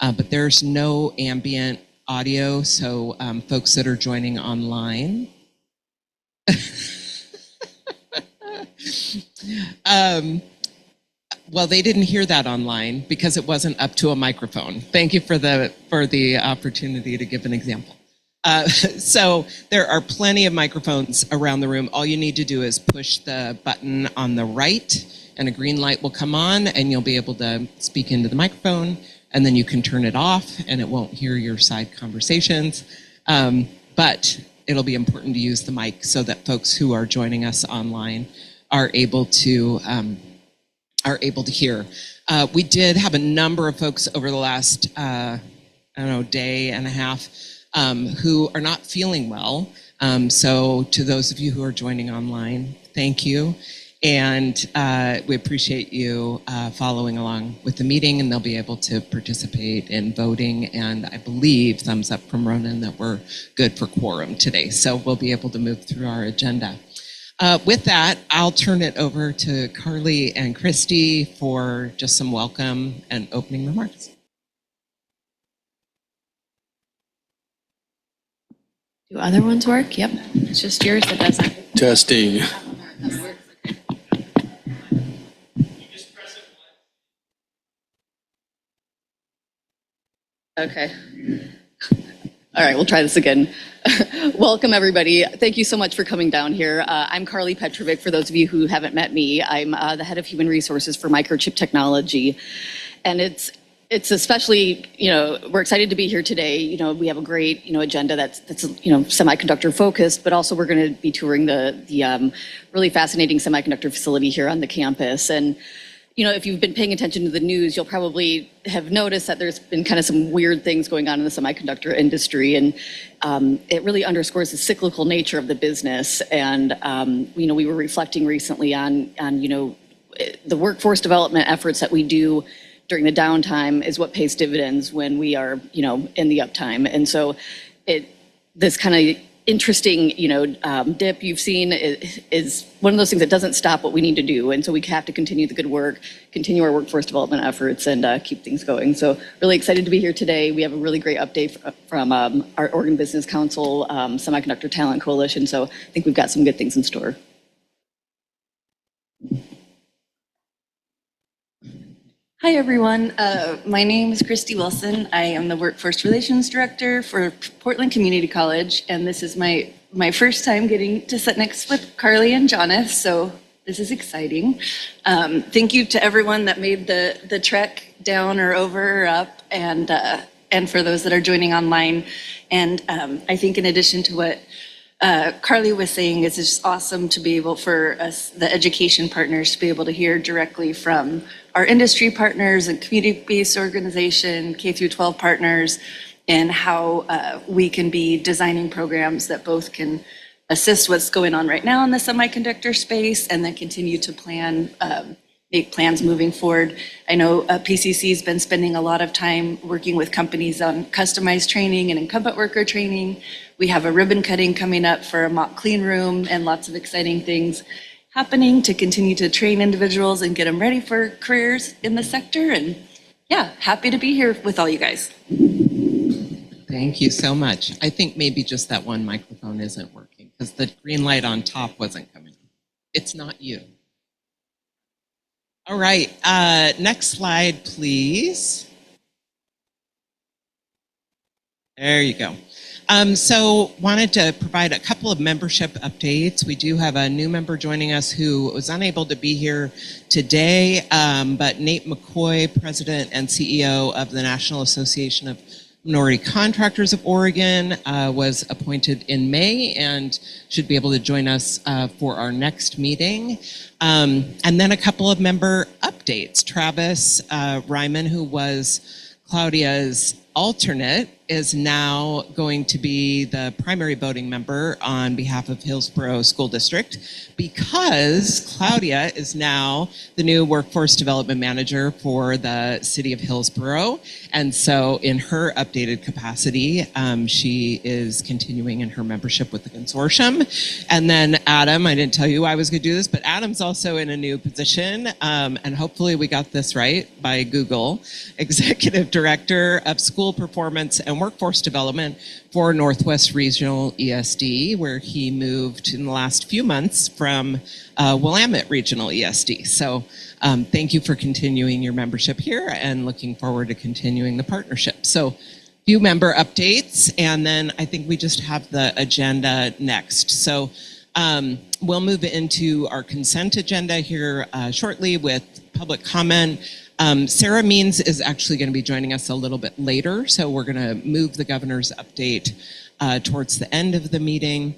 but there's no ambient audio, so folks that are joining online. Well, they didn't hear that online because it wasn't up to a microphone. Thank you for the opportunity to give an example. So there are plenty of microphones around the room. All you need to do is push the button on the right and a green light will come on and you'll be able to speak into the microphone, and then you can turn it off and it won't hear your side conversations. But it'll be important to use the mic so that folks who are joining us online are able to hear. We did have a number of folks over the last, day and a half who are not feeling well. So to those of you who are joining online, thank you. And we appreciate you following along with the meeting, and they'll be able to participate in voting. And I believe, thumbs up from Ronan, that we're good for quorum today. So we'll be able to move through our agenda. With that, I'll turn it over to Carly and Christy for just some welcome and opening remarks. Do other ones work? Yep. It's just yours that doesn't. Testing. Okay. All right, we'll try this again. Welcome, everybody. Thank you so much for coming down here. I'm Carly Petrovic, for those of you who haven't met me. I'm the head of human resources for microchip technology. And it's especially, we're excited to be here today. We have a great, agenda that's semiconductor focused, but also we're going to be touring the really fascinating semiconductor facility here on the campus. And if you've been paying attention to the news, you'll probably have noticed that there's been kind of some weird things going on in the semiconductor industry, and it really underscores the cyclical nature of the business. And we were reflecting recently on the workforce development efforts that we do during the downtime is what pays dividends when we are in the uptime. And so this kind of interesting, dip you've seen is one of those things that doesn't stop what we need to do. And so we have to continue the good work, continue our workforce development efforts, and keep things going. So really excited to be here today. We have a really great update from our Oregon Business Council, Semiconductor Talent Coalition. So I think we've got some good things in store. Hi, everyone. My name is Christy Wilson. I am the Workforce Relations Director for Portland Community College, and this is my first time getting to sit next with Carly and Jonathan, so this is exciting. Thank you to everyone that made the trek down or over or up, and for those that are joining online. And I think in addition to what Carly was saying, it's just awesome to be able for us, the education partners, to be able to hear directly from our industry partners and community-based organization, K through 12 partners, and how we can be designing programs that both can assist what's going on right now in the semiconductor space and then continue to plan, make plans moving forward. I know PCC has been spending a lot of time working with companies on customized training and incumbent worker training. We have a ribbon cutting coming up for a mock clean room and lots of exciting things happening to continue to train individuals and get them ready for careers in the sector. And yeah, happy to be here with all you guys. Thank you so much. I think maybe just that one microphone isn't working because the green light on top wasn't coming on. It's not you. All right, next slide, please. There you go. So wanted to provide a couple of membership updates. We do have a new member joining us who was unable to be here today, but Nate McCoy, President and CEO of the National Association of Minority Contractors of Oregon, was appointed in May and should be able to join us for our next meeting. And then a couple of member updates. Travis Ryman, who was Claudia's alternate is now going to be the primary voting member on behalf of Hillsborough School District, because Claudia is now the new workforce development manager for the city of Hillsborough. And so in her updated capacity, she is continuing in her membership with the consortium. And then Adam, I didn't tell you I was going to do this, but Adam's also in a new position, and hopefully we got this right by Google, Executive Director of School Performance and Workforce Development for Northwest Regional ESD, where he moved in the last few months from Willamette Regional ESD. So thank you for continuing your membership here, and looking forward to continuing the partnership. So few member updates, and then I think we just have the agenda next. So we'll move into our consent agenda here shortly with public comment. Sarah Means is actually going to be joining us a little bit later, so we're going to move the governor's update towards the end of the meeting.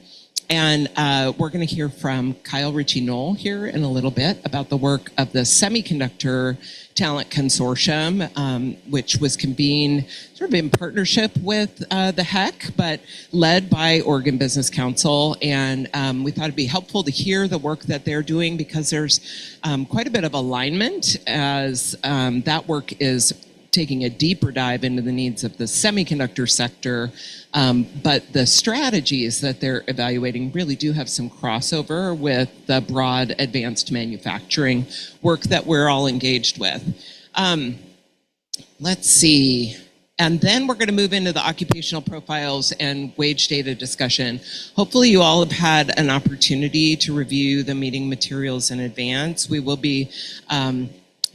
And we're going to hear from Kyle Ritchie-Knoll here in a little bit about the work of the Semiconductor Talent Consortium, which was convened sort of in partnership with the HEC, but led by Oregon Business Council. And we thought it'd be helpful to hear the work that they're doing, because there's quite a bit of alignment as that work is taking a deeper dive into the needs of the semiconductor sector, but the strategies that they're evaluating really do have some crossover with the broad advanced manufacturing work that we're all engaged with. Let's see. And then we're going to move into the occupational profiles and wage data discussion. Hopefully you all have had an opportunity to review the meeting materials in advance. We will be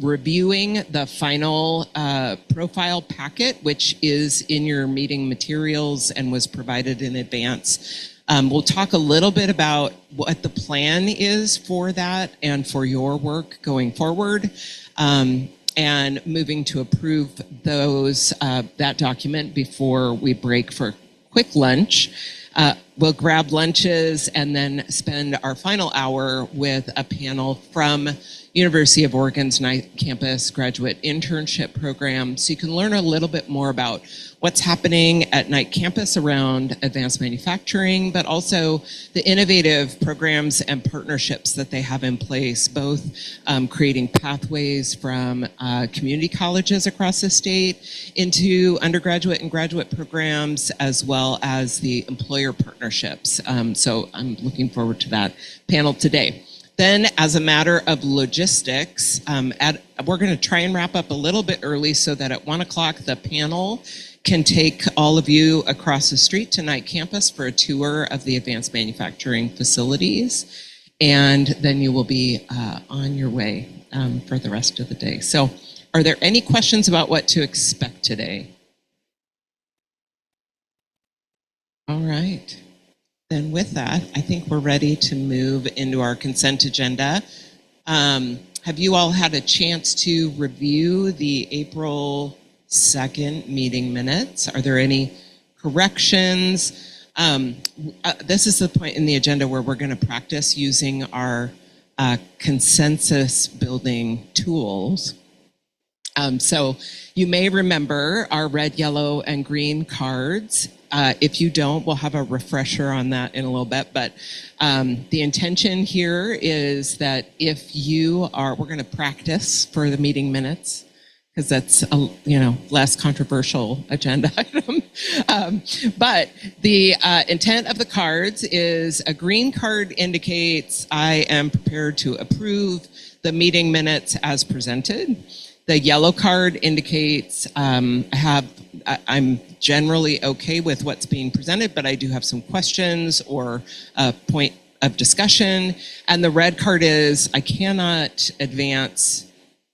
reviewing the final profile packet, which is in your meeting materials and was provided in advance. We'll talk a little bit about what the plan is for that and for your work going forward, and moving to approve those that document before we break for a quick lunch. We'll grab lunches and then spend our final hour with a panel from University of Oregon's Knight Campus Graduate Internship Program, so you can learn a little bit more about what's happening at Knight Campus around advanced manufacturing, but also the innovative programs and partnerships that they have in place, both creating pathways from community colleges across the state into undergraduate and graduate programs, as well as the employer partnerships. So I'm looking forward to that panel today. Then, as a matter of logistics, we're going to try and wrap up a little bit early so that at 1 o'clock the panel can take all of you across the street to Knight Campus for a tour of the advanced manufacturing facilities. And then you will be on your way for the rest of the day. So are there any questions about what to expect today? All right. Then with that, I think we're ready to move into our consent agenda. Have you all had a chance to review the April 2nd meeting minutes? Are there any corrections? This is the point in the agenda where we're going to practice using our consensus building tools. So you may remember our red, yellow, and green cards. If you don't, we'll have a refresher on that in a little bit. But the intention here is that if you are, we're going to practice for the meeting minutes, because that's a less controversial agenda item. But the intent of the cards is a green card indicates I am prepared to approve the meeting minutes as presented. The yellow card indicates I'm generally okay with what's being presented, but I do have some questions or a point of discussion. And the red card is I cannot advance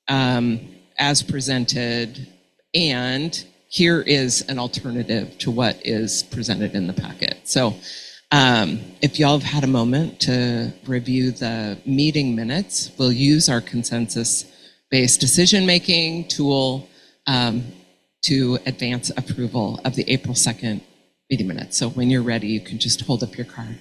as presented, and here is an alternative to what is presented in the packet. So if y'all have had a moment to review the meeting minutes, we'll use our consensus-based decision-making tool to advance approval of the April 2nd meeting minutes. So when you're ready, you can just hold up your card.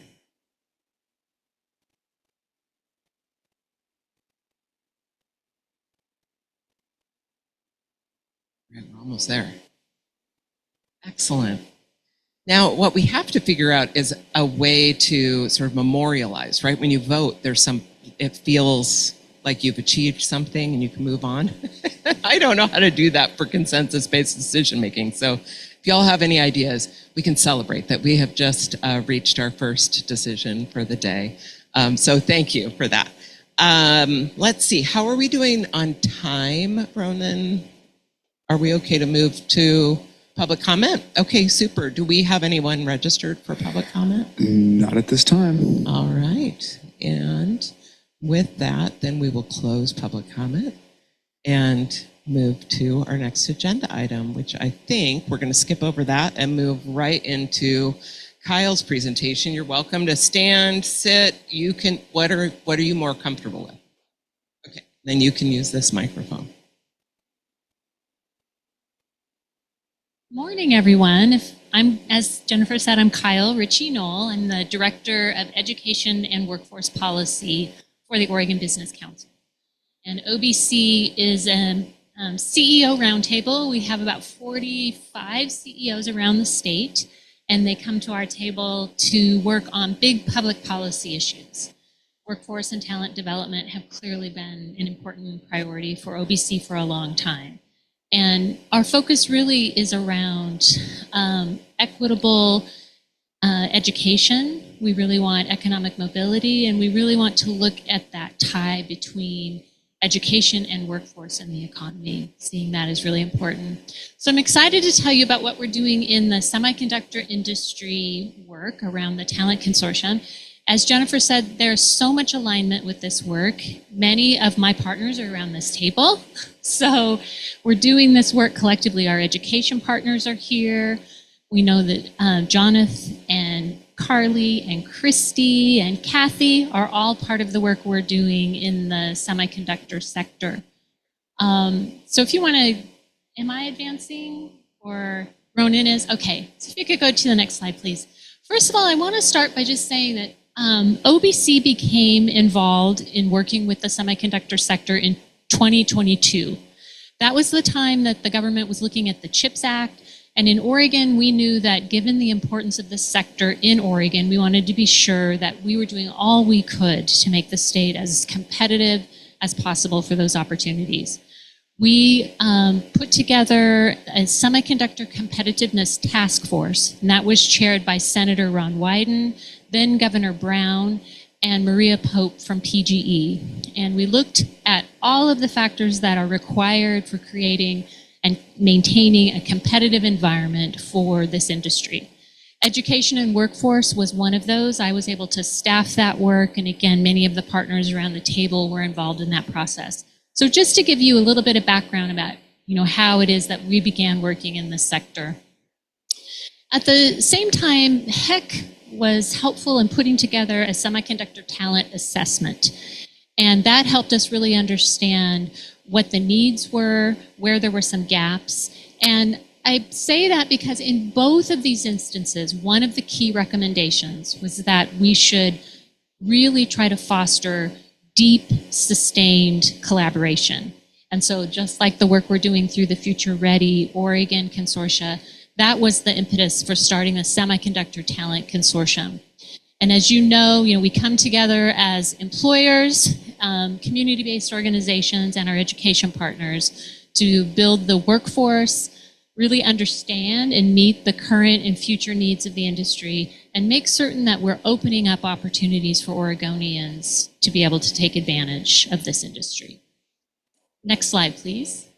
We're almost there. Excellent. Now, what we have to figure out is a way to sort of memorialize, right? When you vote, it feels like you've achieved something and you can move on. I don't know how to do that for consensus-based decision-making. So if y'all have any ideas, we can celebrate that we have just reached our first decision for the day. So thank you for that. Let's see, how are we doing on time, Ronan? Are we okay to move to public comment? Okay, super. Do we have anyone registered for public comment? Not at this time. All right. And with that, then we will close public comment and move to our next agenda item, which I think we're going to skip over that and move right into Kyle's presentation. You're welcome to stand, sit. You can, what are you more comfortable with? Okay, then you can use this microphone. Morning, everyone. As Jennifer said, I'm Kyle Ritchie-Knoll. I'm the Director of Education and Workforce Policy for the Oregon Business Council. And OBC is a CEO roundtable. We have about 45 CEOs around the state, and they come to our table to work on big public policy issues. Workforce and talent development have clearly been an important priority for OBC for a long time. And our focus really is around equitable education. We really want economic mobility, and we really want to look at that tie between education and workforce in the economy, seeing that is really important. So I'm excited to tell you about what we're doing in the semiconductor industry work around the Talent Consortium. As Jennifer said, there's so much alignment with this work. Many of my partners are around this table. So we're doing this work collectively. Our education partners are here. We know that Jonathan and Carly and Christy and Kathy are all part of the work we're doing in the semiconductor sector. So if you want to, am I advancing or Ronan is? Okay, so if you could go to the next slide, please. First of all, I want to start by just saying that OBC became involved in working with the semiconductor sector in 2022. That was the time that the government was looking at the CHIPS Act. And in Oregon, we knew that given the importance of this sector in Oregon, we wanted to be sure that we were doing all we could to make the state as competitive as possible for those opportunities. We put together a semiconductor competitiveness task force, and that was chaired by Senator Ron Wyden, then Governor Brown, and Maria Pope from PGE. And we looked at all of the factors that are required for creating and maintaining a competitive environment for this industry. Education and workforce was one of those. I was able to staff that work, and again, many of the partners around the table were involved in that process. So just to give you a little bit of background about how it is that we began working in this sector. At the same time, HEC was helpful in putting together a semiconductor talent assessment. And that helped us really understand what the needs were, where there were some gaps. And I say that because in both of these instances, one of the key recommendations was that we should really try to foster deep, sustained collaboration. And so just like the work we're doing through the Future Ready Oregon Consortia, that was the impetus for starting the Semiconductor Talent Consortium. And as you know, we come together as employers, community-based organizations, and our education partners to build the workforce, really understand and meet the current and future needs of the industry, and make certain that we're opening up opportunities for Oregonians to be able to take advantage of this industry. Next slide, please.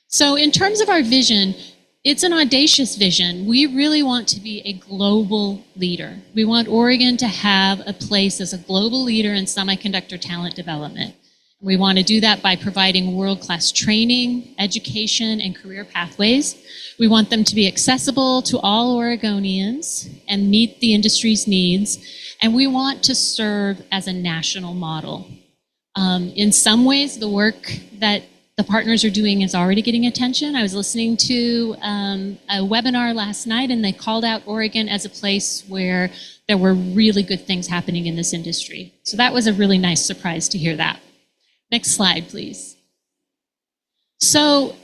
So in terms of our vision, it's an audacious vision. We really want to be a global leader. We want Oregon to have a place as a global leader in semiconductor talent development. We want to do that by providing world-class training, education, and career pathways. We want them to be accessible to all Oregonians and meet the industry's needs. And we want to serve as a national model. In some ways, the work that the partners are doing is already getting attention. I was listening to a webinar last night, and they called out Oregon as a place where there were really good things happening in this industry. So that was a really nice surprise to hear that. Next slide, please. So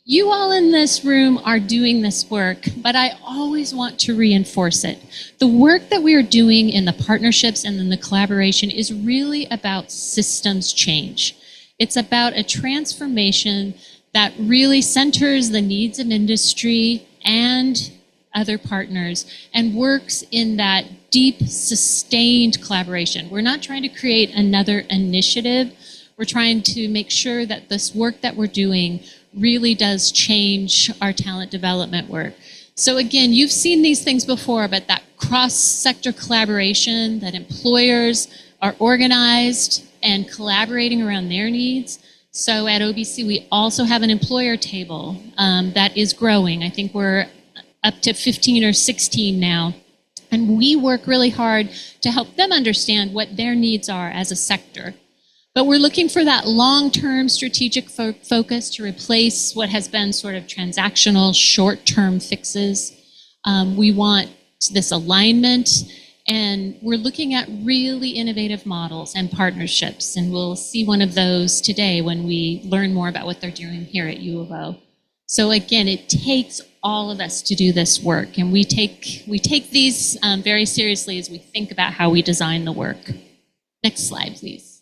You all in this room are doing this work, but I always want to reinforce it. The work that we are doing in the partnerships and in the collaboration is really about systems change. It's about a transformation that really centers the needs of industry and other partners and works in that deep, sustained collaboration. We're not trying to create another initiative. We're trying to make sure that this work that we're doing really does change our talent development work. So again, you've seen these things before, but that cross-sector collaboration, that employers are organized and collaborating around their needs. So at OBC, we also have an employer table that is growing. I think we're up to 15 or 16 now. And we work really hard to help them understand what their needs are as a sector. But we're looking for that long-term strategic focus to replace what has been sort of transactional, short-term fixes. We want this alignment, and we're looking at really innovative models and partnerships, and we'll see one of those today when we learn more about what they're doing here at U of O. So again, it takes all of us to do this work, and we take these very seriously as we think about how we design the work. Next slide, please.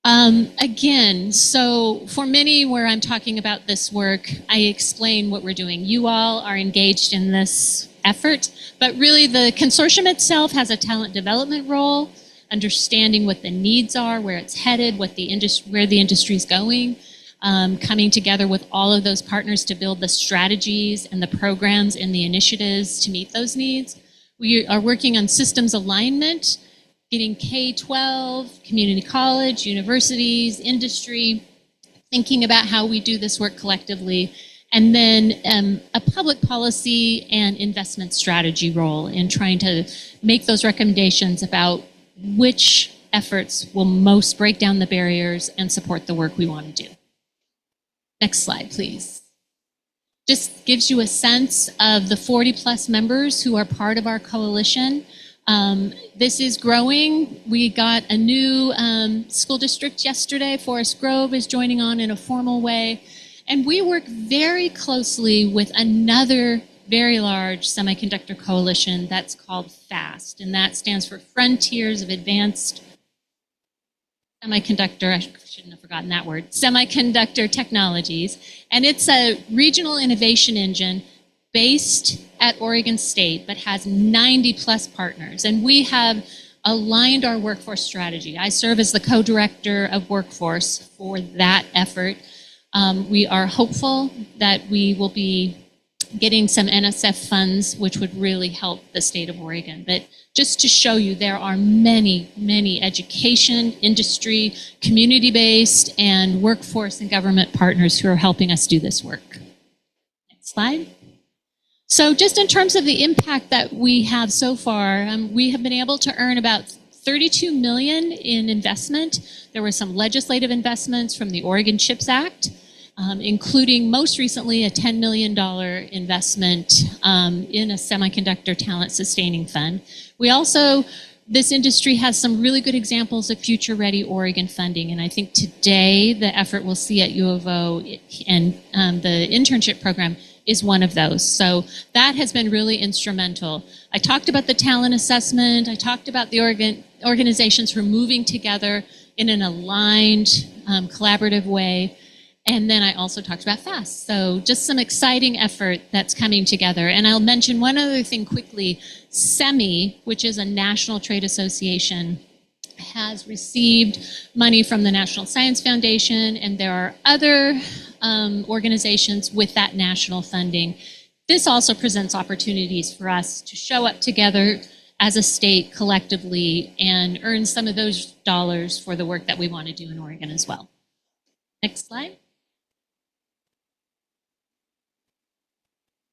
Again, so for many where I'm talking about this work, I explain what we're doing. You all are engaged in this effort, but really the consortium itself has a talent development role, understanding what the needs are, where it's headed, where the industry is going, coming together with all of those partners to build the strategies and the programs and the initiatives to meet those needs. We are working on systems alignment, getting K-12, community college, universities, industry, thinking about how we do this work collectively, and then a public policy and investment strategy role in trying to make those recommendations about which efforts will most break down the barriers and support the work we want to do. Next slide, please. Just gives you a sense of the 40+ members who are part of our coalition. This is growing. We got a new school district yesterday. Forest Grove is joining on in a formal way. And we work very closely with another very large semiconductor coalition that's called FAST, and that stands for Frontiers of Advanced Semiconductor, I shouldn't have forgotten that word, Semiconductor Technologies. And it's a regional innovation engine based at Oregon State, but has 90+ partners. And we have aligned our workforce strategy. I serve as the co-director of workforce for that effort. We are hopeful that we will be getting some NSF funds, which would really help the state of Oregon. But just to show you, there are many, many education, industry, community-based, and workforce and government partners who are helping us do this work. Next slide. So just in terms of the impact that we have so far, we have been able to earn about $32 million in investment. There were some legislative investments from the Oregon CHIPS Act, including most recently a $10 million investment in a semiconductor talent sustaining fund. We also, this industry has some really good examples of Future Ready Oregon funding, and I think today the effort we'll see at U of O and the internship program is one of those. So that has been really instrumental. I talked about the talent assessment. I talked about the organizations who are moving together in an aligned, collaborative way. And then I also talked about FAST. So just some exciting effort that's coming together. And I'll mention one other thing quickly. SEMI, which is a national trade association, has received money from the National Science Foundation, and there are other organizations with that national funding. This also presents opportunities for us to show up together as a state collectively and earn some of those dollars for the work that we want to do in Oregon as well. Next slide.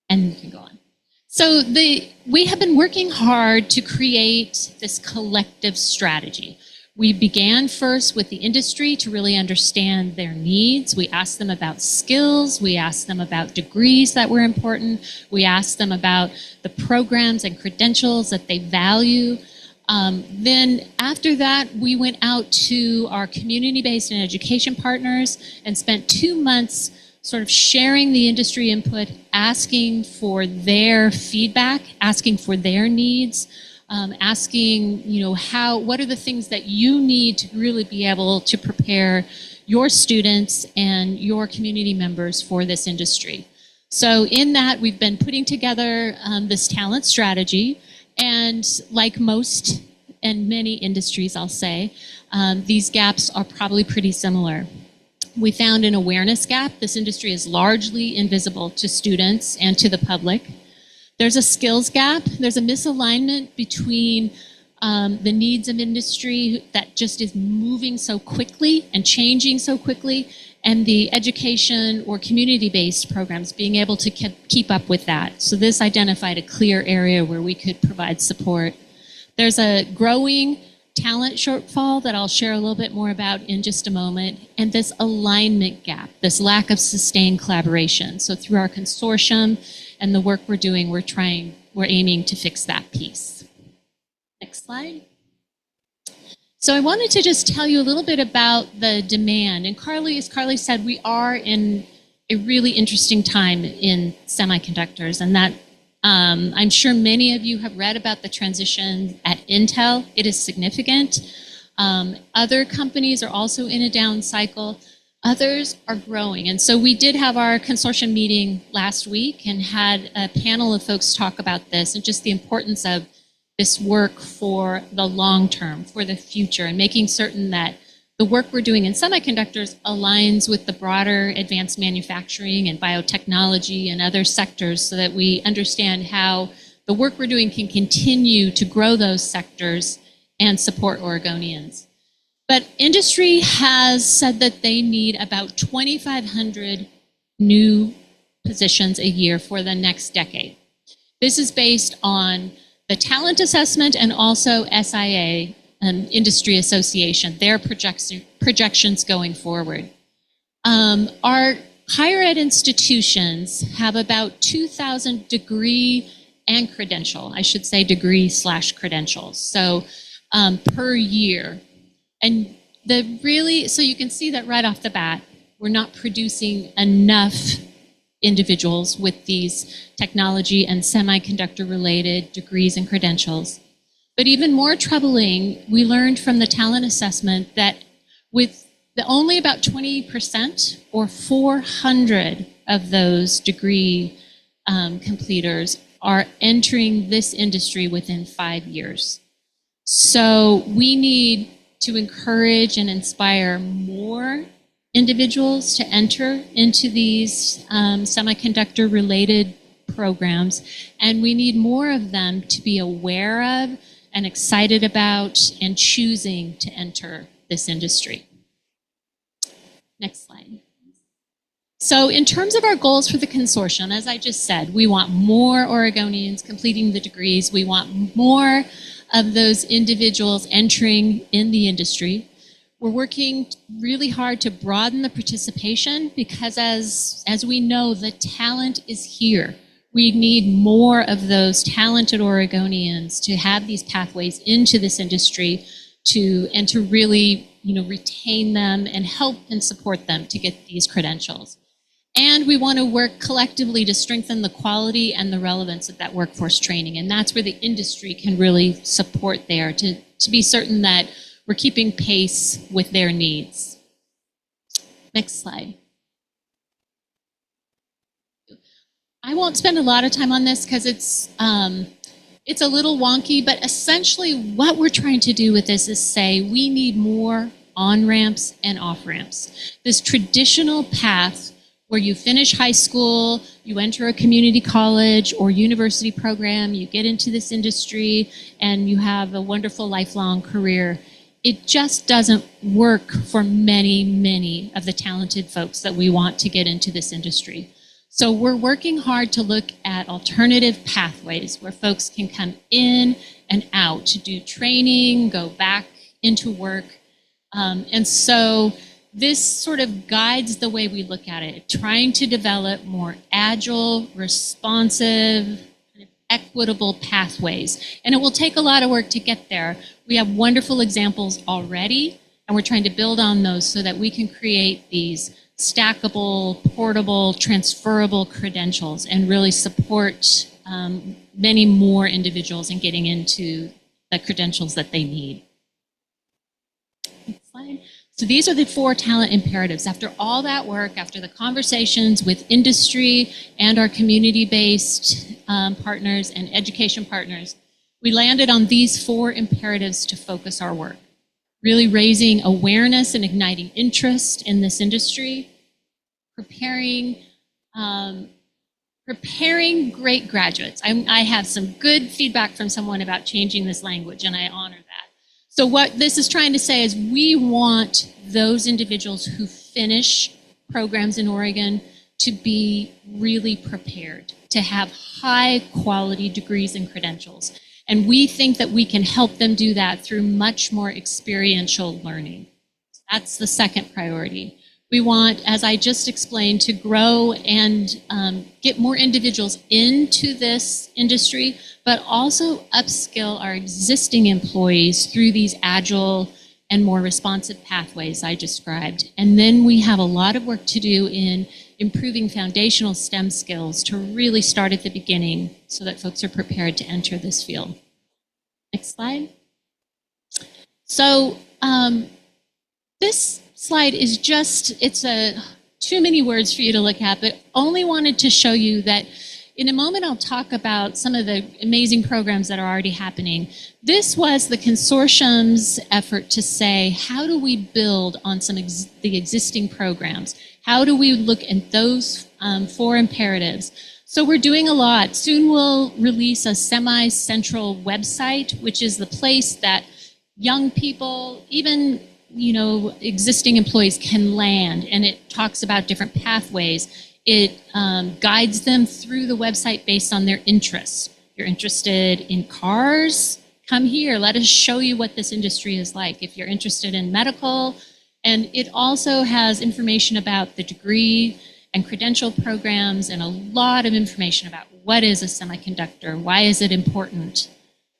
And we can go on. So we have been working hard to create this collective strategy. We began first with the industry to really understand their needs. We asked them about skills. We asked them about degrees that were important. We asked them about the programs and credentials that they value. Then after that, we went out to our community-based and education partners and spent 2 months sort of sharing the industry input, asking for their feedback, asking for their needs, asking, what are the things that you need to really be able to prepare your students and your community members for this industry. So in that, we've been putting together this talent strategy, and like most and many industries, I'll say, these gaps are probably pretty similar. We found an awareness gap. This industry is largely invisible to students and to the public. There's a skills gap. There's a misalignment between the needs of industry that just is moving so quickly and changing so quickly, and the education or community-based programs being able to keep up with that. So this identified a clear area where we could provide support. There's a growing talent shortfall that I'll share a little bit more about in just a moment, and this alignment gap, this lack of sustained collaboration. So through our consortium and the work we're doing, we're aiming to fix that piece. Next slide. So I wanted to just tell you a little bit about the demand. And as Carly said, we are in a really interesting time in semiconductors, and that I'm sure many of you have read about the transition at Intel. It is significant. Other companies are also in a down cycle. Others are growing. And so we did have our consortium meeting last week and had a panel of folks talk about this and just the importance of this work for the long term, for the future, and making certain that the work we're doing in semiconductors aligns with the broader advanced manufacturing and biotechnology and other sectors, so that we understand how the work we're doing can continue to grow those sectors and support Oregonians. But industry has said that they need about 2,500 new positions a year for the next decade. This is based on the talent assessment and also SIA, Industry Association, their projections going forward. Our higher ed institutions have about 2,000 degree and credential, I should say degree/credentials, so per year. And so you can see that right off the bat, we're not producing enough individuals with these technology and semiconductor related degrees and credentials. But even more troubling, we learned from the talent assessment that with only about 20% or 400 of those degree completers are entering this industry within 5 years. So we need to encourage and inspire more individuals to enter into these semiconductor related programs, and we need more of them to be aware of and excited about and choosing to enter this industry. Next slide. So in terms of our goals for the consortium, as I just said, we want more Oregonians completing the degrees. We want more of those individuals entering in the industry. We're working really hard to broaden the participation because as we know, the talent is here. We need more of those talented Oregonians to have these pathways into this industry and to really retain them and help and support them to get these credentials. And we want to work collectively to strengthen the quality and the relevance of that workforce training. And that's where the industry can really support there to be certain that we're keeping pace with their needs. Next slide. I won't spend a lot of time on this because it's a little wonky, but essentially what we're trying to do with this is say we need more on-ramps and off-ramps. This traditional path where you finish high school, you enter a community college or university program, you get into this industry, and you have a wonderful lifelong career. It just doesn't work for many, many of the talented folks that we want to get into this industry. So we're working hard to look at alternative pathways where folks can come in and out to do training, go back into work. And so this sort of guides the way we look at it, trying to develop more agile, responsive, equitable pathways. And it will take a lot of work to get there. We have wonderful examples already, and we're trying to build on those so that we can create these stackable, portable, transferable credentials and really support many more individuals in getting into the credentials that they need. Next slide. So these are the 4 talent imperatives. After all that work, after the conversations with industry and our community-based partners and education partners, we landed on these 4 imperatives to focus our work. Really raising awareness and igniting interest in this industry, preparing great graduates. I have some good feedback from someone about changing this language, and I honor that. So what this is trying to say is we want those individuals who finish programs in Oregon to be really prepared, to have high quality degrees and credentials. And we think that we can help them do that through much more experiential learning. That's the second priority. We want, as I just explained, to grow and get more individuals into this industry, but also upskill our existing employees through these agile and more responsive pathways I described. And then we have a lot of work to do in improving foundational STEM skills to really start at the beginning so that folks are prepared to enter this field. Next slide. So this slide is just, it's too many words for you to look at, but only wanted to show you that in a moment I'll talk about some of the amazing programs that are already happening. This was the consortium's effort to say, how do we build on the existing programs? How do we look at those 4 imperatives? So we're doing a lot. Soon we'll release a semi-central website, which is the place that young people, even existing employees can land, and it talks about different pathways. It guides them through the website based on their interests. If you're interested in cars, come here. Let us show you what this industry is like. If you're interested in medical, and it also has information about the degree and credential programs and a lot of information about what is a semiconductor, why is it important.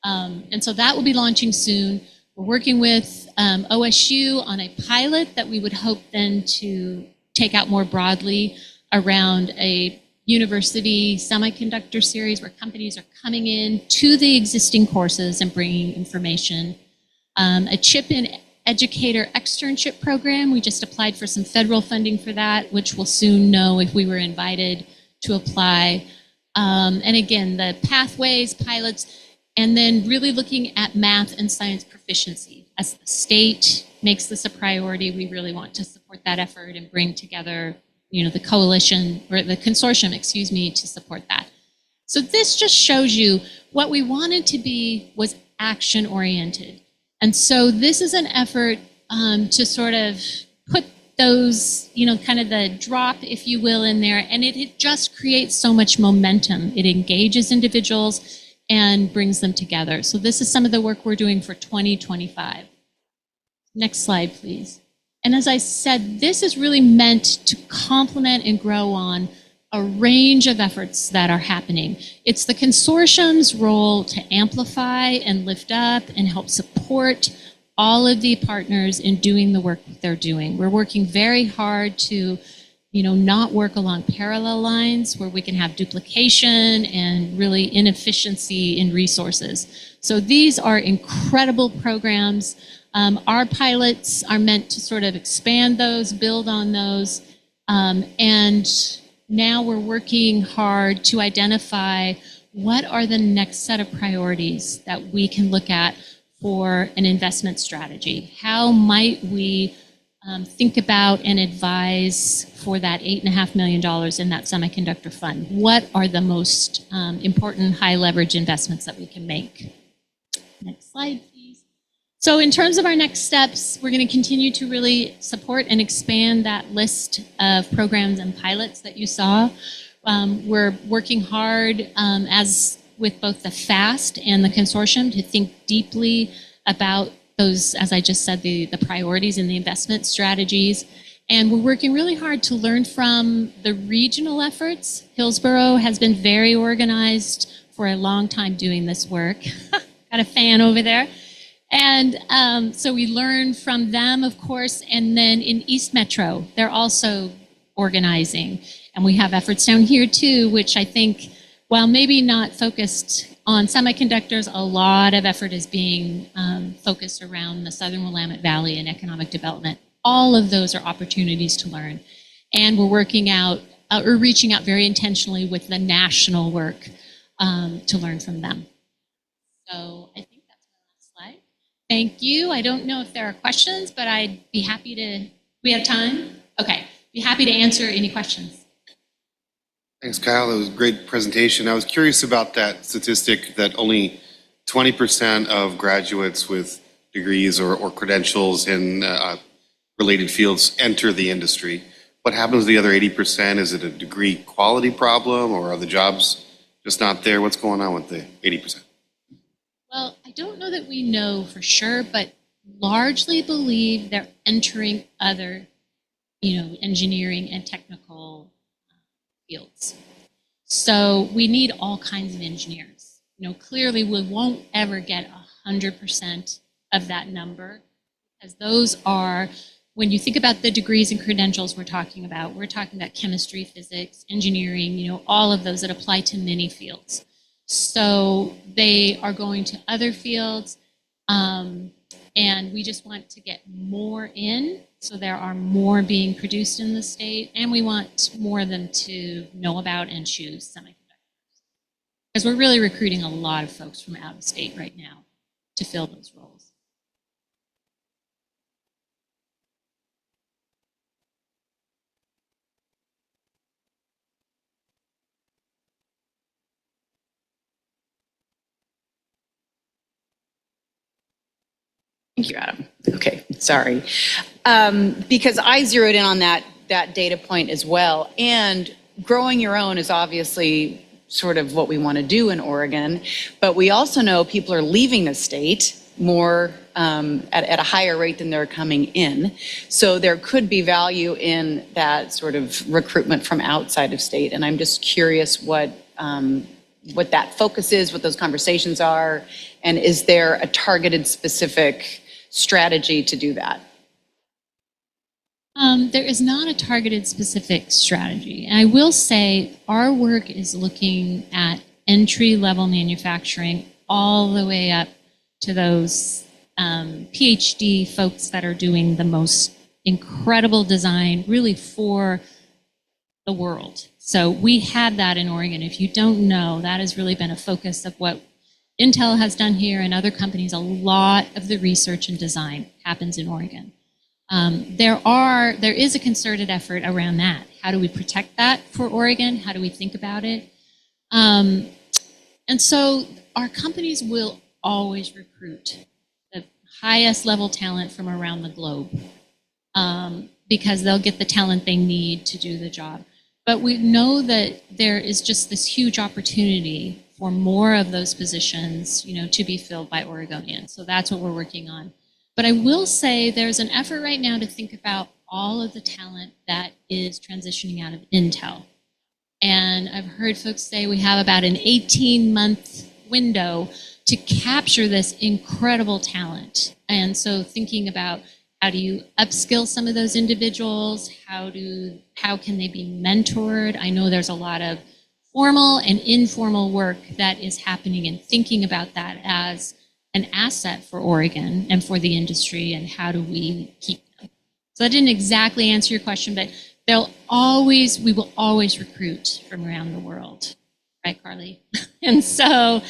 And so that will be launching soon. We're working with OSU on a pilot that we would hope then to take out more broadly around a university semiconductor series where companies are coming in to the existing courses and bringing information. A chip-in educator externship program. We just applied for some federal funding for that, which we'll soon know if we were invited to apply. And again, the pathways, pilots, and then really looking at math and science proficiency. As the state makes this a priority, we really want to support that effort and bring together, the coalition, or the consortium, to support that. So this just shows you what we wanted to be was action-oriented. And so this is an effort to sort of put those, kind of the drop, if you will, in there, and it just creates so much momentum. It engages individuals and brings them together. So this is some of the work we're doing for 2025. Next slide, please. And as I said, this is really meant to complement and grow on a range of efforts that are happening. It's the consortium's role to amplify and lift up and help support all of the partners in doing the work that they're doing. We're working very hard to not work along parallel lines where we can have duplication and really inefficiency in resources. So these are incredible programs. Our pilots are meant to sort of expand those, build on those, and now we're working hard to identify what are the next set of priorities that we can look at for an investment strategy. How might we think about and advise for that $8.5 million in that semiconductor fund? What are the most important high leverage investments that we can make? Next slide, please. So in terms of our next steps, we're going to continue to really support and expand that list of programs and pilots that you saw. We're working hard as with both the FAST and the consortium to think deeply about those, as I just said, the priorities and the investment strategies. And we're working really hard to learn from the regional efforts. Hillsborough has been very organized for a long time doing this work. Got a fan over there. And so we learn from them, of course, and then in East Metro, they're also organizing. And we have efforts down here too, which I think, while maybe not focused on semiconductors, a lot of effort is being focused around the Southern Willamette Valley and economic development. All of those are opportunities to learn. And we're working out, or reaching out very intentionally with the national work to learn from them. So I think that's my last slide. Thank you. I don't know if there are questions, but I'd be happy to, we have time? Okay, be happy to answer any questions. Thanks, Kyle. That was a great presentation. I was curious about that statistic that only 20% of graduates with degrees or credentials in related fields enter the industry. What happens to the other 80%? Is it a degree quality problem, or are the jobs just not there? What's going on with the 80%? Well, I don't know that we know for sure, but largely believe they're entering other, engineering and technical fields. So we need all kinds of engineers. Clearly we won't ever get 100% of that number, because those are, when you think about the degrees and credentials we're talking about chemistry, physics, engineering, all of those that apply to many fields. So they are going to other fields, and we just want to get more in, so there are more being produced in the state, and we want more of them to know about and choose semiconductors. Because we're really recruiting a lot of folks from out of state right now to fill those roles. Thank you, Adam. Okay, sorry. Because I zeroed in on that data point as well. And growing your own is obviously sort of what we want to do in Oregon. But we also know people are leaving the state more at a higher rate than they're coming in. So there could be value in that sort of recruitment from outside of state. And I'm just curious what that focus is, what those conversations are, and is there a targeted specific strategy to do that? There is not a targeted specific strategy. And I will say our work is looking at entry-level manufacturing all the way up to those PhD folks that are doing the most incredible design really for the world. So we have that in Oregon. If you don't know, that has really been a focus of what Intel has done here and other companies. A lot of the research and design happens in Oregon. There is a concerted effort around that. How do we protect that for Oregon? How do we think about it? And so our companies will always recruit the highest level talent from around the globe because they'll get the talent they need to do the job. But we know that there is just this huge opportunity for more of those positions, to be filled by Oregonians. So that's what we're working on. But I will say there's an effort right now to think about all of the talent that is transitioning out of Intel. And I've heard folks say we have about an 18-month window to capture this incredible talent. And so thinking about how do you upskill some of those individuals? How can they be mentored? I know there's a lot of formal and informal work that is happening, and thinking about that as an asset for Oregon and for the industry, and how do we keep them? So that didn't exactly answer your question, but we will always recruit from around the world, right, Carly? And so,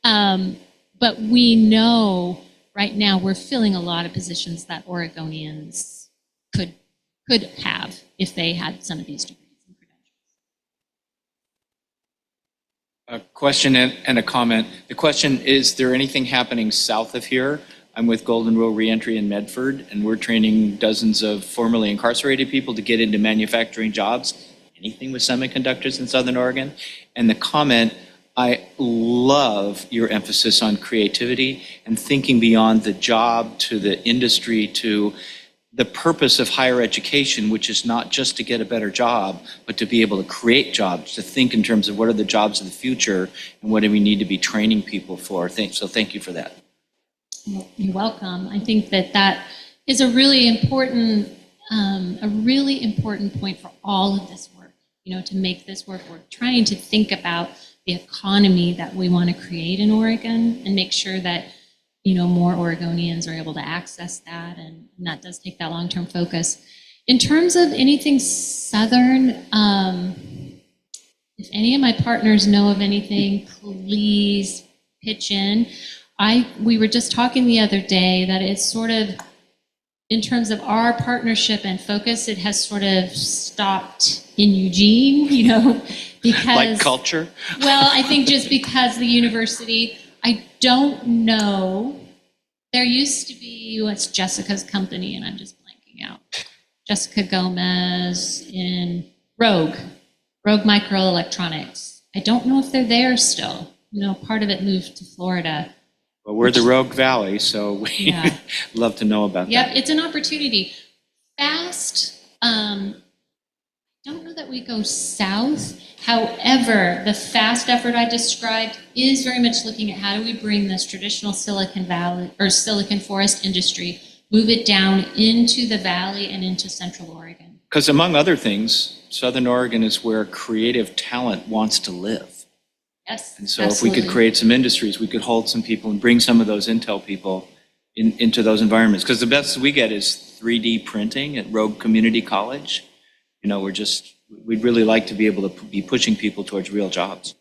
but we know right now we're filling a lot of positions that Oregonians could have if they had some of these degrees and credentials. A question and a comment. The question, is there anything happening south of here? I'm with Golden Rule Reentry in Medford, and we're training dozens of formerly incarcerated people to get into manufacturing jobs. Anything with semiconductors in Southern Oregon? And the comment, I love your emphasis on creativity and thinking beyond the job to the industry to the purpose of higher education, which is not just to get a better job, but to be able to create jobs, to think in terms of what are the jobs of the future and what do we need to be training people for. So thank you for that. Well, you're welcome. I think that that is a really important point for all of this work, to make this work. We're trying to think about the economy that we want to create in Oregon and make sure that more Oregonians are able to access that, and that does take that long-term focus. In terms of anything Southern, if any of my partners know of anything, please pitch in. We were just talking the other day that it's sort of, in terms of our partnership and focus, it has sort of stopped in Eugene, because... Like culture? Well, I think just because the university... I don't know. There used to be, what's Jessica's company, and I'm just blanking out. Jessica Gomez in Rogue Microelectronics. I don't know if they're there still. Part of it moved to Florida. Well, we're the Rogue Valley, so we love to know about that. Yep, it's an opportunity. Fast, don't know that we go south. However, the FAST effort I described is very much looking at how do we bring this traditional Silicon Valley or Silicon Forest industry, move it down into the valley and into Central Oregon. Because among other things, Southern Oregon is where creative talent wants to live. Yes, and so absolutely. If we could create some industries, we could hold some people and bring some of those Intel people into those environments. Because the best we get is 3D printing at Rogue Community College. We'd really like to be able to be pushing people towards real jobs.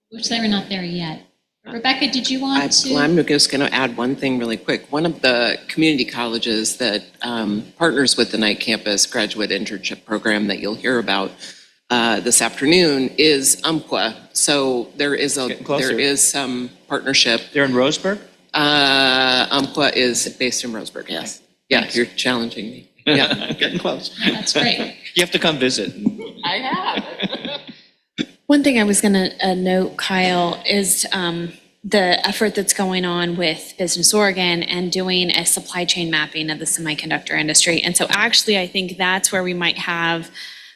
Wish they were not there yet. Rebecca, did you want to? Well, I'm just going to add one thing really quick. One of the community colleges that partners with the Night Campus graduate internship program that you'll hear about this afternoon is Umpqua. So there is some partnership. They're in Roseburg? Umpqua is based in Roseburg, yes. Yeah, you're challenging me. Yeah, getting close. That's great. You have to come visit. I have. One thing I was going to note, Kyle, is the effort that's going on with Business Oregon and doing a supply chain mapping of the semiconductor industry. And so actually, I think that's where we might have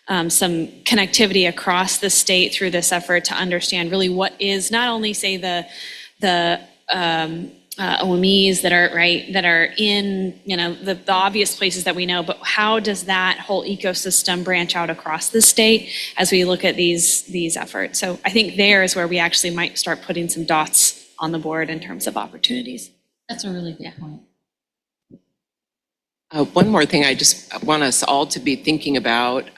some connectivity across the state through this effort to understand really what is not only, say, the OMEs that are in the obvious places that we know, but how does that whole ecosystem branch out across the state as we look at these efforts? So I think there is where we actually might start putting some dots on the board in terms of opportunities. That's a really good point. One more thing I just want us all to be thinking about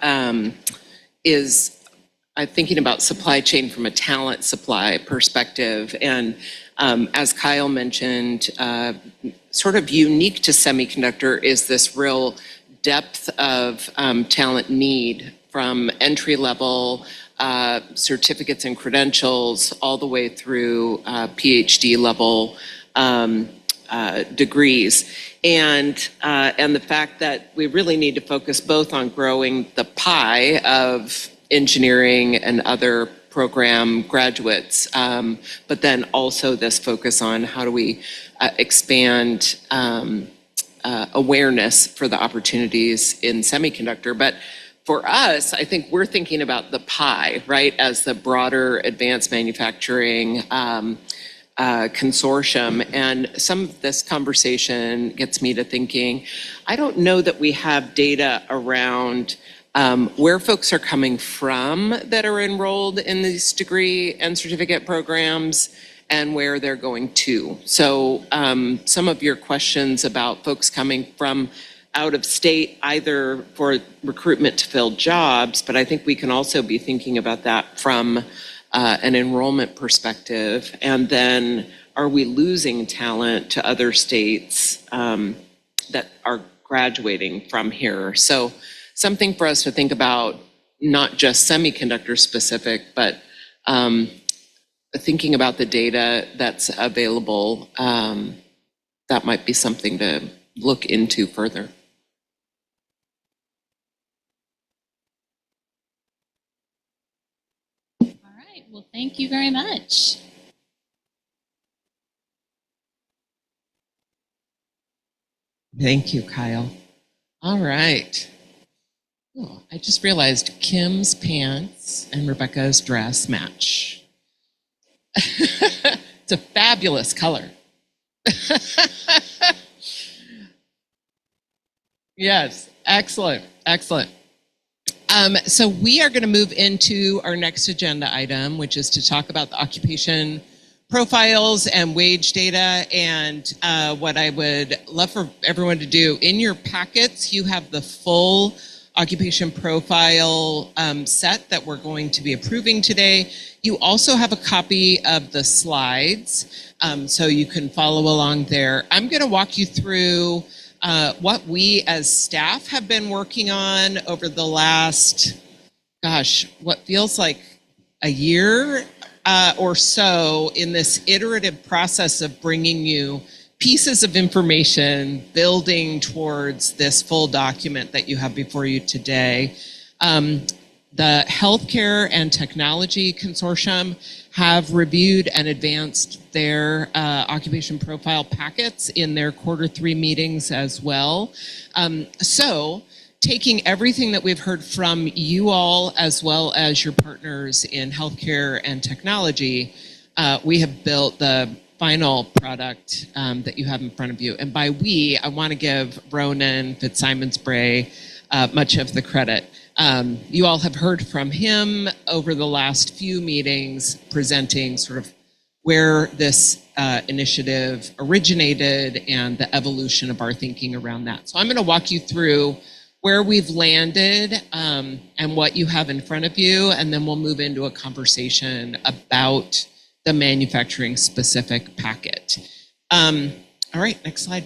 is thinking about supply chain from a talent supply perspective. And as Kyle mentioned, sort of unique to semiconductor is this real depth of talent need from entry level certificates and credentials all the way through PhD level degrees. And the fact that we really need to focus both on growing the pie of engineering and other program graduates, but then also this focus on how do we expand awareness for the opportunities in semiconductor. But for us, I think we're thinking about the pie, right, as the broader advanced manufacturing consortium. And some of this conversation gets me to thinking, I don't know that we have data around where folks are coming from that are enrolled in these degree and certificate programs and where they're going to. So some of your questions about folks coming from out of state, either for recruitment to fill jobs, but I think we can also be thinking about that from an enrollment perspective. And then are we losing talent to other states that are graduating from here? So something for us to think about, not just semiconductor specific, but thinking about the data that's available, that might be something to look into further. All right, well, thank you very much. Thank you, Kyle. All right. Oh, I just realized Kim's pants and Rebecca's dress match. It's a fabulous color. Yes, excellent, excellent. So we are going to move into our next agenda item, which is to talk about the occupation profiles and wage data. And what I would love for everyone to do, in your packets, you have the full occupation profile set that we're going to be approving today. You also have a copy of the slides, so you can follow along there. I'm going to walk you through what we as staff have been working on over the last, what feels like a year or so in this iterative process of bringing you pieces of information, building towards this full document that you have before you today. The Healthcare and Technology Consortium have reviewed and advanced their occupation profile packets in their Q3 meetings as well. So taking everything that we've heard from you all as well as your partners in healthcare and technology, we have built the final product that you have in front of you. And by we, I want to give Ronan Fitzsimons-Bray much of the credit. You all have heard from him over the last few meetings presenting sort of where this initiative originated and the evolution of our thinking around that. So I'm going to walk you through where we've landed and what you have in front of you, and then we'll move into a conversation about the manufacturing specific packet. All right, next slide.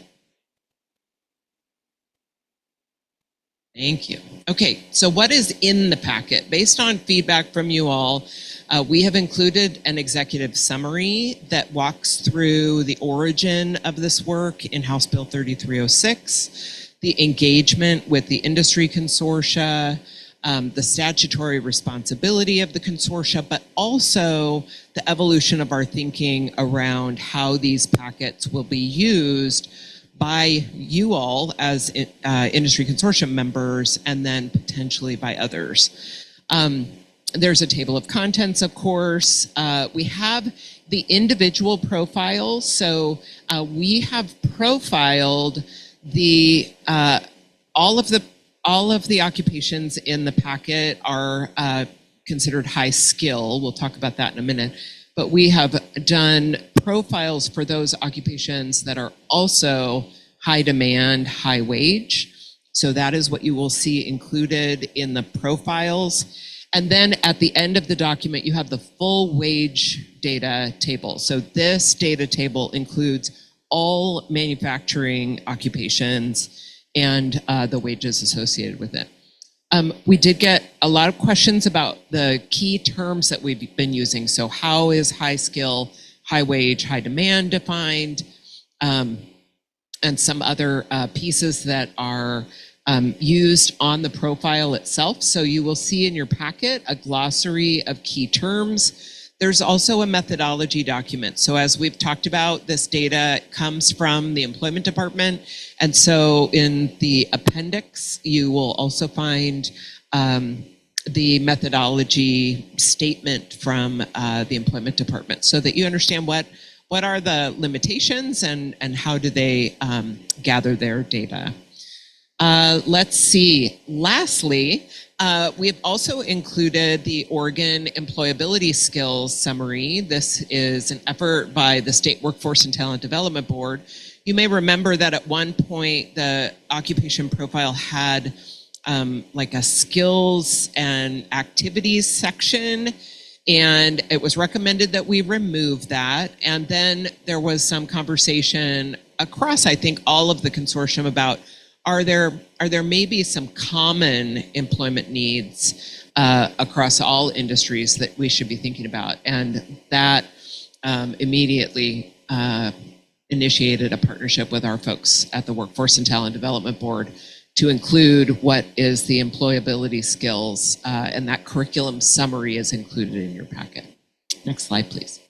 Thank you. Okay, so what is in the packet? Based on feedback from you all, we have included an executive summary that walks through the origin of this work in House Bill 3306, the engagement with the industry consortia, the statutory responsibility of the consortia, but also the evolution of our thinking around how these packets will be used by you all as industry consortium members, and then potentially by others. There's a table of contents, of course. We have the individual profiles. So we have profiled the all of the occupations in the packet are considered high skill. We'll talk about that in a minute. But we have done profiles for those occupations that are also high demand, high wage. So that is what you will see included in the profiles. And then at the end of the document, you have the full wage data table. So this data table includes all manufacturing occupations and the wages associated with it. We did get a lot of questions about the key terms that we've been using. So how is high skill, high wage, high demand defined? And some other pieces that are used on the profile itself. So you will see in your packet a glossary of key terms. There's also a methodology document. So as we've talked about, this data comes from the employment department. And so in the appendix, you will also find the methodology statement from the employment department so that you understand what are the limitations and how do they gather their data. Let's see. Lastly, we have also included the Oregon Employability Skills Summary. This is an effort by the State Workforce and Talent Development Board. You may remember that at one point the occupation profile had like a skills and activities section, and it was recommended that we remove that. And then there was some conversation across, I think, all of the consortium about are there maybe some common employment needs across all industries that we should be thinking about? And that immediately initiated a partnership with our folks at the Workforce and Talent Development Board to include what is the employability skills, and that curriculum summary is included in your packet. Next slide, please.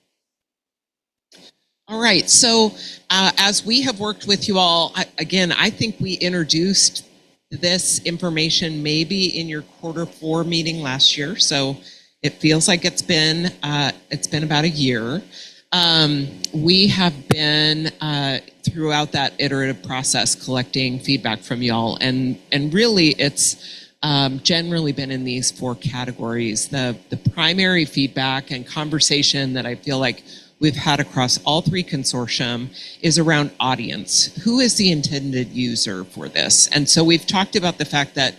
All right, so as we have worked with you all, again, I think we introduced this information maybe in your Q4 meeting last year, so it feels like it's been about a year. We have been throughout that iterative process collecting feedback from y'all, and really it's generally been in these 4 categories. The primary feedback and conversation that I feel like we've had across all 3 consortium is around audience. Who is the intended user for this? And so we've talked about the fact that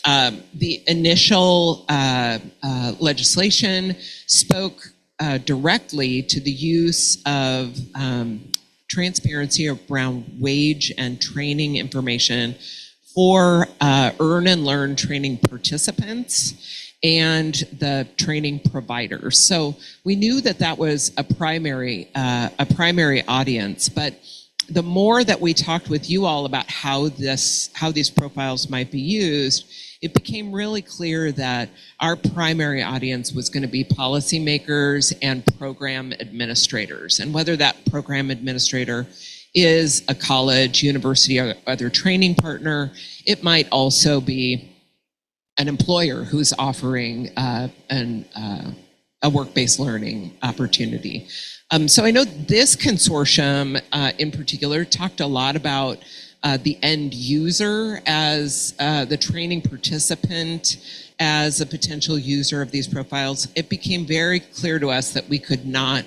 the initial legislation spoke directly to the use of transparency around wage and training information for earn and learn training participants and the training providers. So we knew that that was a primary audience, but the more that we talked with you all about how these profiles might be used, it became really clear that our primary audience was going to be policymakers and program administrators. And whether that program administrator is a college, university, or other training partner, it might also be an employer who's offering a work-based learning opportunity. So I know this consortium in particular talked a lot about the end user as the training participant as a potential user of these profiles. It became very clear to us that we could not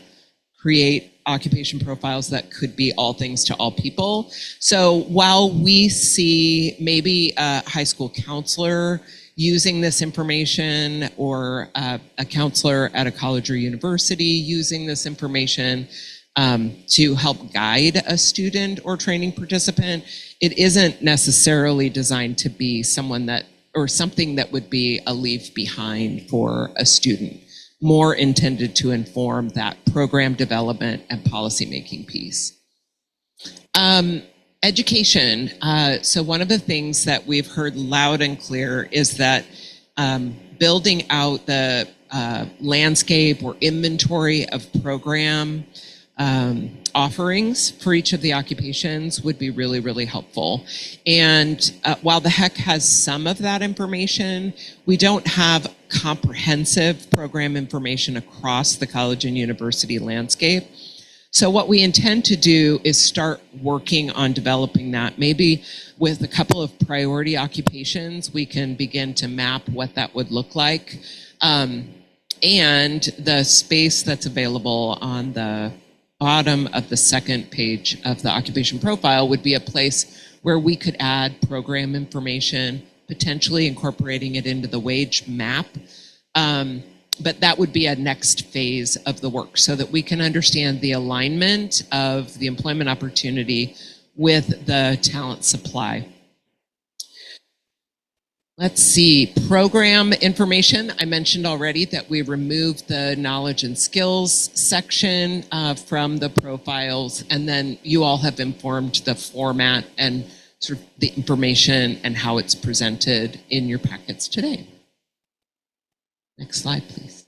create occupation profiles that could be all things to all people. So while we see maybe a high school counselor using this information, or a counselor at a college or university using this information to help guide a student or training participant, it isn't necessarily designed to be someone that, or something that would be a leave behind for a student, more intended to inform that program development and policymaking piece. Education. So one of the things that we've heard loud and clear is that building out the landscape or inventory of program offerings for each of the occupations would be really, really helpful. And while the HEC has some of that information, we don't have comprehensive program information across the college and university landscape. So what we intend to do is start working on developing that. Maybe with a couple of priority occupations, we can begin to map what that would look like. And the space that's available on the bottom of the second page of the occupation profile would be a place where we could add program information, potentially incorporating it into the wage map. But that would be a next phase of the work so that we can understand the alignment of the employment opportunity with the talent supply. Let's see, program information. I mentioned already that we removed the knowledge and skills section from the profiles, and then you all have informed the format and sort of the information and how it's presented in your packets today. Next slide, please.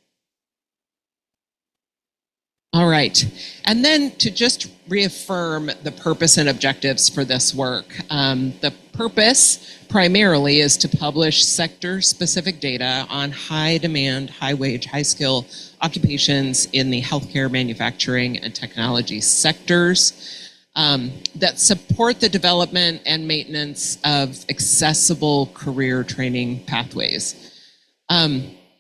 All right, and then to just reaffirm the purpose and objectives for this work. The purpose primarily is to publish sector-specific data on high demand, high wage, high skill occupations in the healthcare, manufacturing, and technology sectors that support the development and maintenance of accessible career training pathways.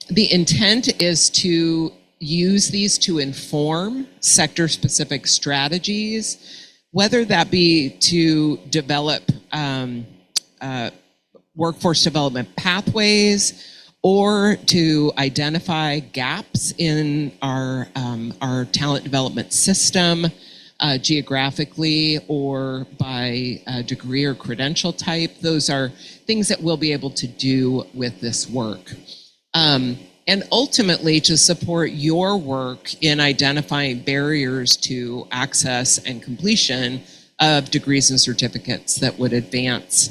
The intent is to use these to inform sector-specific strategies, whether that be to develop workforce development pathways or to identify gaps in our talent development system geographically or by degree or credential type. Those are things that we'll be able to do with this work. And ultimately to support your work in identifying barriers to access and completion of degrees and certificates that would advance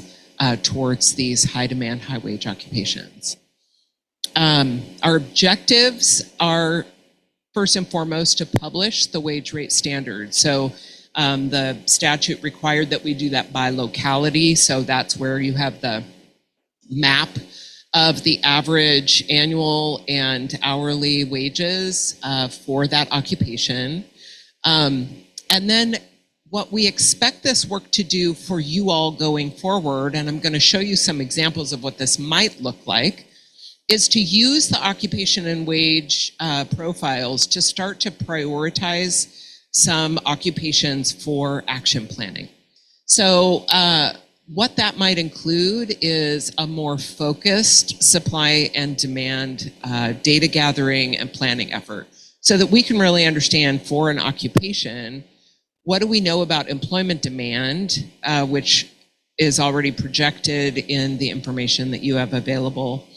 towards these high demand, high wage occupations. Our objectives are first and foremost to publish the wage rate standard. So The statute required that we do that by locality, so that's where you have the map of the average annual and hourly wages for that occupation. And then what we expect this work to do for you all going forward, and I'm going to show you some examples of what this might look like, is to use the occupation and wage profiles to start to prioritize some occupations for action planning. So what that might include is a more focused supply and demand data gathering and planning effort so that we can really understand for an occupation, what do we know about employment demand, which is already projected in the information that you have available,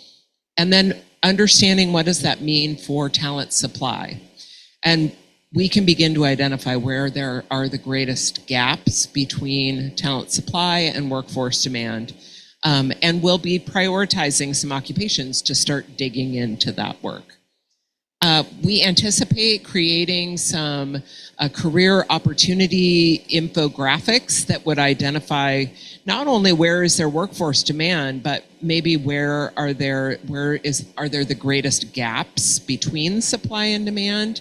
and then understanding what does that mean for talent supply. And we can begin to identify where there are the greatest gaps between talent supply and workforce demand. And we'll be prioritizing some occupations to start digging into that work. We anticipate creating some career opportunity infographics that would identify not only where is there workforce demand, but maybe where are there the greatest gaps between supply and demand.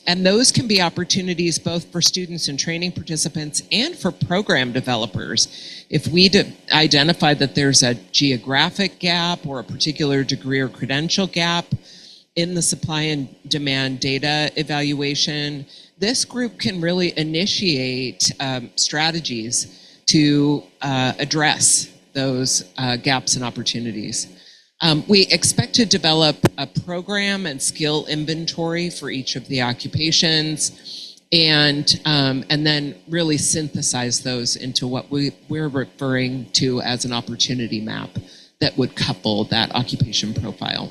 And those can be opportunities both for students and training participants and for program developers. If we identify that there's a geographic gap or a particular degree or credential gap in the supply and demand data evaluation, this group can really initiate strategies to address those gaps and opportunities. We expect to develop a program and skill inventory for each of the occupations, and then really synthesize those into what we're referring to as an opportunity map that would couple that occupation profile.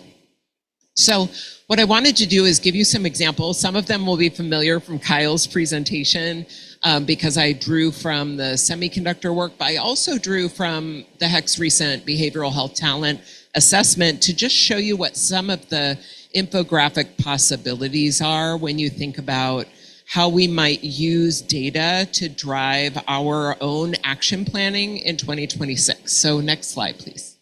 So what I wanted to do is give you some examples. Some of them will be familiar from Kyle's presentation because I drew from the semiconductor work, but I also drew from the HEC's recent behavioral health talent assessment to just show you what some of the infographic possibilities are when you think about how we might use data to drive our own action planning in 2026. So next slide, please.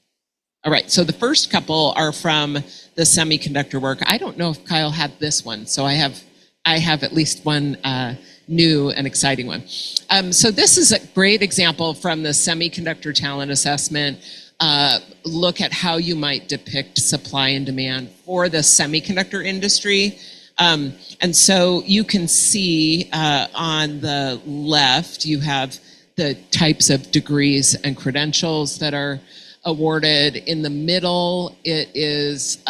All right, so the first couple are from the semiconductor work. I don't know if Kyle had this one, so I have at least one new and exciting one. So this is a great example from the semiconductor talent assessment. Look at how you might depict supply and demand for the semiconductor industry. And so you can see on the left, you have the types of degrees and credentials that are awarded. In the middle, it is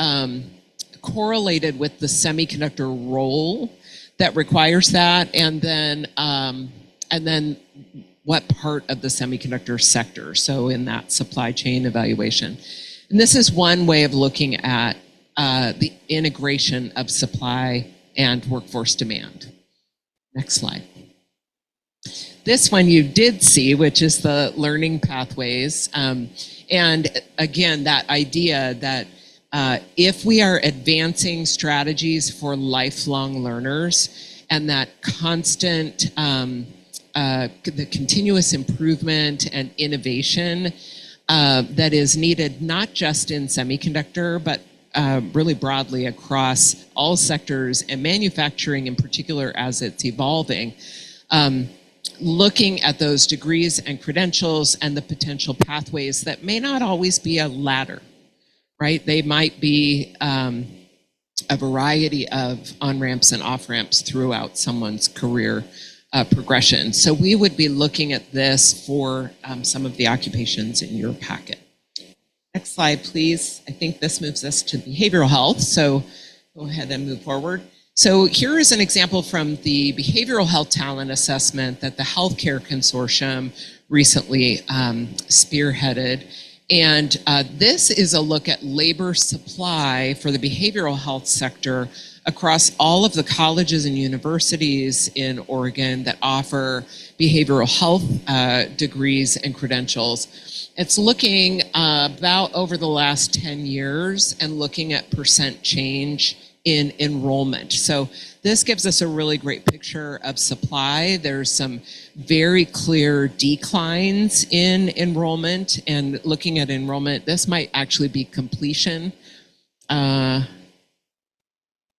correlated with the semiconductor role that requires that, and then what part of the semiconductor sector, so in that supply chain evaluation. And this is one way of looking at the integration of supply and workforce demand. Next slide. This one you did see, which is the learning pathways. And again, that idea that if we are advancing strategies for lifelong learners and that constant the continuous improvement and innovation that is needed not just in semiconductor, but really broadly across all sectors and manufacturing in particular as it's evolving. Looking at those degrees and credentials and the potential pathways that may not always be a ladder, right? They might be a variety of on-ramps and off-ramps throughout someone's career progression. So we would be looking at this for some of the occupations in your packet. Next slide, please. I think this moves us to behavioral health. So go ahead and move forward. So here is an example from the behavioral health talent assessment that the Healthcare Consortium recently spearheaded. And this is a look at labor supply for the behavioral health sector across all of the colleges and universities in Oregon that offer behavioral health degrees and credentials. It's looking about over the last 10 years and looking at percent change in enrollment. So this gives us a really great picture of supply. There's some very clear declines in enrollment, and looking at enrollment, this might actually be completion.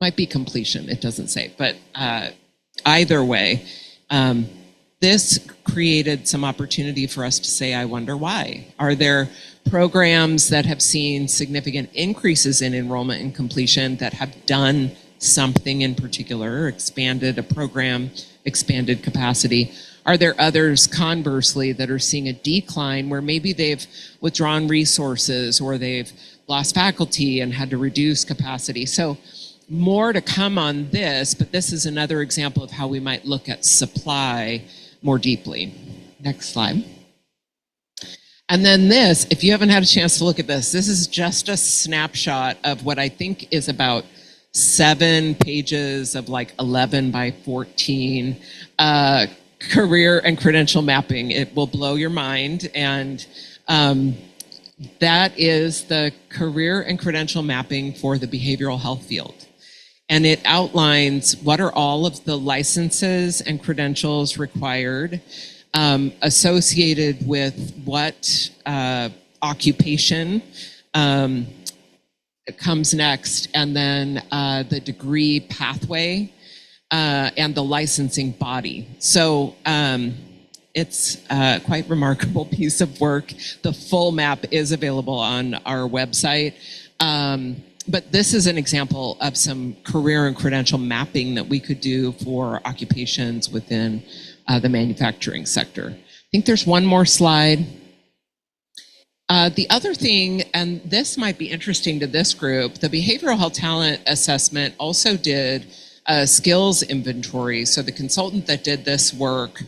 Might be completion, it doesn't say, but either way, this created some opportunity for us to say, I wonder why. Are there programs that have seen significant increases in enrollment and completion that have done something in particular, expanded a program, expanded capacity? Are there others, conversely, that are seeing a decline where maybe they've withdrawn resources or they've lost faculty and had to reduce capacity? So more to come on this, but this is another example of how we might look at supply more deeply. Next slide. And then this, if you haven't had a chance to look at this, this is just a snapshot of what I think is about 7 pages of like 11 by 14 career and credential mapping. It will blow your mind. And that is the career and credential mapping for the behavioral health field. And it outlines what are all of the licenses and credentials required, associated with what occupation comes next, and then the degree pathway and the licensing body. So it's a quite remarkable piece of work. The full map is available on our website. But this is an example of some career and credential mapping that we could do for occupations within the manufacturing sector. I think there's one more slide. The other thing, and this might be interesting to this group, the Behavioral Health Talent Assessment also did a skills inventory. So the consultant that did this work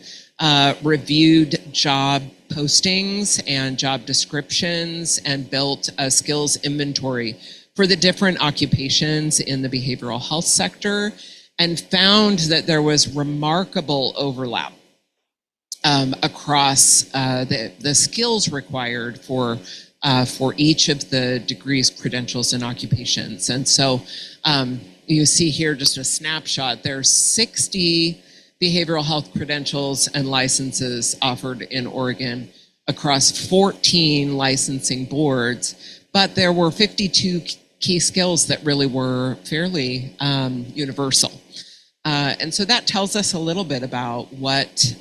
reviewed job postings and job descriptions and built a skills inventory for the different occupations in the behavioral health sector, and found that there was remarkable overlap across the skills required for each of the degrees, credentials, and occupations. And so you see here just a snapshot. There's 60 behavioral health credentials and licenses offered in Oregon across 14 licensing boards, but there were 52 key skills that really were fairly universal. And so that tells us a little bit about what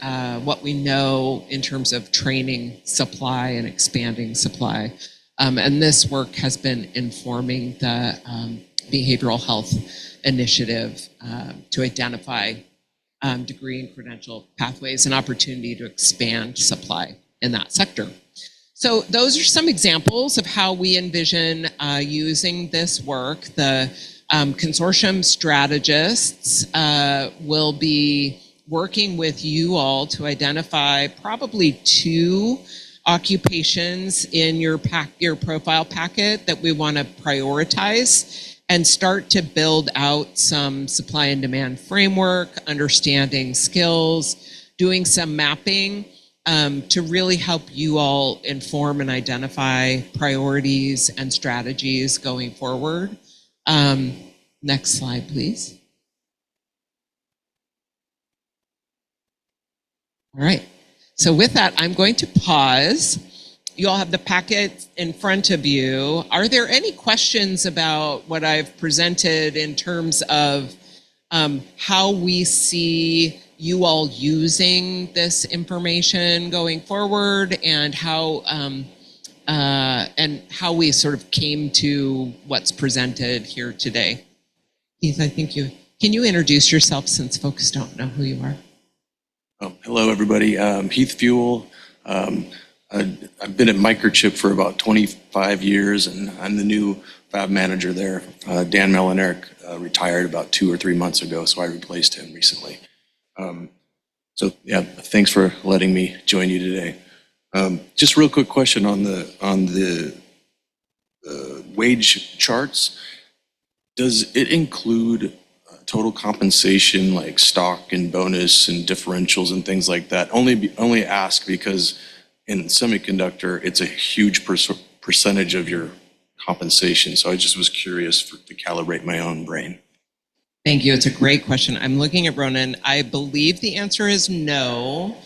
we know in terms of training supply and expanding supply. And this work has been informing the behavioral health initiative to identify degree and credential pathways and opportunity to expand supply in that sector. So those are some examples of how we envision using this work. The consortium strategists will be working with you all to identify probably 2 occupations in your profile packet that we want to prioritize and start to build out some supply and demand framework, understanding skills, doing some mapping to really help you all inform and identify priorities and strategies going forward. Next slide, please. All right. So with that, I'm going to pause. You all have the packet in front of you. Are there any questions about what I've presented in terms of how we see you all using this information going forward, and how we sort of came to what's presented here today? Heath, I think can you introduce yourself since folks don't know who you are? Hello, everybody. Heath Fuel. I've been at Microchip for about 25 years, and I'm the new fab manager there. Dan Melinek retired about 2 or 3 months ago, so I replaced him recently. So yeah, thanks for letting me join you today. Just real quick question on the wage charts. Does it include total compensation like stock and bonus and differentials and things like that? Only ask because in semiconductor, it's a huge percentage of your compensation. So I just was curious to calibrate my own brain. Thank you. It's a great question. I'm looking at Ronan. I believe the answer is no.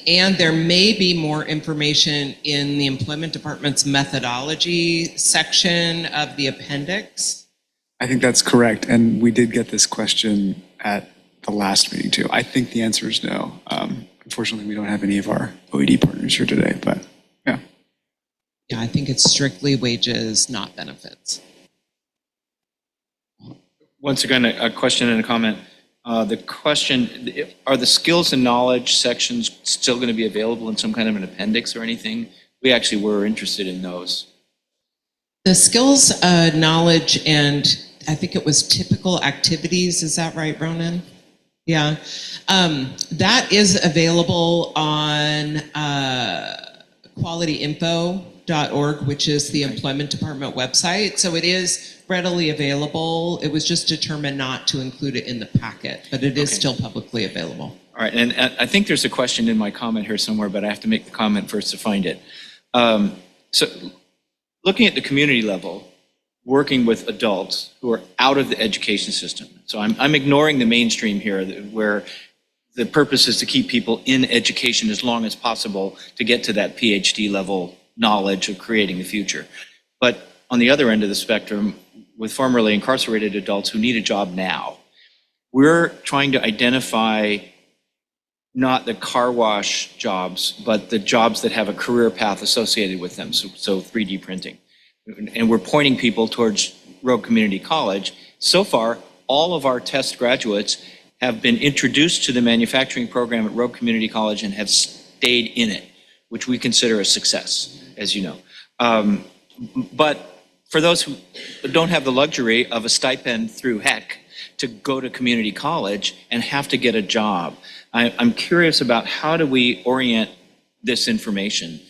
And there may be more information in the Employment Department's methodology section of the appendix. I think that's correct. And we did get this question at the last meeting too. I think the answer is no. Unfortunately, we don't have any of our OED partners here today, but yeah. Yeah, I think it's strictly wages, not benefits. Once again, a question and a comment. The question, are the skills and knowledge sections still going to be available in some kind of an appendix or anything? We actually were interested in those. The skills, knowledge, and I think it was typical activities. Is that right, Ronan? Yeah. That is available on qualityinfo.org, which is the Employment Department website. So it is readily available. It was just determined not to include it in the packet, but it is still publicly available. All right, and I think there's a question in my comment here somewhere, but I have to make the comment first to find it. So looking at the community level, working with adults who are out of the education system. So I'm ignoring the mainstream here, where the purpose is to keep people in education as long as possible to get to that PhD level knowledge of creating the future. But on the other end of the spectrum, with formerly incarcerated adults who need a job now, we're trying to identify not the car wash jobs, but the jobs that have a career path associated with them, so 3D printing. And we're pointing people towards Rogue Community College. So far, all of our test graduates have been introduced to the manufacturing program at Rogue Community College and have stayed in it, which we consider a success, as you know. But for those who don't have the luxury of a stipend through HEC to go to community college and have to get a job, I'm curious about how do we orient this information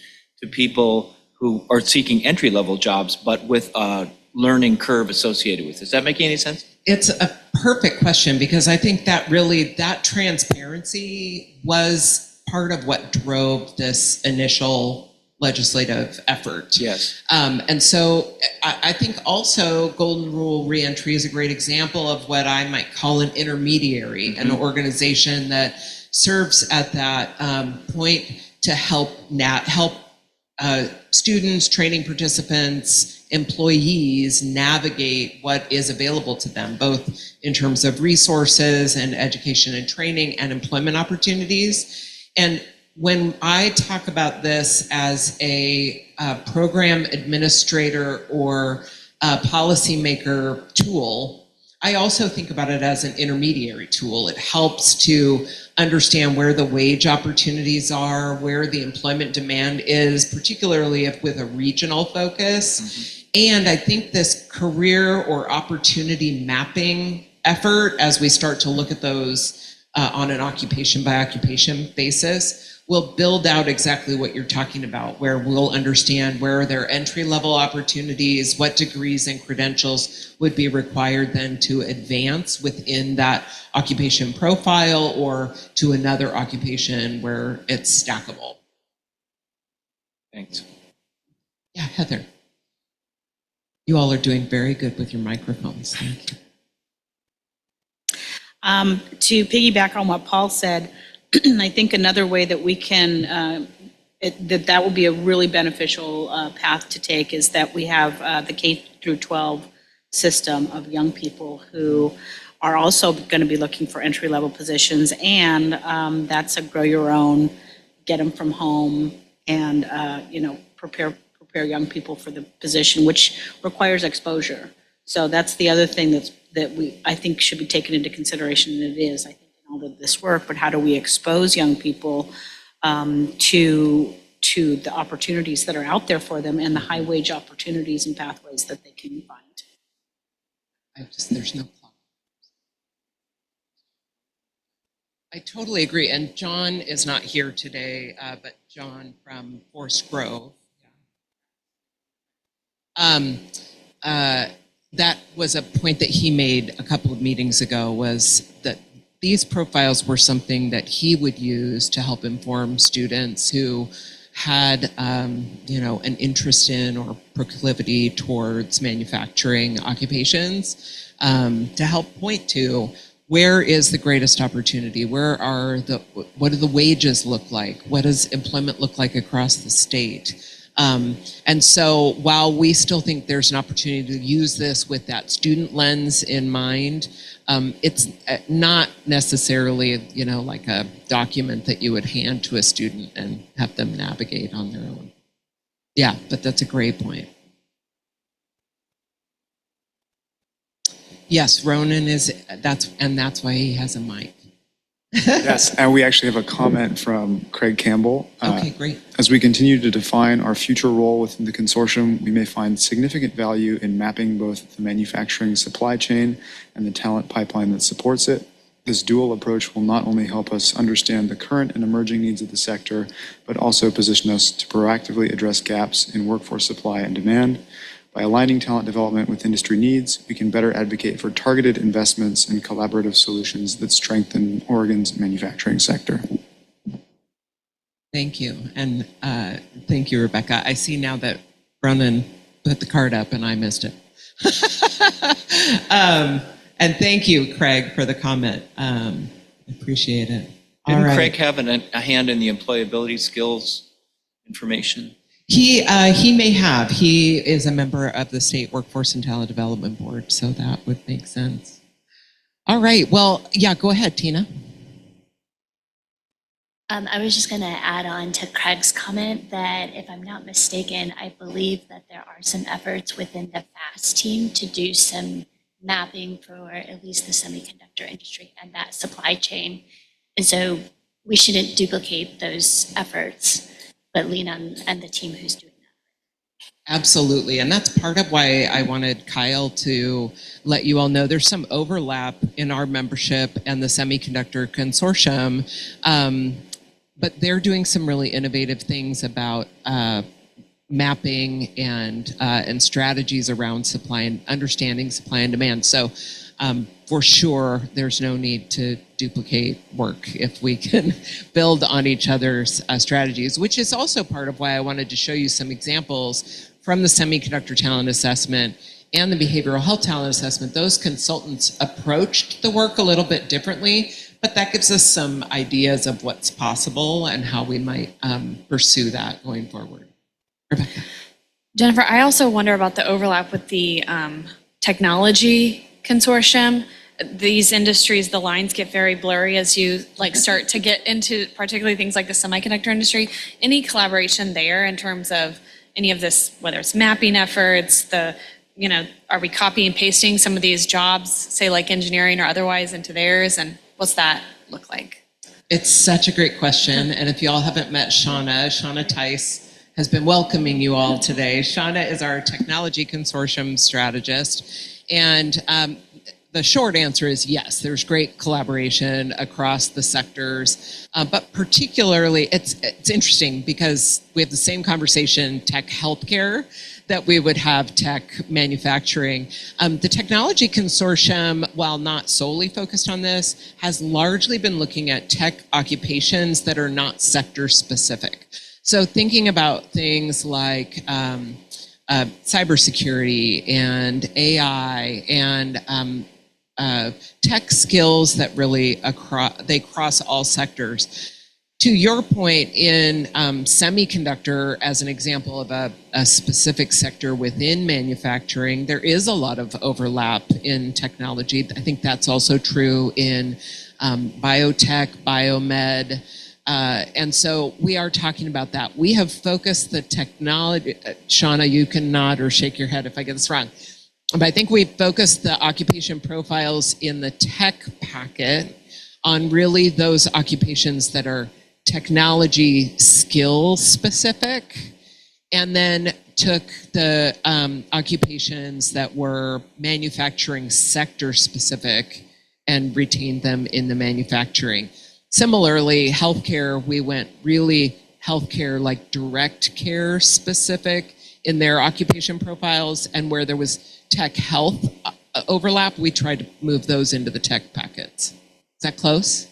to people who are seeking entry-level jobs, but with a learning curve associated with it. Is that making any sense? It's a perfect question, because I think that really, that transparency was part of what drove this initial legislative effort. Yes. And so I think also Golden Rule Reentry is a great example of what I might call an intermediary, an organization that serves at that point to help students, training participants, employees navigate what is available to them, both in terms of resources and education and training and employment opportunities. And when I talk about this as a program administrator or a policymaker tool, I also think about it as an intermediary tool. It helps to understand where the wage opportunities are, where the employment demand is, particularly if with a regional focus. And I think this career or opportunity mapping effort, as we start to look at those on an occupation by occupation basis, will build out exactly what you're talking about, where we'll understand where are their entry-level opportunities, what degrees and credentials would be required then to advance within that occupation profile or to another occupation where it's stackable. Thanks. Yeah, Heather. You all are doing very good with your microphones. Thank you. To piggyback on what Paul said, I think another way that we can, that will be a really beneficial path to take is that we have the K through 12 system of young people who are also going to be looking for entry-level positions, and that's a grow your own, get them from home, and prepare young people for the position, which requires exposure. So that's the other thing that I think should be taken into consideration, and it is, I think, in all of this work. But how do we expose young people to the opportunities that are out there for them and the high wage opportunities and pathways that they can find? There's no clock. I totally agree. And John is not here today, but John from Forest Grove. That was a point that he made a couple of meetings ago, was that these profiles were something that he would use to help inform students who had, an interest in or proclivity towards manufacturing occupations, to help point to where is the greatest opportunity? What do the wages look like? What does employment look like across the state? And so while we still think there's an opportunity to use this with that student lens in mind, it's not necessarily, like a document that you would hand to a student and have them navigate on their own. Yeah, but that's a great point. Yes, Ronan that's why he has a mic. Yes, and we actually have a comment from Craig Campbell. Okay, great. As we continue to define our future role within the consortium, we may find significant value in mapping both the manufacturing supply chain and the talent pipeline that supports it. This dual approach will not only help us understand the current and emerging needs of the sector, but also position us to proactively address gaps in workforce supply and demand. By aligning talent development with industry needs, we can better advocate for targeted investments and collaborative solutions that strengthen Oregon's manufacturing sector. Thank you. And thank you, Rebecca. I see now that Ronan put the card up and I missed it. And thank you, Craig, for the comment. Appreciate it. Didn't Craig have a hand in the employability skills information? He may have. He is a member of the State Workforce and Talent Development Board, so that would make sense. All right. Well, yeah, go ahead, Tina. I was just going to add on to Craig's comment that if I'm not mistaken, I believe that there are some efforts within the FAST team to do some mapping for at least the semiconductor industry and that supply chain. And so we shouldn't duplicate those efforts, but lean on the team who's doing that. Absolutely. And that's part of why I wanted Kyle to let you all know there's some overlap in our membership and the Semiconductor Consortium. But they're doing some really innovative things about mapping and strategies around supply and understanding supply and demand. So for sure, there's no need to duplicate work if we can build on each other's strategies, which is also part of why I wanted to show you some examples from the semiconductor talent assessment and the behavioral health talent assessment. Those consultants approached the work a little bit differently, but that gives us some ideas of what's possible and how we might pursue that going forward. Rebecca. Jennifer, I also wonder about the overlap with the technology consortium. These industries, the lines get very blurry as you start to get into particularly things like the semiconductor industry. Any collaboration there in terms of any of this, whether it's mapping efforts, are we copy and pasting some of these jobs, say like engineering or otherwise, into theirs, and what's that look like? It's such a great question. And if you all haven't met Shauna Tice has been welcoming you all today. Shauna is our technology consortium strategist. And the short answer is yes, there's great collaboration across the sectors, but particularly it's interesting because we have the same conversation, tech healthcare, that we would have tech manufacturing. The Technology Consortium, while not solely focused on this, has largely been looking at tech occupations that are not sector specific. So thinking about things like cybersecurity and AI and tech skills that really they cross all sectors. To your point, in semiconductor, as an example of a specific sector within manufacturing, there is a lot of overlap in technology. I think that's also true in biotech, biomed, and so we are talking about that. We have focused the technology, Shauna, you can nod or shake your head if I get this wrong, but I think we've focused the occupation profiles in the tech packet on really those occupations that are technology skill specific, and then took the occupations that were manufacturing sector specific and retained them in the manufacturing. Similarly, healthcare, we went really healthcare, like direct care specific in their occupation profiles, and where there was tech health overlap, we tried to move those into the tech packets. Is that close?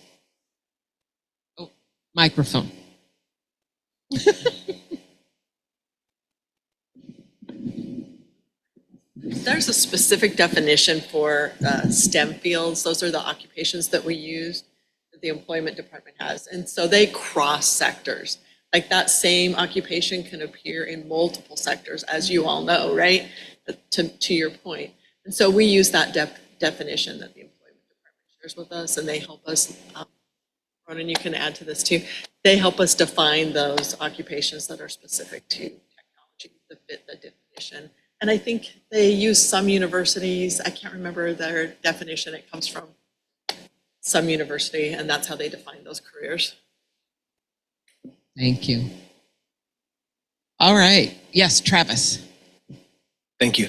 Oh, microphone. There's a specific definition for STEM fields. Those are the occupations that we use, that the employment department has. And so they cross sectors. Like that same occupation can appear in multiple sectors, as you all know, right? To your point. And so we use that definition that the employment department shares with us, and they help us, Ronan, you can add to this too. They help us define those occupations that are specific to technology that fit the definition. And I think they use some universities, I can't remember their definition, it comes from some university, and that's how they define those careers. Thank you. All right. Yes, Travis. Thank you.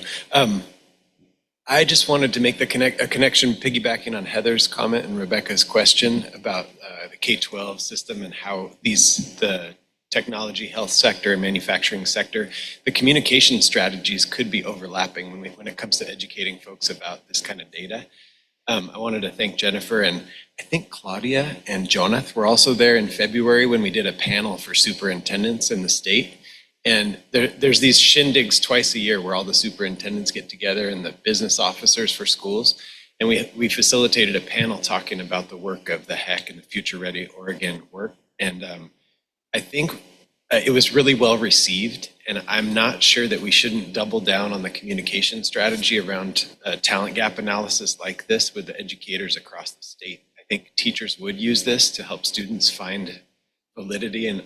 I just wanted to make a connection piggybacking on Heather's comment and Rebecca's question about the K-12 system and how the technology, health sector, and manufacturing sector, the communication strategies could be overlapping when it comes to educating folks about this kind of data. I wanted to thank Jennifer, and I think Claudia and Jonath were also there in February when we did a panel for superintendents in the state. And there's these shindigs twice a year where all the superintendents get together and the business officers for schools. And we facilitated a panel talking about the work of the HEC and the Future Ready Oregon work. And I think it was really well received. And I'm not sure that we shouldn't double down on the communication strategy around talent gap analysis like this with the educators across the state. I think teachers would use this to help students find validity and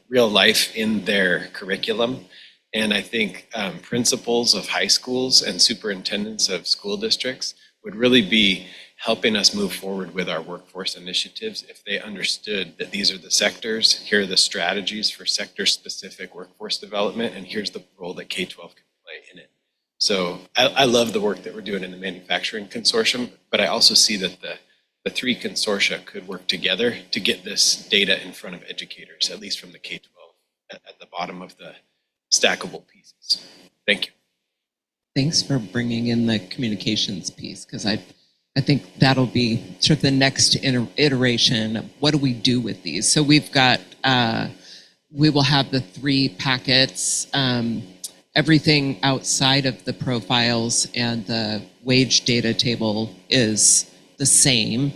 real life in their curriculum. And I think principals of high schools and superintendents of school districts would really be helping us move forward with our workforce initiatives if they understood that these are the sectors, here are the strategies for sector-specific workforce development, and here's the role that K-12 can play in it. So I love the work that we're doing in the Manufacturing Consortium, but I also see that the three consortia could work together to get this data in front of educators, at least from the K-12, at the bottom of the stackable pieces. Thank you. Thanks for bringing in the communications piece, because I think that'll be sort of the next iteration of what do we do with these. So we've got, we will have the 3 packets, everything outside of the profiles and the wage data table is the same,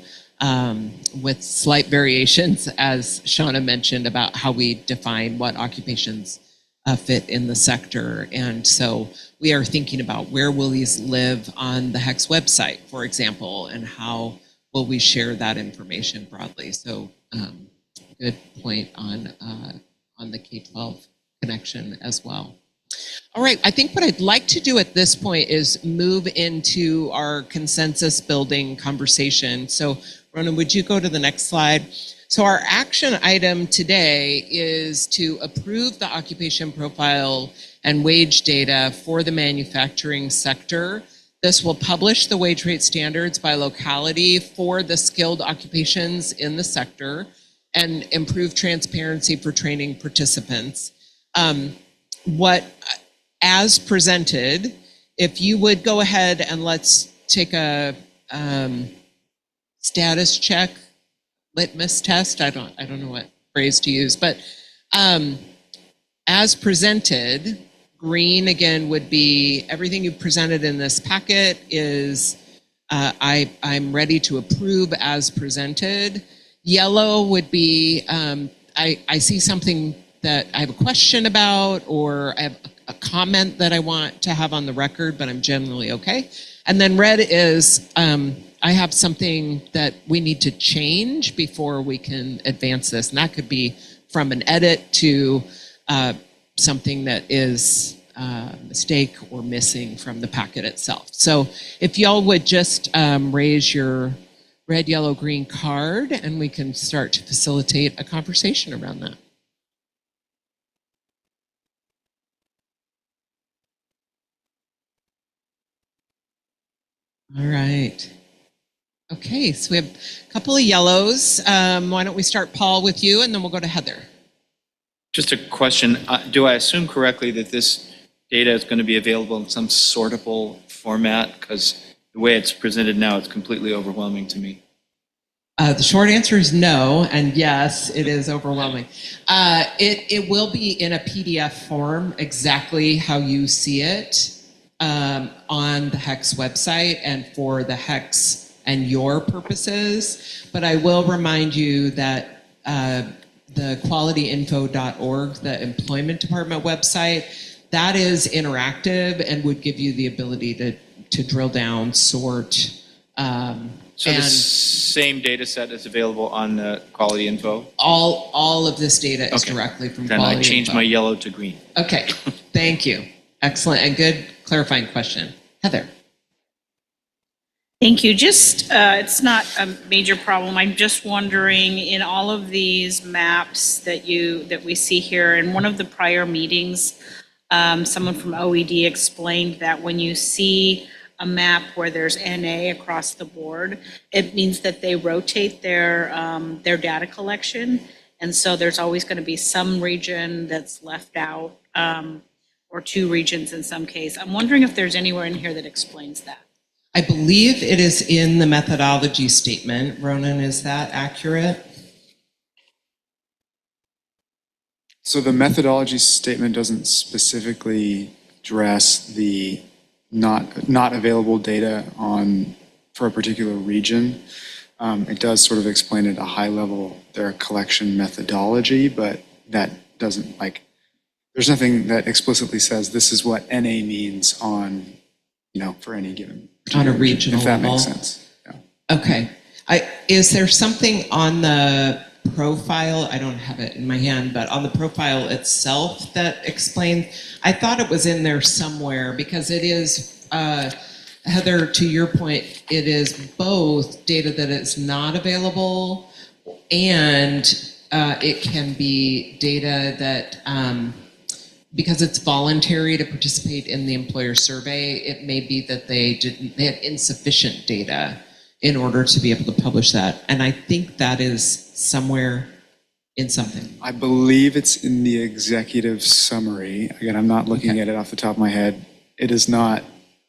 with slight variations, as Shauna mentioned, about how we define what occupations fit in the sector. And so we are thinking about where will these live on the HEC's website, for example, and how will we share that information broadly. So good point on the K-12 connection as well. All right, I think what I'd like to do at this point is move into our consensus building conversation. So Ronan, would you go to the next slide? So our action item today is to approve the occupation profile and wage data for the manufacturing sector. This will publish the wage rate standards by locality for the skilled occupations in the sector and improve transparency for training participants. As presented, if you would go ahead and let's take a status check, litmus test. I don't know what phrase to use, but as presented, green again would be everything you presented in this packet is I'm ready to approve as presented. Yellow would be I see something that I have a question about, or I have a comment that I want to have on the record, but I'm generally okay. And then red is I have something that we need to change before we can advance this. And that could be from an edit to something that is a mistake or missing from the packet itself. So if y'all would just raise your red, yellow, green card, and we can start to facilitate a conversation around that. All right. Okay, so we have a couple of yellows. Why don't we start, Paul, with you, and then we'll go to Heather. Just a question. Do I assume correctly that this data is going to be available in some sortable format? Because the way it's presented now, it's completely overwhelming to me. The short answer is no, and yes, it is overwhelming. It will be in a PDF form, exactly how you see it. on the HEX website and for the HEX and your purposes. But I will remind you that the qualityinfo.org, the employment department website, that is interactive and would give you the ability to drill down, sort. So the same data set is available on the quality info? All of this data is directly from then quality I changed info. my yellow to green. Okay, thank you. Excellent and good clarifying question. Heather. Thank you. Just, it's not a major problem. I'm just wondering, in all of these maps that we see here, in one of the prior meetings, someone from OED explained that when you see a map where there's NA across the board, it means that they rotate their data collection. And so there's always going to be some region that's left out, or two regions in some case. I'm wondering if there's anywhere in here that explains that. I believe it is in the methodology statement. Ronan, is that accurate? So the methodology statement doesn't specifically address the not available data for a particular region. It does sort of explain at a high level their collection methodology, but that doesn't there's nothing that explicitly says this is what NA means on, for any given On a regional if that level? makes sense. Yeah. Okay. Is there something on the profile, I don't have it in my hand, but on the profile itself that explains, I thought it was in there somewhere because it is, Heather, to your point, it is both data that is not available and it can be data that, because it's voluntary to participate in the employer survey, it may be that they had insufficient data in order to be able to publish that. And I think that is somewhere in something. I believe it's in the executive summary. Again, I'm not looking at it off the top of my head. It is not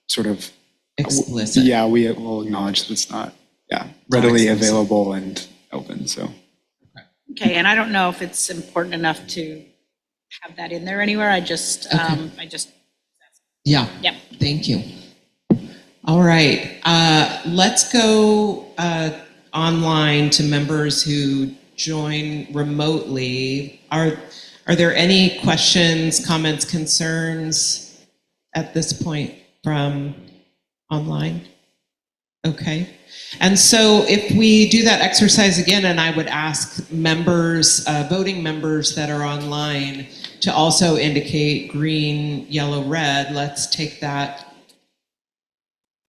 sort of explicit. Yeah, we will acknowledge that it's not readily available and open. So. Okay, and I don't know if it's important enough to have that in there anywhere. Yeah. Yep. Thank you. All right. Let's go online to members who join remotely. Are there any questions, comments, concerns at this point from online? Okay. And so if we do that exercise again, and I would ask members, voting members that are online to also indicate green, yellow, red, let's take that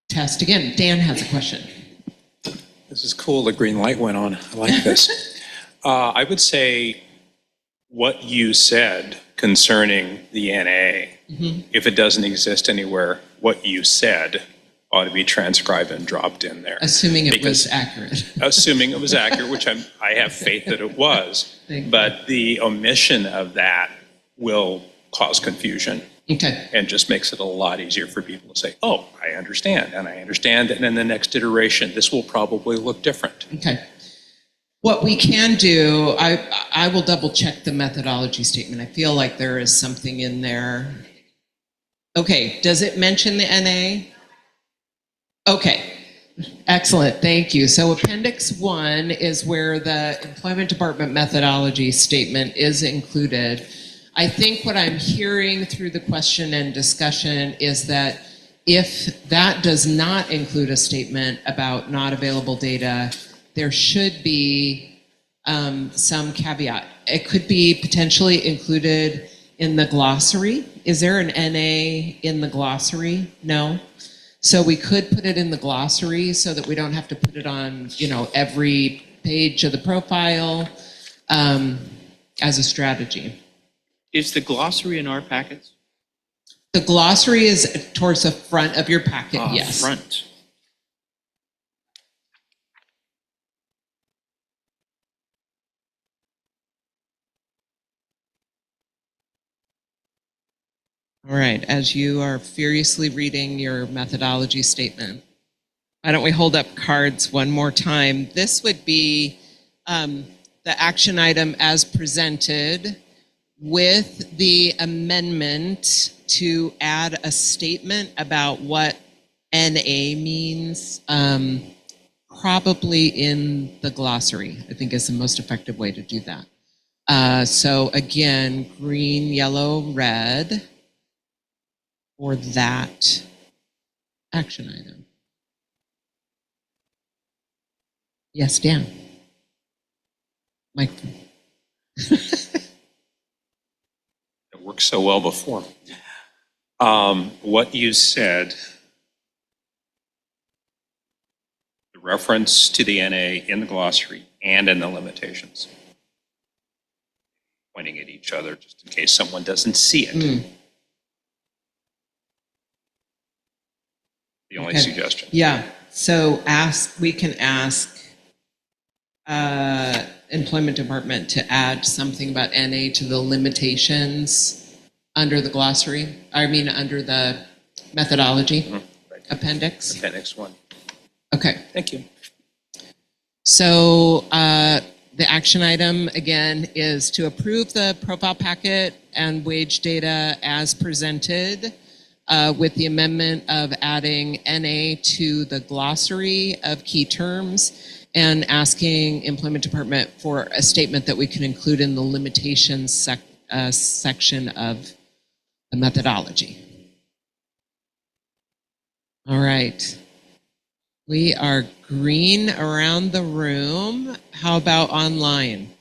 test again. Dan has a question. This is cool, the green light went on. I like this. I would say what you said concerning the NA, if it doesn't exist anywhere, what you said ought to be transcribed and dropped in there. Assuming it was accurate. Assuming it was accurate, which I have faith that it was. But the omission of that will cause confusion. Okay. And just makes it a lot easier for people to say, oh, I understand. And I understand that in the next iteration, this will probably look different. Okay. What we can do, I will double check the methodology statement. I feel like there is something in there. Okay, does it mention the NA? Okay, excellent, thank you. So Appendix 1 is where the Employment Department methodology statement is included. I think what I'm hearing through the question and discussion is that if that does not include a statement about not available data, there should be some caveat. It could be potentially included in the glossary. Is there an NA in the glossary? No. So we could put it in the glossary so that we don't have to put it on, every page of the profile as a strategy. Is the glossary in our packets? The glossary is towards the front of your packet, yes. Front. All right, as you are furiously reading your methodology statement, why don't we hold up cards one more time? This would be the action item as presented with the amendment to add a statement about what NA means, probably in the glossary, I think is the most effective way to do that. So again, green, yellow, red for that action item. Yes, Dan. Mike. It worked so well before. What you said, the reference to the NA in the glossary and in the limitations, pointing at each other just in case someone doesn't see it. The only suggestion. Yeah, so we can ask Employment Department to add something about NA to the limitations under the glossary, under the methodology appendix. Appendix 1. Okay. Thank you. So the action item, again, is to approve the profile packet and wage data as presented with the amendment of adding NA to the glossary of key terms and asking Employment Department for a statement that we can include in the limitations section of the methodology. All right. We are green around the room. How about online?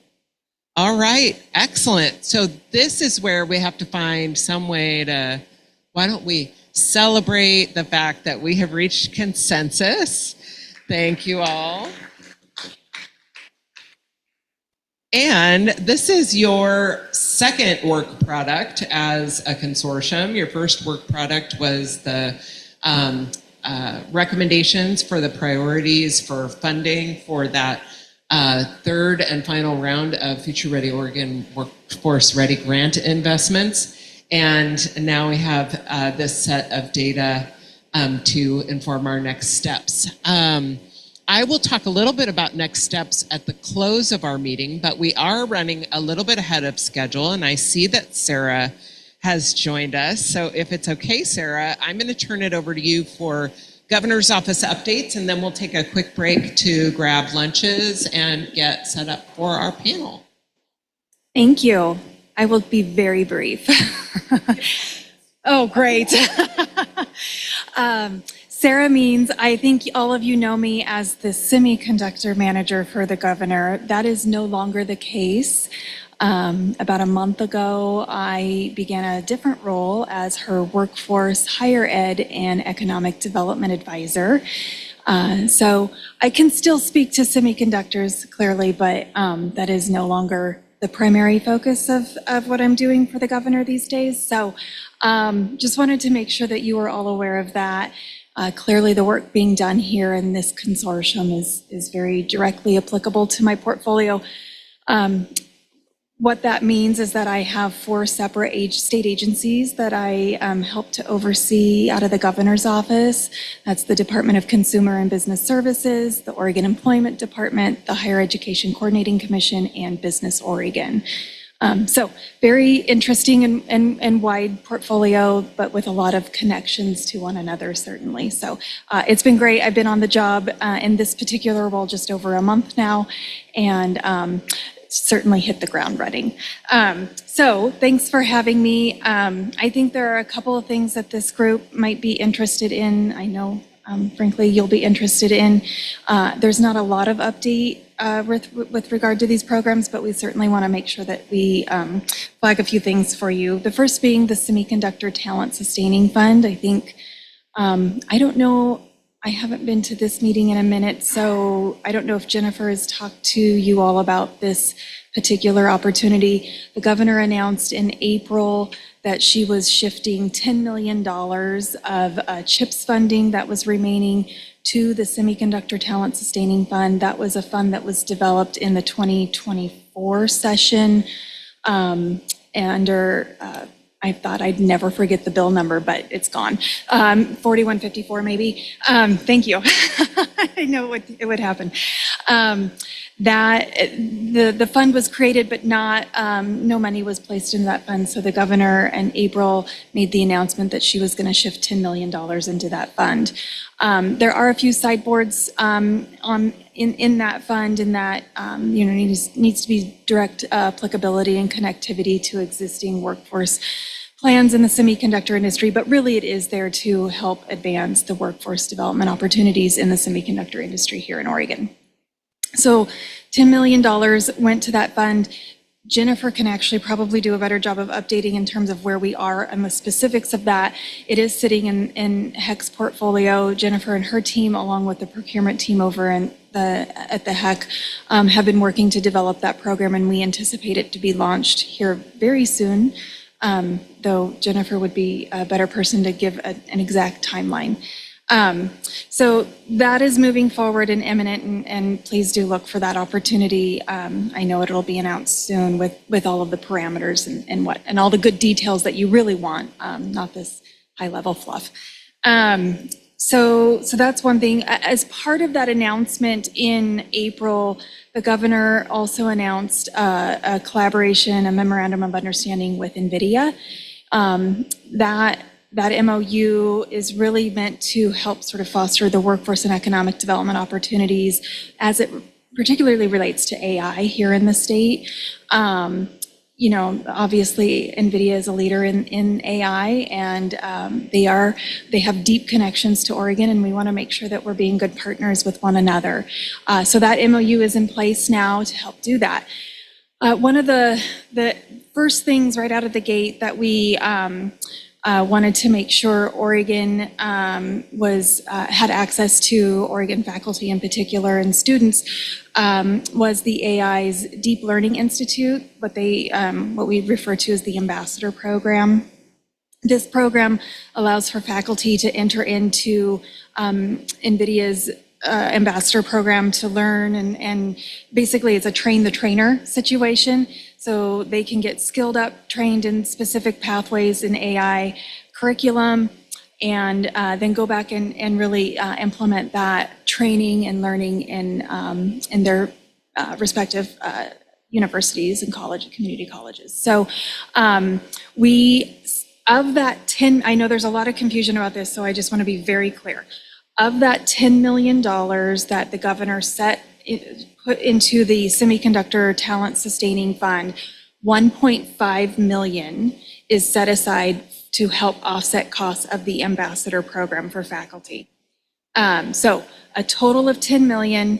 All right, excellent. So this is where we have to find some way to, why don't we celebrate the fact that we have reached consensus? Thank you all. And this is your second work product as a consortium. Your first work product was the recommendations for the priorities for funding for that third and final round of Future Ready Oregon Workforce Ready grant investments. And now we have this set of data to inform our next steps. I will talk a little bit about next steps at the close of our meeting, but we are running a little bit ahead of schedule, and I see that Sarah has joined us. So if it's okay, Sarah, I'm going to turn it over to you for Governor's Office updates, and then we'll take a quick break to grab lunches and get set up for our panel. Thank you. I will be very brief. Oh, great. Sarah Means, I think all of you know me as the semiconductor manager for the governor. That is no longer the case. About a month ago, I began a different role as her workforce, higher ed, and economic development advisor. So I can still speak to semiconductors clearly, but that is no longer the primary focus of what I'm doing for the governor these days. So just wanted to make sure that you are all aware of that. Clearly, the work being done here in this consortium is very directly applicable to my portfolio. What that means is that I have 4 separate state agencies that I help to oversee out of the governor's office. That's the Department of Consumer and Business Services, the Oregon Employment Department, the Higher Education Coordinating Commission, and Business Oregon. So very interesting and wide portfolio, but with a lot of connections to one another, certainly. So it's been great. I've been on the job in this particular role just over a month now, and certainly hit the ground running. So thanks for having me. I think there are a couple of things that this group might be interested in. I know, frankly, you'll be interested in. There's not a lot of update with regard to these programs, but we certainly want to make sure that we flag a few things for you. The first being the Semiconductor Talent Sustaining Fund. I think, I don't know, I haven't been to this meeting in a minute, so I don't know if Jennifer has talked to you all about this particular opportunity. The governor announced in April that she was shifting $10 million of CHIPS funding that was remaining to the Semiconductor Talent Sustaining Fund. That was a fund that was developed in the 2024 session under, I thought I'd never forget the bill number, but it's gone. 4154 maybe. Thank you. I know it would happen. That the fund was created, but no money was placed into that fund. So the governor in April made the announcement that she was going to shift $10 million into that fund. There are a few sideboards in that fund, and that needs to be direct applicability and connectivity to existing workforce plans in the semiconductor industry, but really it is there to help advance the workforce development opportunities in the semiconductor industry here in Oregon. So $10 million went to that fund. Jennifer can actually probably do a better job of updating in terms of where we are and the specifics of that. It is sitting in HEC's portfolio. Jennifer and her team, along with the procurement team over at the HEC, have been working to develop that program, and we anticipate it to be launched here very soon, though Jennifer would be a better person to give an exact timeline. So that is moving forward and imminent, and please do look for that opportunity. I know it'll be announced soon with all of the parameters and all the good details that you really want, not this high level fluff. So that's one thing. As part of that announcement in April, the governor also announced a collaboration, a memorandum of understanding with NVIDIA. That MOU is really meant to help sort of foster the workforce and economic development opportunities as it particularly relates to AI here in the state. Obviously NVIDIA is a leader in AI, and they have deep connections to Oregon, and we want to make sure that we're being good partners with one another. So that MOU is in place now to help do that. One of the first things right out of the gate that we wanted to make sure Oregon had access to, Oregon faculty in particular and students, was the AI's Deep Learning Institute, what we refer to as the Ambassador Program. This program allows for faculty to enter into NVIDIA's Ambassador Program to learn, and basically it's a train the trainer situation. So they can get skilled up, trained in specific pathways in AI curriculum, and then go back and really implement that training and learning in their respective universities and community colleges. So of that 10, I know there's a lot of confusion about this, so I just want to be very clear. Of that $10 million that the governor put into the Semiconductor Talent Sustaining Fund, $1.5 million is set aside to help offset costs of the Ambassador Program for faculty. So a total of $10 million,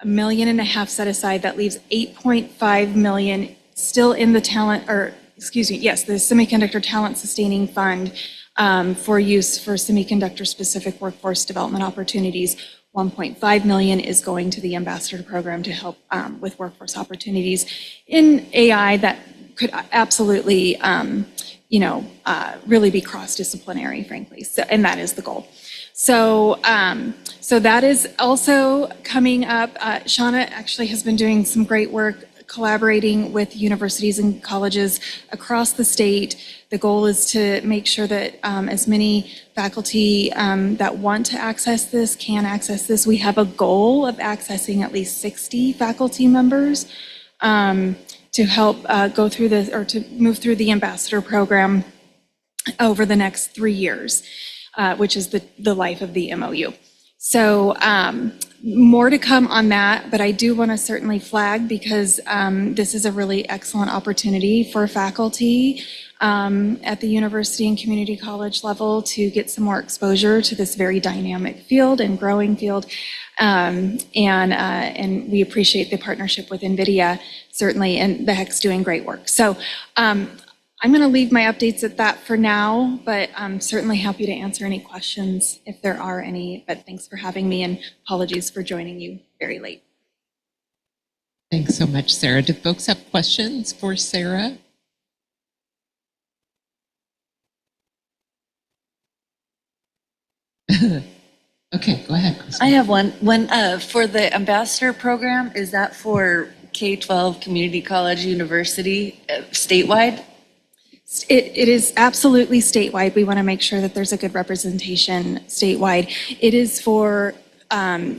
$1.5 million set aside. That leaves $8.5 million still in the the Semiconductor Talent Sustaining Fund for use for semiconductor-specific workforce development opportunities. $1.5 million is going to the Ambassador Program to help with workforce opportunities in AI that could absolutely, really be cross-disciplinary, frankly. So, and that is the goal. So that is also coming up. Shauna actually has been doing some great work collaborating with universities and colleges across the state. The goal is to make sure that as many faculty that want to access this can access this. We have a goal of accessing at least 60 faculty members to help go through this, or to move through the Ambassador Program over the next 3 years, which is the life of the MOU. So more to come on that, but I do want to certainly flag, because this is a really excellent opportunity for faculty at the university and community college level to get some more exposure to this very dynamic field and growing field. And we appreciate the partnership with NVIDIA, certainly, and the HEC's doing great work. So I'm going to leave my updates at that for now, but I'm certainly happy to answer any questions if there are any. But thanks for having me, and apologies for joining you very late. Thanks so much, Sarah. Do folks have questions for Sarah? Okay, go ahead, Kristen. I have one. For the Ambassador Program, is that for K-12 community college university statewide? It is absolutely statewide. We want to make sure that there's a good representation statewide. It is for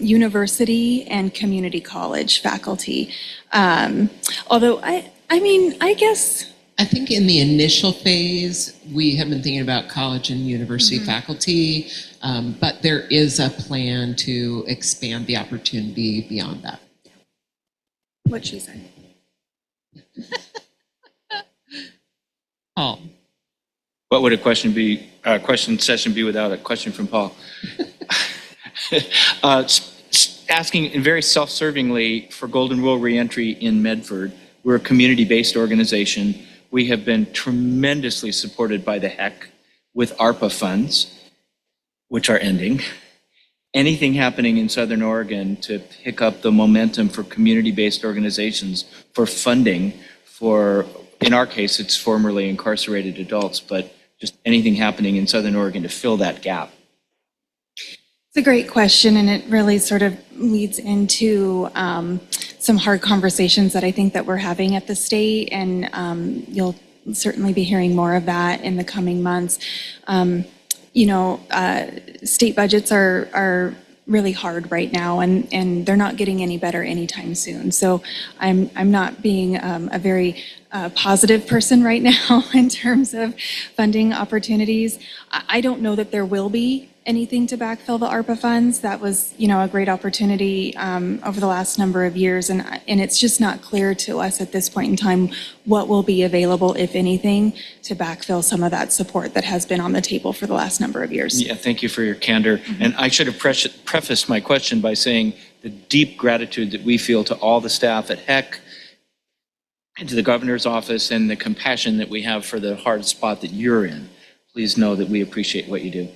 university and community college faculty. Although I guess. I think in the initial phase, we have been thinking about college and university faculty, but there is a plan to expand the opportunity beyond that. What'd she say? Paul. What would a question session be without a question from Paul? Asking very self-servingly for Golden Rule reentry in Medford. We're a community-based organization. We have been tremendously supported by the HEC with ARPA funds, which are ending. Anything happening in Southern Oregon to pick up the momentum for community-based organizations for funding for, in our case, it's formerly incarcerated adults, but just anything happening in Southern Oregon to fill that gap? It's a great question, and it really sort of leads into some hard conversations that I think that we're having at the state, and you'll certainly be hearing more of that in the coming months. State budgets are really hard right now, and they're not getting any better anytime soon. So I'm not being a very positive person right now in terms of funding opportunities. I don't know that there will be anything to backfill the ARPA funds. That was, a great opportunity over the last number of years, and it's just not clear to us at this point in time what will be available, if anything, to backfill some of that support that has been on the table for the last number of years. Yeah, thank you for your candor. And I should have prefaced my question by saying the deep gratitude that we feel to all the staff at HEC and to the governor's office, and the compassion that we have for the hard spot that you're in. Please know that we appreciate what you do.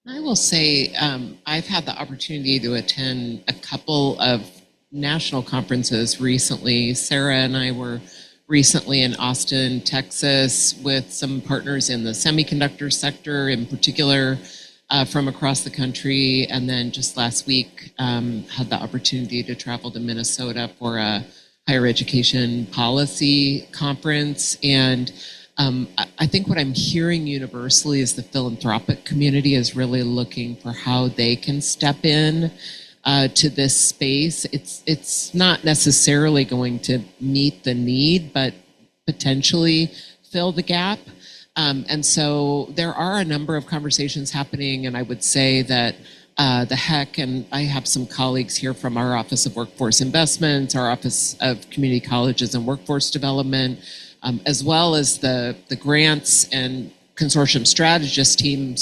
I will say I've had the opportunity to attend a couple of national conferences recently. Sarah and I were recently in Austin, Texas, with some partners in the semiconductor sector, in particular from across the country. And then just last week, had the opportunity to travel to Minnesota for a higher education policy conference. And I think what I'm hearing universally is the philanthropic community is really looking for how they can step in to this space. It's not necessarily going to meet the need, but potentially fill the gap. And so there are a number of conversations happening, and I would say that the HEC, and I have some colleagues here from our Office of Workforce Investments, our Office of Community Colleges and Workforce Development, as well as the grants and consortium strategist team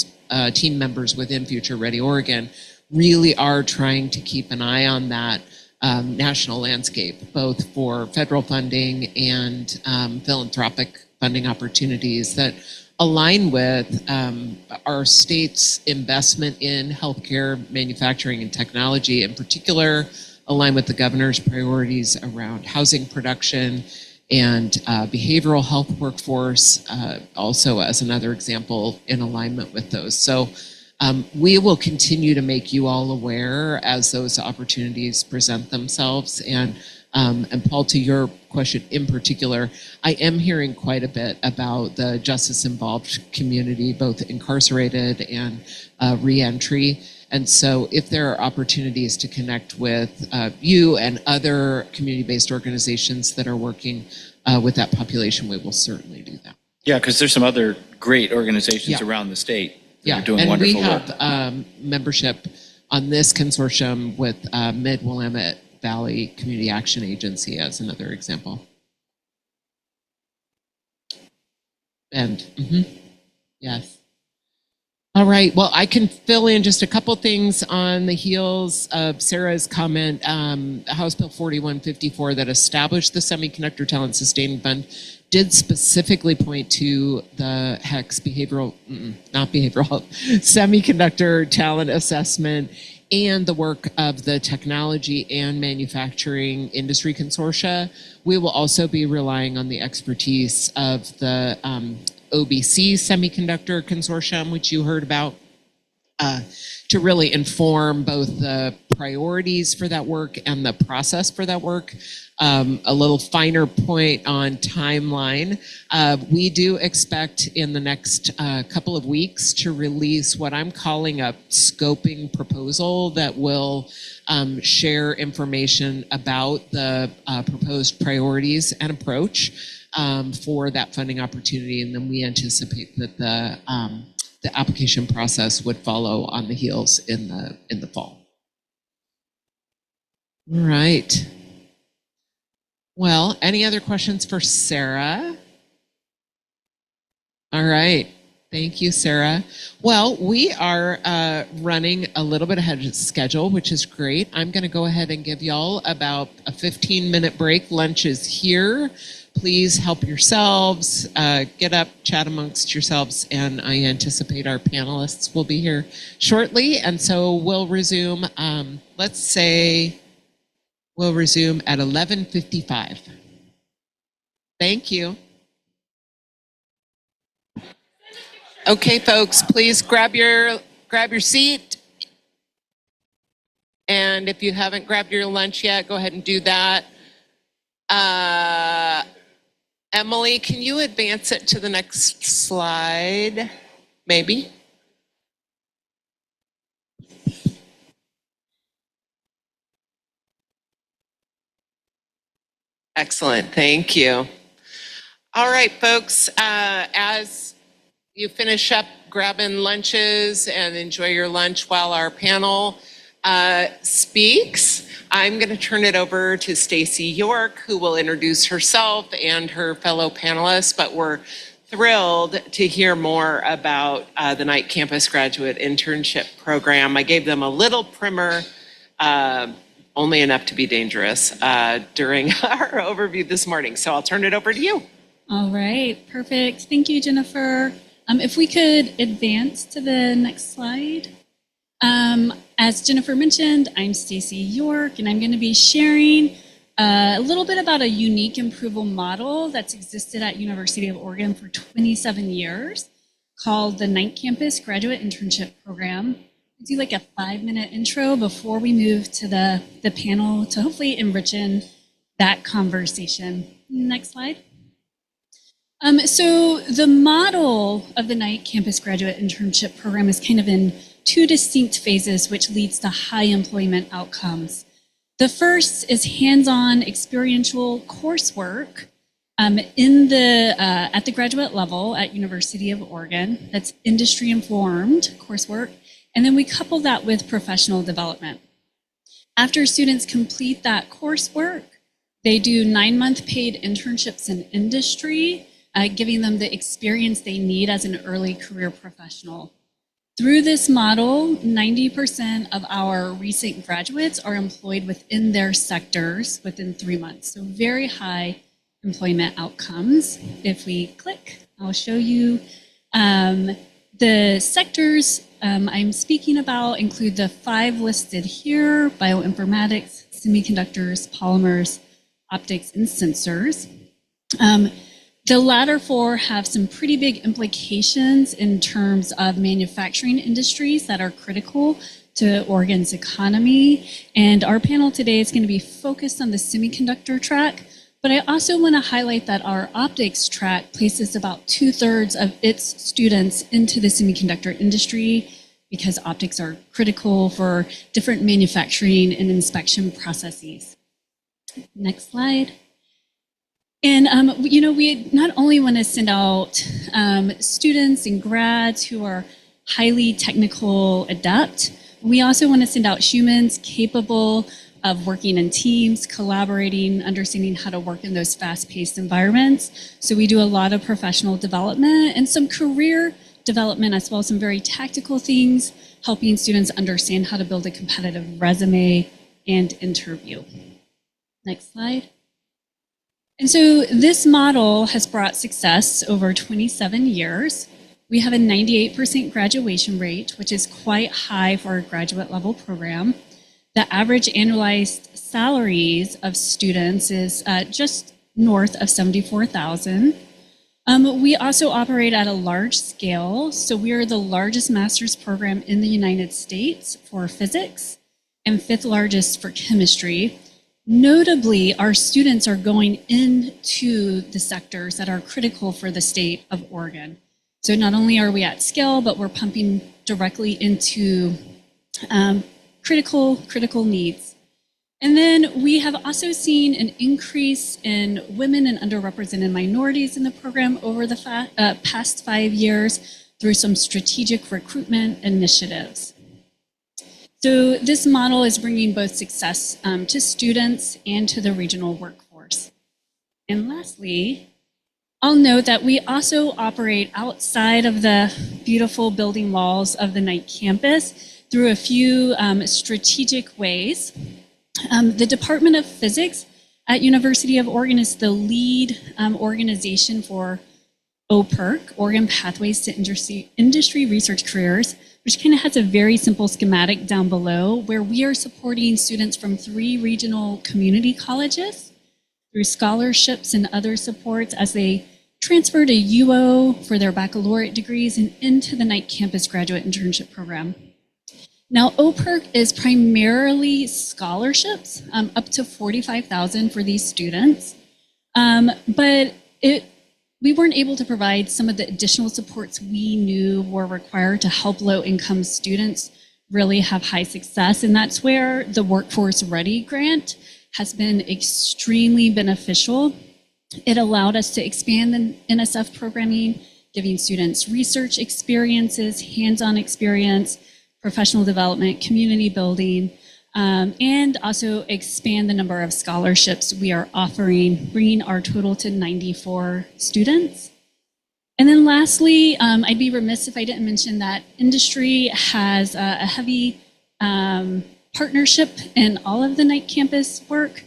members within Future Ready Oregon, really are trying to keep an eye on that national landscape, both for federal funding and philanthropic funding opportunities that align with our state's investment in healthcare, manufacturing, and technology, in particular, align with the governor's priorities around housing production and behavioral health workforce, also as another example in alignment with those. So we will continue to make you all aware as those opportunities present themselves. And Paul, to your question in particular, I am hearing quite a bit about the justice-involved community, both incarcerated and reentry. And so if there are opportunities to connect with you and other community-based organizations that are working with that population, we will certainly do that. Yeah, because there's some other great organizations around the state that are doing wonderful work. And we have membership on this consortium with Mid-Willamette Valley Community Action Agency as another example. And yes. All right, well, I can fill in just a couple things on the heels of Sarah's comment. House Bill 4154 that established the Semiconductor Talent Sustaining Fund did specifically point to the HEC's semiconductor talent assessment and the work of the Technology and Manufacturing Industry Consortia. We will also be relying on the expertise of the OBC Semiconductor Consortium, which you heard about, to really inform both the priorities for that work and the process for that work. A little finer point on timeline. We do expect in the next couple of weeks to release what I'm calling a scoping proposal that will share information about the proposed priorities and approach for that funding opportunity. And then we anticipate that the application process would follow on the heels in the fall. All right. Well, any other questions for Sarah? All right. Thank you, Sarah. Well, we are running a little bit ahead of schedule, which is great. I'm going to go ahead and give y'all about a 15-minute break. Lunch is here. Please help yourselves, get up, chat amongst yourselves, and I anticipate our panelists will be here shortly. And so we'll resume, let's say, we'll resume at 11:55. Thank you. Okay, folks, please grab your seat. And if you haven't grabbed your lunch yet, go ahead and do that. Emily, can you advance it to the next slide? Maybe. Excellent, thank you. All right, folks, as you finish up grabbing lunches and enjoy your lunch while our panel speaks, I'm going to turn it over to Stacy York, who will introduce herself and her fellow panelists, but we're thrilled to hear more about the Knight Campus Graduate Internship Program. I gave them a little primer, only enough to be dangerous, during our overview this morning. So I'll turn it over to you. All right, perfect. Thank you, Jennifer. If we could advance to the next slide. As Jennifer mentioned, I'm Stacy York, and I'm going to be sharing a little bit about a unique approval model that's existed at University of Oregon for 27 years called the Knight Campus Graduate Internship Program. I'll do like a 5-minute intro before we move to the panel to hopefully enrich in that conversation. Next slide. So the model of the Knight Campus Graduate Internship Program is kind of in 2 distinct phases, which leads to high employment outcomes. The first is hands-on experiential coursework at the graduate level at University of Oregon. That's industry-informed coursework. And then we couple that with professional development. After students complete that coursework, they do 9-month paid internships in industry, giving them the experience they need as an early career professional. Through this model, 90% of our recent graduates are employed within their sectors within 3 months. So very high employment outcomes. If we click, I'll show you the sectors I'm speaking about include the 5 listed here: bioinformatics, semiconductors, polymers, optics, and sensors. The latter 4 have some pretty big implications in terms of manufacturing industries that are critical to Oregon's economy. And our panel today is going to be focused on the semiconductor track, but I also want to highlight that our optics track places about 2/3 of its students into the semiconductor industry because optics are critical for different manufacturing and inspection processes. Next slide. And, we not only want to send out students and grads who are highly technical adept, we also want to send out humans capable of working in teams, collaborating, understanding how to work in those fast-paced environments. So we do a lot of professional development and some career development as well as some very tactical things, helping students understand how to build a competitive resume and interview. Next slide. And so this model has brought success over 27 years. We have a 98% graduation rate, which is quite high for a graduate level program. The average annualized salaries of students is just north of $74,000. We also operate at a large scale. So we are the largest master's program in the United States for physics. and 5th largest for chemistry. Notably, our students are going into the sectors that are critical for the state of Oregon. So not only are we at scale, but we're pumping directly into critical needs. And then we have also seen an increase in women and underrepresented minorities in the program over the past 5 years through some strategic recruitment initiatives. So this model is bringing both success to students and to the regional workforce. And lastly, I'll note that we also operate outside of the beautiful building walls of the Knight campus through a few strategic ways. The Department of Physics at University of Oregon is the lead organization for OPERC, Oregon Pathways to Industry Research Careers, which kind of has a very simple schematic down below where we are supporting students from 3 regional community colleges through scholarships and other supports as they transfer to UO for their baccalaureate degrees and into the Knight Campus Graduate Internship Program. Now, OPERC is primarily scholarships, up to $45,000 for these students, but we weren't able to provide some of the additional supports we knew were required to help low-income students really have high success, and that's where the Workforce Ready grant has been extremely beneficial. It allowed us to expand the NSF programming, giving students research experiences, hands-on experience, professional development, community building, and also expand the number of scholarships we are offering, bringing our total to 94 students. And then lastly, I'd be remiss if I didn't mention that industry has a heavy partnership in all of the Knight campus work.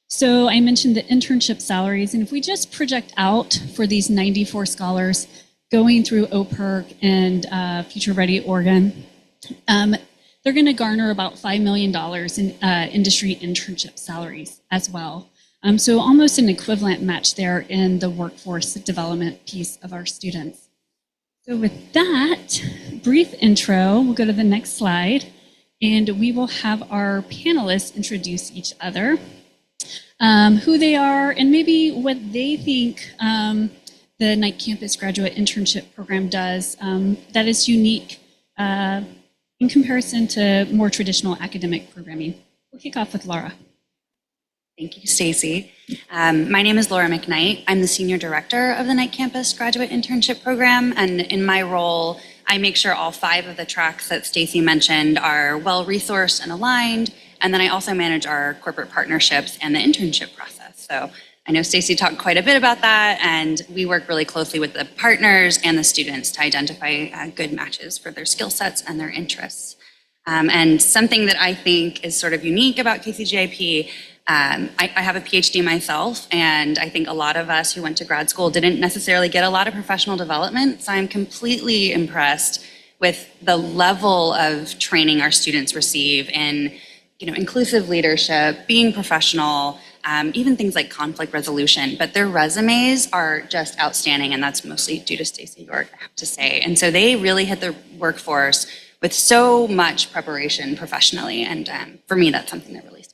So I mentioned the internship salaries, and if we just project out for these 94 scholars going through OPERC and Future Ready Oregon, they're going to garner about $5 million in industry internship salaries as well. So almost an equivalent match there in the workforce development piece of our students. So with that brief intro, we'll go to the next slide, and we will have our panelists introduce each other, who they are, and maybe what they think the Knight Campus Graduate Internship Program does that is unique in comparison to more traditional academic programming. We'll kick off with Laura. Thank you, Stacy. My name is Laura McKnight. I'm the Senior Director of the Knight Campus Graduate Internship Program, and in my role, I make sure all 5 of the tracks that Stacy mentioned are well-resourced and aligned, and then I also manage our corporate partnerships and the internship process. So I know Stacy talked quite a bit about that, and we work really closely with the partners and the students to identify good matches for their skill sets and their interests. And something that I think is sort of unique about KCGIP, I have a PhD myself, and I think a lot of us who went to grad school didn't necessarily get a lot of professional development, so I'm completely impressed with the level of training our students receive in inclusive leadership, being professional, even things like conflict resolution, but their resumes are just outstanding, and that's mostly due to Stacy York, I have to say. And so they really hit the workforce with so much preparation professionally, and for me, that's something that really stands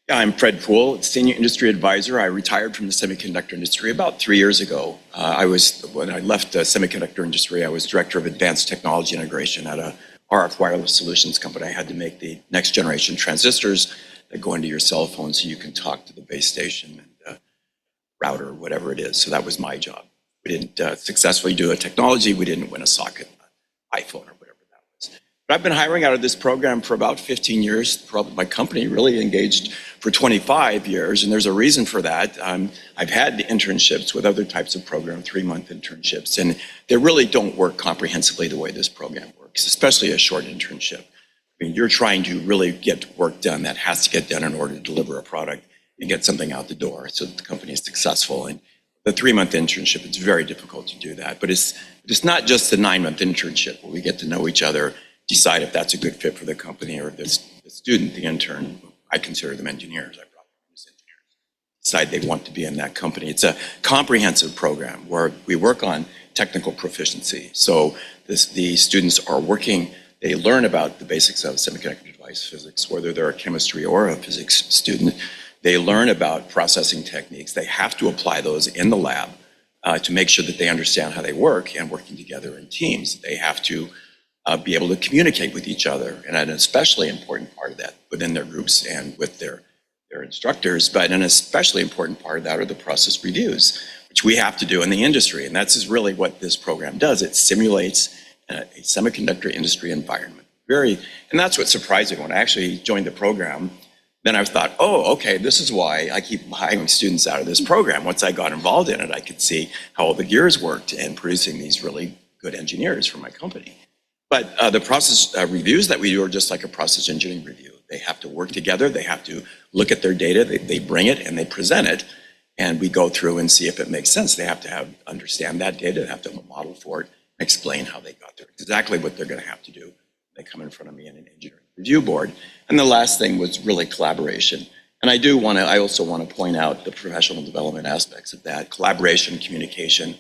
Yeah, I'm Fred Poole, Senior Industry Advisor. I retired from the semiconductor industry about 3 years ago. When I left the semiconductor industry, I was Director of Advanced Technology Integration at a RF wireless solutions company. I had to make the next generation transistors that go into your cell phone so you can talk to the base station and router or whatever it is. So that was my job. We didn't successfully do a technology. We didn't win a socket, iPhone or whatever that was. But I've been hiring out of this program for about 15 years. Probably my company really engaged for 25 years, and there's a reason for that. I've had internships with other types of programs, 3-month internships, and they really don't work comprehensively the way this program works, especially a short internship. I mean, you're trying to really get work done that has to get done in order to deliver a product and get something out the door so that the company is successful. And the 3-month internship, it's very difficult to do that. But it's not just the 9-month internship where we get to know each other, decide if that's a good fit for the company, or if the student, the intern, I consider them engineers, I brought them as engineers, decide they want to be in that company. It's a comprehensive program where we work on technical proficiency. So the students are working, they learn about the basics of semiconductor device physics, whether they're a chemistry or a physics student. They learn about processing techniques. They have to apply those in the lab to make sure that they understand how they work and working together in teams. They have to be able to communicate with each other, and an especially important part of that within their groups and with their instructors, but an especially important part of that are the process reviews, which we have to do in the industry, and that's really what this program does. It simulates a semiconductor industry environment. And that's what's surprising. When I actually joined the program, then I thought, oh, okay, this is why I keep hiring students out of this program. Once I got involved in it, I could see how all the gears worked in producing these really good engineers for my company. But the process reviews that we do are just like a process engineering review. They have to work together. They have to look at their data. They bring it and they present it. And we go through and see if it makes sense. They have to understand that data. They have to have a model for it, explain how they got there, exactly what they're going to have to do. They come in front of me in an engineering review board. And the last thing was really collaboration. And I also want to point out the professional development aspects of that. Collaboration, communication.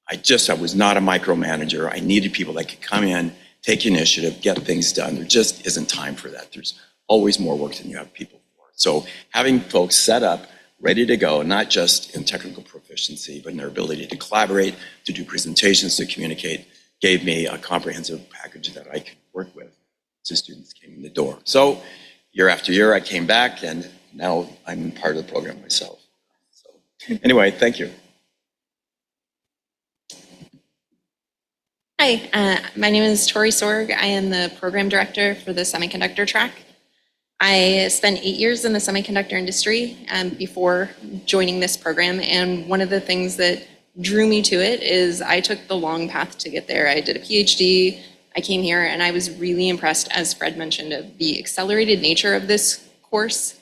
I was not a micromanager. I needed people that could come in, take initiative, get things done. There just isn't time for that. There's always more work than you have people for. So having folks set up, ready to go, not just in technical proficiency, but in their ability to collaborate, to do presentations, to communicate, gave me a comprehensive package that I could work with as students came in the door. So year after year, I came back, and now I'm part of the program myself. So anyway, thank you. Hi, my name is Tori Sorg. I am the program director for the semiconductor track. I spent 8 years in the semiconductor industry before joining this program, and one of the things that drew me to it is I took the long path to get there. I did a PhD, I came here, and I was really impressed, as Fred mentioned, of the accelerated nature of this course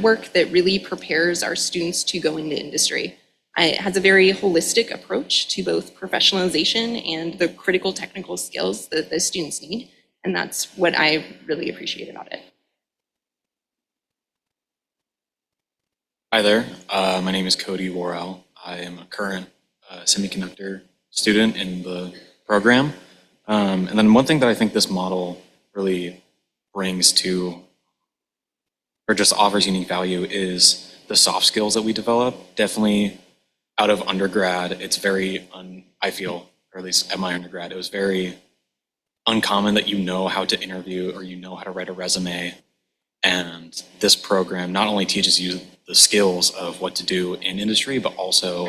work that really prepares our students to go into industry. It has a very holistic approach to both professionalization and the critical technical skills that the students need, and that's what I really appreciate about it. Hi there, my name is Cody Worrell. I am a current semiconductor student in the program. And then one thing that I think this model really brings to, or just offers unique value, is the soft skills that we develop. Definitely out of undergrad, it's very, I feel, or at least at my undergrad, it was very uncommon that you know how to interview or you know how to write a resume. And this program not only teaches you the skills of what to do in industry, but also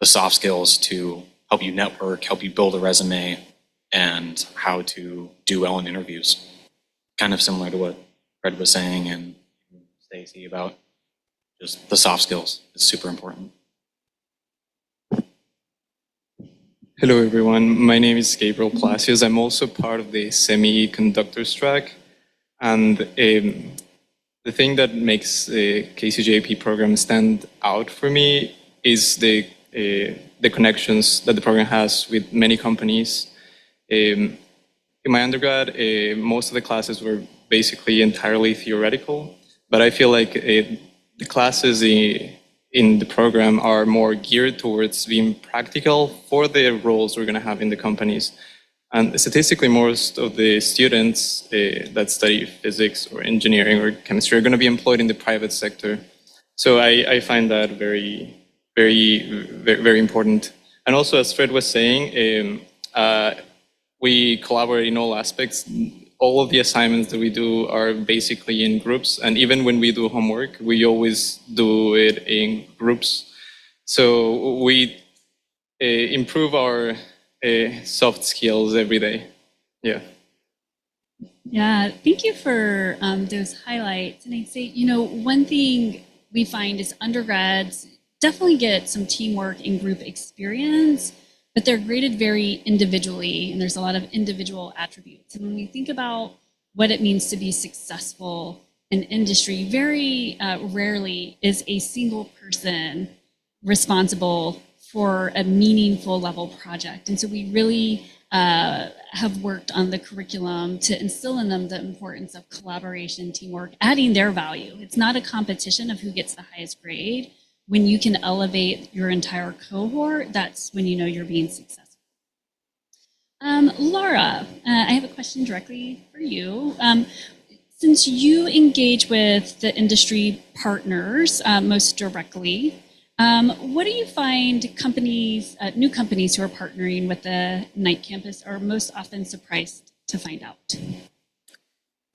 the soft skills to help you network, help you build a resume, and how to do well in interviews. Kind of similar to what Fred was saying and Stacy about just the soft skills. It's super important. Hello everyone, my name is Gabriel Palacios. I'm also part of the semiconductors track. And the thing that makes the KCJP program stand out for me is the connections that the program has with many companies. In my undergrad, most of the classes were basically entirely theoretical, but I feel like the classes in the program are more geared towards being practical for the roles we're going to have in the companies. And statistically, most of the students that study physics or engineering or chemistry are going to be employed in the private sector. So I find that very, very, very, very important. And also, as Fred was saying, we collaborate in all aspects. All of the assignments that we do are basically in groups. And even when we do homework, we always do it in groups. So we improve our soft skills every day. Yeah. Yeah, thank you for those highlights. And I'd say, one thing we find is undergrads definitely get some teamwork and group experience, but they're graded very individually, and there's a lot of individual attributes. And when we think about what it means to be successful in industry, very rarely is a single person responsible for a meaningful level project. And so we really have worked on the curriculum to instill in them the importance of collaboration, teamwork, adding their value. It's not a competition of who gets the highest grade. When you can elevate your entire cohort, that's when you know you're being successful. Laura, I have a question directly for you. Since you engage with the industry partners most directly, what do you find companies, new companies who are partnering with the Knight campus are most often surprised to find out?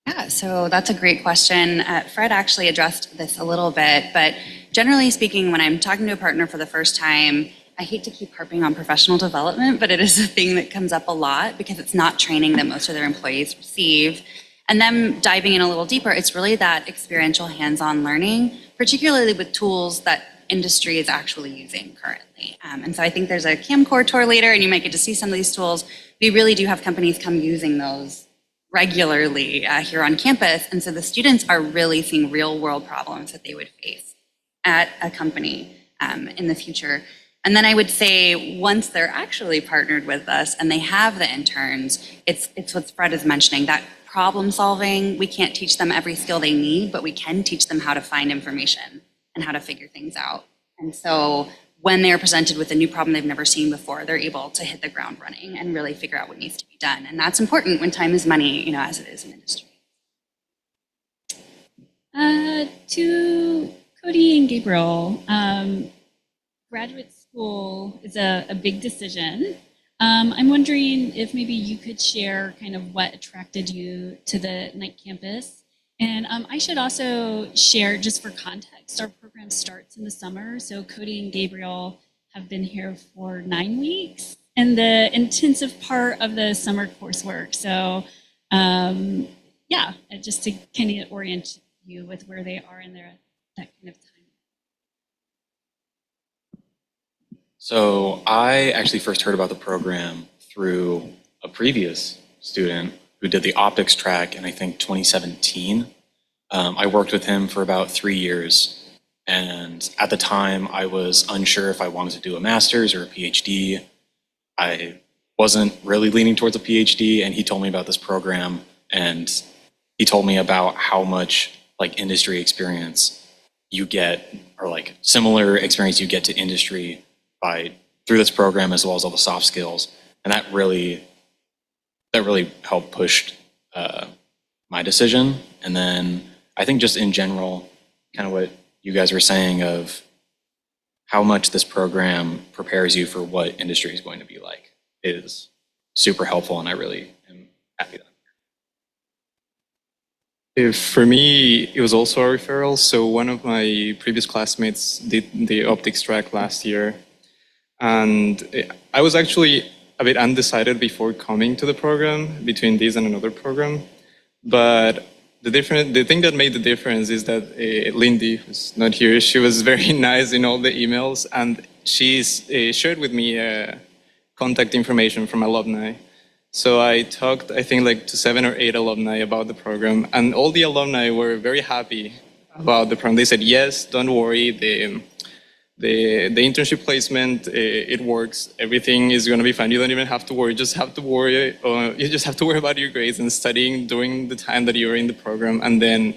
Yeah, so that's a great question. Fred actually addressed this a little bit, but generally speaking, when I'm talking to a partner for the first time, I hate to keep harping on professional development, but it is a thing that comes up a lot because it's not training that most of their employees receive. And then diving in a little deeper, it's really that experiential hands-on learning, particularly with tools that industry is actually using currently. And so I think there's a Camcore tour later, and you might get to see some of these tools. We really do have companies come using those regularly here on campus. And so the students are really seeing real world problems that they would face at a company in the future. And then I would say once they're actually partnered with us and they have the interns, it's what Fred is mentioning, that problem solving. We can't teach them every skill they need, but we can teach them how to find information and how to figure things out. And so when they're presented with a new problem they've never seen before, they're able to hit the ground running and really figure out what needs to be done. And that's important when time is money, as it is in industry. To Cody and Gabriel, graduate school is a big decision. I'm wondering if maybe you could share kind of what attracted you to the Knight campus. And I should also share, just for context, our program starts in the summer. So Cody and Gabriel have been here for 9 weeks and the intensive part of the summer coursework. So yeah, just to kind of orient you with where they are in that kind of time. So I actually first heard about the program through a previous student who did the optics track in, I think, 2017. I worked with him for about 3 years. And at the time, I was unsure if I wanted to do a master's or a PhD. I wasn't really leaning towards a PhD, and he told me about this program. And he told me about how much industry experience you get, or similar experience you get to industry through this program, as well as all the soft skills. And that really helped push my decision. And then I think just in general, kind of what you guys were saying of how much this program prepares you for what industry is going to be like is super helpful, and I really am happy that. For me, it was also a referral. So one of my previous classmates did the optics track last year. And I was actually a bit undecided before coming to the program between this and another program. But the thing that made the difference is that Lindy, who's not here, she was very nice in all the emails, and she's shared with me contact information from alumni. So I talked, I think, to 7 or 8 alumni about the program, and all the alumni were very happy about the program. They said, yes, don't worry, the internship placement, it works. Everything is going to be fine. You don't even have to worry. You just have to worry about your grades and studying during the time that you're in the program, and then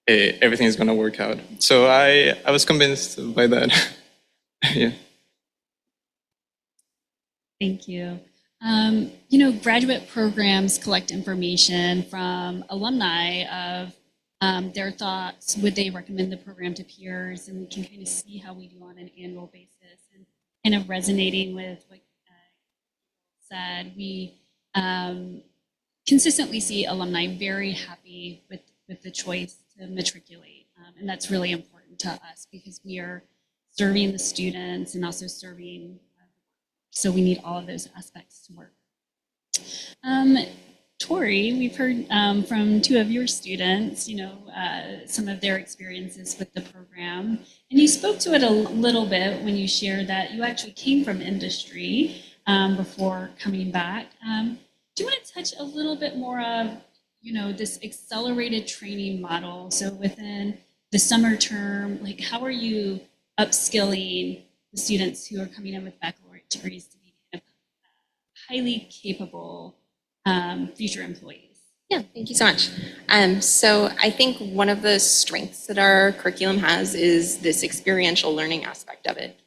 everything is going to work out. So I was convinced by that. Yeah. Thank you. Graduate programs collect information from alumni of their thoughts. Would they recommend the program to peers? And we can kind of see how we do on an annual basis, and kind of resonating with what said. We consistently see alumni very happy with the choice to matriculate. And that's really important to us because we are serving the students and also serving, so we need all of those aspects to work. Tori, we've heard from 2 of your students, some of their experiences with the program. And you spoke to it a little bit when you shared that you actually came from industry before coming back. Do you want to touch a little bit more of, this accelerated training model? So within the summer term, how are you upskilling the students who are coming in with baccalaureate degrees to be highly capable future employees? Yeah, thank you so much. So I think one of the strengths that our curriculum has is this experiential learning aspect of it.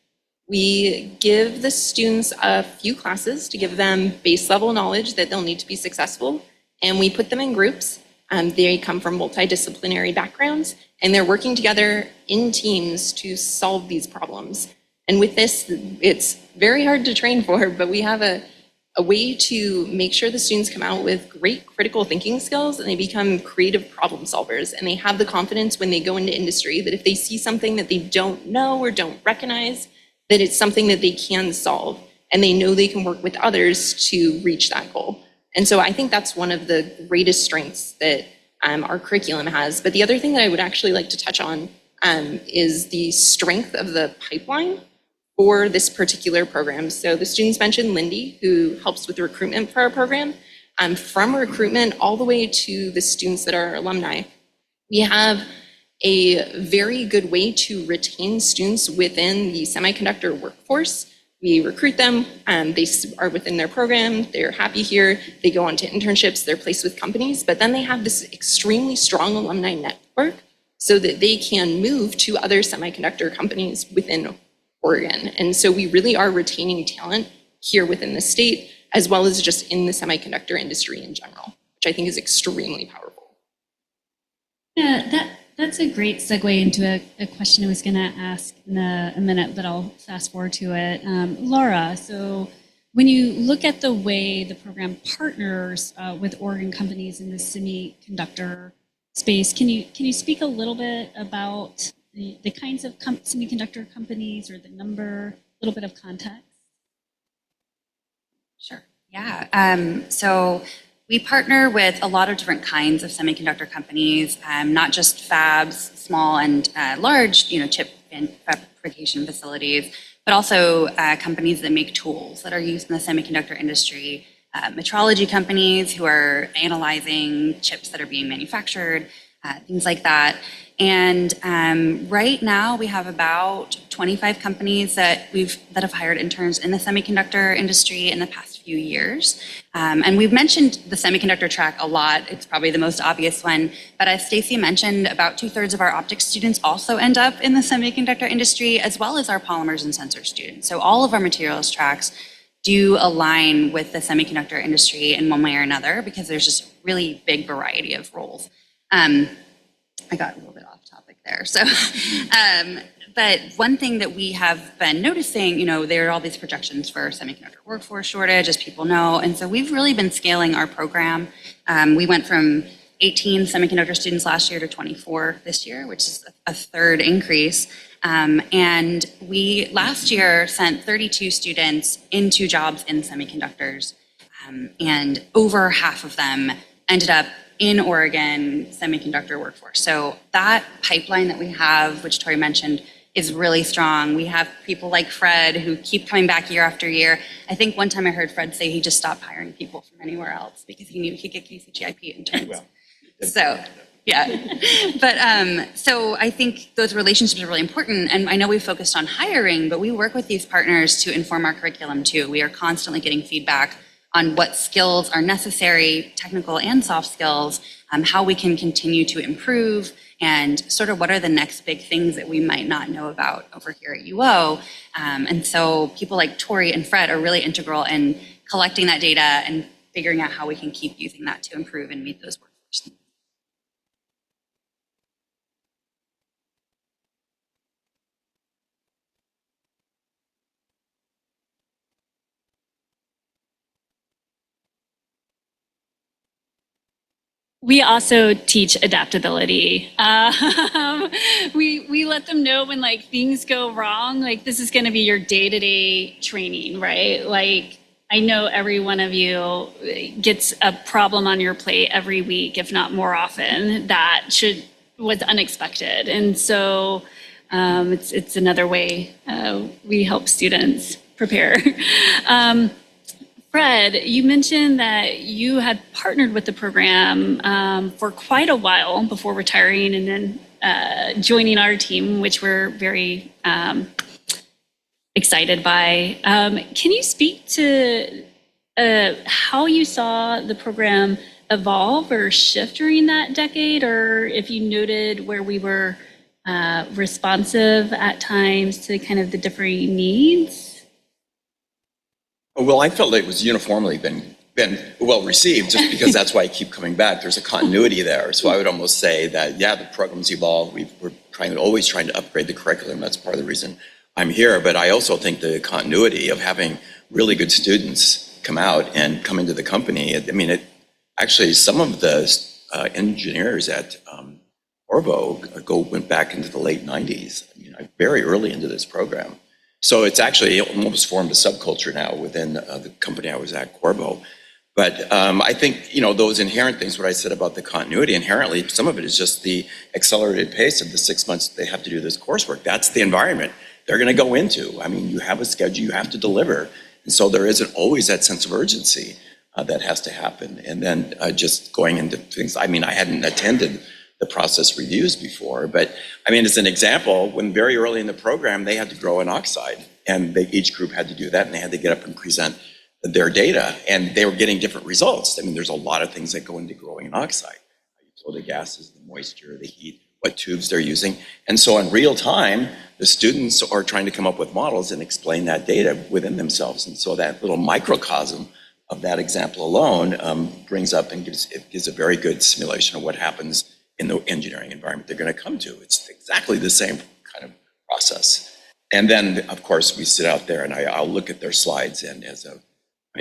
We give the students a few classes to give them base level knowledge that they'll need to be successful, and we put them in groups. They come from multidisciplinary backgrounds, and they're working together in teams to solve these problems. And with this, it's very hard to train for, but we have a way to make sure the students come out with great critical thinking skills and they become creative problem solvers. And they have the confidence when they go into industry that if they see something that they don't know or don't recognize, that it's something that they can solve. And they know they can work with others to reach that goal. And so I think that's one of the greatest strengths that our curriculum has. But the other thing that I would actually like to touch on is the strength of the pipeline for this particular program. So the students mentioned Lindy, who helps with recruitment for our program. From recruitment all the way to the students that are alumni, we have a very good way to retain students within the semiconductor workforce. We recruit them, they are within their program, they're happy here, they go on to internships, they're placed with companies, but then they have this extremely strong alumni network so that they can move to other semiconductor companies within Oregon. And so we really are retaining talent here within the state, as well as just in the semiconductor industry in general, which I think is extremely powerful. Yeah, that's a great segue into a question I was going to ask in a minute, but I'll fast forward to it. Laura, so when you look at the way the program partners with Oregon companies in the semiconductor space, can you speak a little bit about the kinds of semiconductor companies or the number, a little bit of context? Sure. Yeah. So we partner with a lot of different kinds of semiconductor companies, not just fabs, small and large, chip and fabrication facilities, but also companies that make tools that are used in the semiconductor industry, metrology companies who are analyzing chips that are being manufactured, things like that. And right now we have about 25 companies that have hired interns in the semiconductor industry in the past few years. And we've mentioned the semiconductor track a lot. It's probably the most obvious one. But as Stacy mentioned, about 2/3 of our optics students also end up in the semiconductor industry, as well as our polymers and sensor students. So all of our materials tracks do align with the semiconductor industry in one way or another, because there's just really big variety of roles. I got a little bit off topic there. So, but one thing that we have been noticing, there are all these projections for semiconductor workforce shortage, as people know. And so we've really been scaling our program. We went from 18 semiconductor students last year to 24 this year, which is a third increase. And we last year sent 32 students into jobs in semiconductors. And over half of them ended up in Oregon semiconductor workforce. So that pipeline that we have, which Tori mentioned, is really strong. We have people like Fred who keep coming back year after year. I think one time I heard Fred say he just stopped hiring people from anywhere else because he knew he could get KCGIP interns. Well, so, yeah. But so I think those relationships are really important. And I know we've focused on hiring, but we work with these partners to inform our curriculum too. We are constantly getting feedback on what skills are necessary, technical and soft skills, how we can continue to improve, and sort of what are the next big things that we might not know about over here at UO. And so people like Tori and Fred are really integral in collecting that data and figuring out how we can keep using that to improve and meet those workforce needs. We also teach adaptability. We let them know when things go wrong, this is going to be your day-to-day training, right? I know every one of you gets a problem on your plate every week, if not more often, that was unexpected. And so it's another way we help students prepare. Fred, you mentioned that you had partnered with the program for quite a while before retiring and then joining our team, which we're very excited by. Can you speak to how you saw the program evolve or shift during that decade, or if you noted where we were responsive at times to kind of the differing needs? Well, I felt it was uniformly been well received, just because that's why I keep coming back. There's a continuity there. So I would almost say that, yeah, the program's evolved. We're always trying to upgrade the curriculum. That's part of the reason I'm here. But I also think the continuity of having really good students come out and come into the company. Actually, some of the engineers at Orvo went back into the late 90s, very early into this program. So it's actually almost formed a subculture now within the company I was at, Corvo. But I think, those inherent things, what I said about the continuity, inherently, some of it is just the accelerated pace of the 6 months they have to do this coursework. That's the environment they're going to go into. You have a schedule, you have to deliver. And so there isn't always that sense of urgency that has to happen. And then just going into things, I hadn't attended the process reviews before, but as an example, when very early in the program, they had to grow an oxide, and each group had to do that, and they had to get up and present their data, and they were getting different results. There's a lot of things that go into growing an oxide. You flow the gases, the moisture, the heat, what tubes they're using. And so in real time, the students are trying to come up with models and explain that data within themselves. And so that little microcosm of that example alone brings up and gives a very good simulation of what happens in the engineering environment they're going to come to. It's exactly the same kind of process. And then, of course, we sit out there and I'll look at their slides, and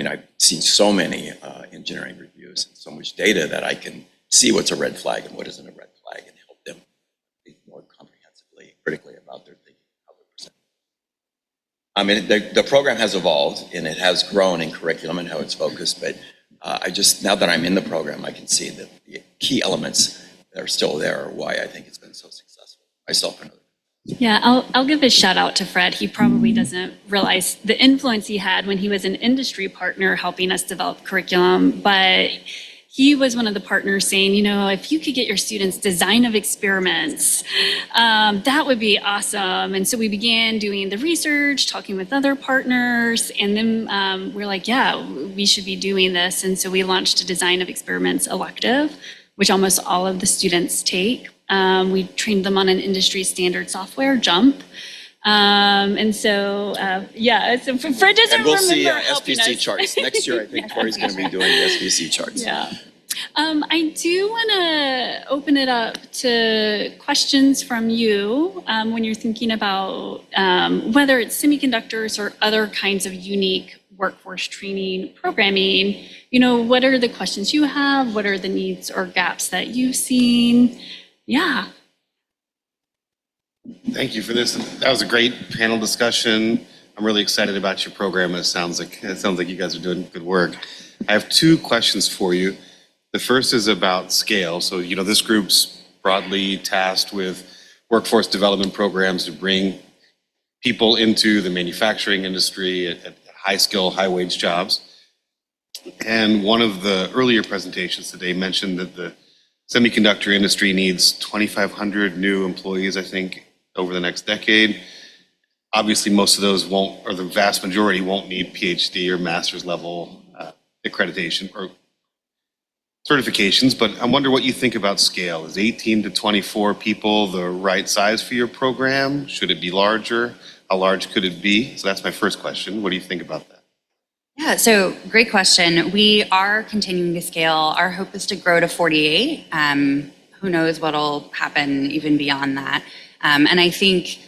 I've seen so many engineering reviews and so much data that I can see what's a red flag and what isn't a red flag, and help them think more comprehensively, critically about their thinking, how they're presenting. The program has evolved and it has grown in curriculum and how it's focused, but now that I'm in the program, I can see that the key elements that are still there are why I think it's been so successful, myself and others. Yeah, I'll give a shout out to Fred. He probably doesn't realize the influence he had when he was an industry partner helping us develop curriculum, but he was one of the partners saying, if you could get your students design of experiments, that would be awesome. And so we began doing the research, talking with other partners, and then we're like, yeah, we should be doing this. And so we launched a design of experiments elective, which almost all of the students take. We trained them on an industry standard software, JUMP. And so, so Fred doesn't and we'll remember see helping SPC us. charts. Next year, I think Tori's going to be doing the SPC charts. Yeah. I do want to open it up to questions from you when you're thinking about whether it's semiconductors or other kinds of unique workforce training programming. What are the questions you have? What are the needs or gaps that you've seen? Yeah. Thank you for this. That was a great panel discussion. I'm really excited about your program. It sounds like you guys are doing good work. I have two questions for you. The first is about scale. So, this group's broadly tasked with workforce development programs to bring people into the manufacturing industry at high skill, high wage jobs. And one of the earlier presentations today mentioned that the semiconductor industry needs 2,500 new employees, I think, over the next decade. Obviously, most of those won't, or the vast majority won't need PhD or master's level accreditation or certifications, but I wonder what you think about scale. Is 18 to 24 people the right size for your program? Should it be larger? How large could it be? So that's my first question. What do you think about that? Yeah, so great question. We are continuing to scale. Our hope is to grow to 48. Who knows what'll happen even beyond that. And I think,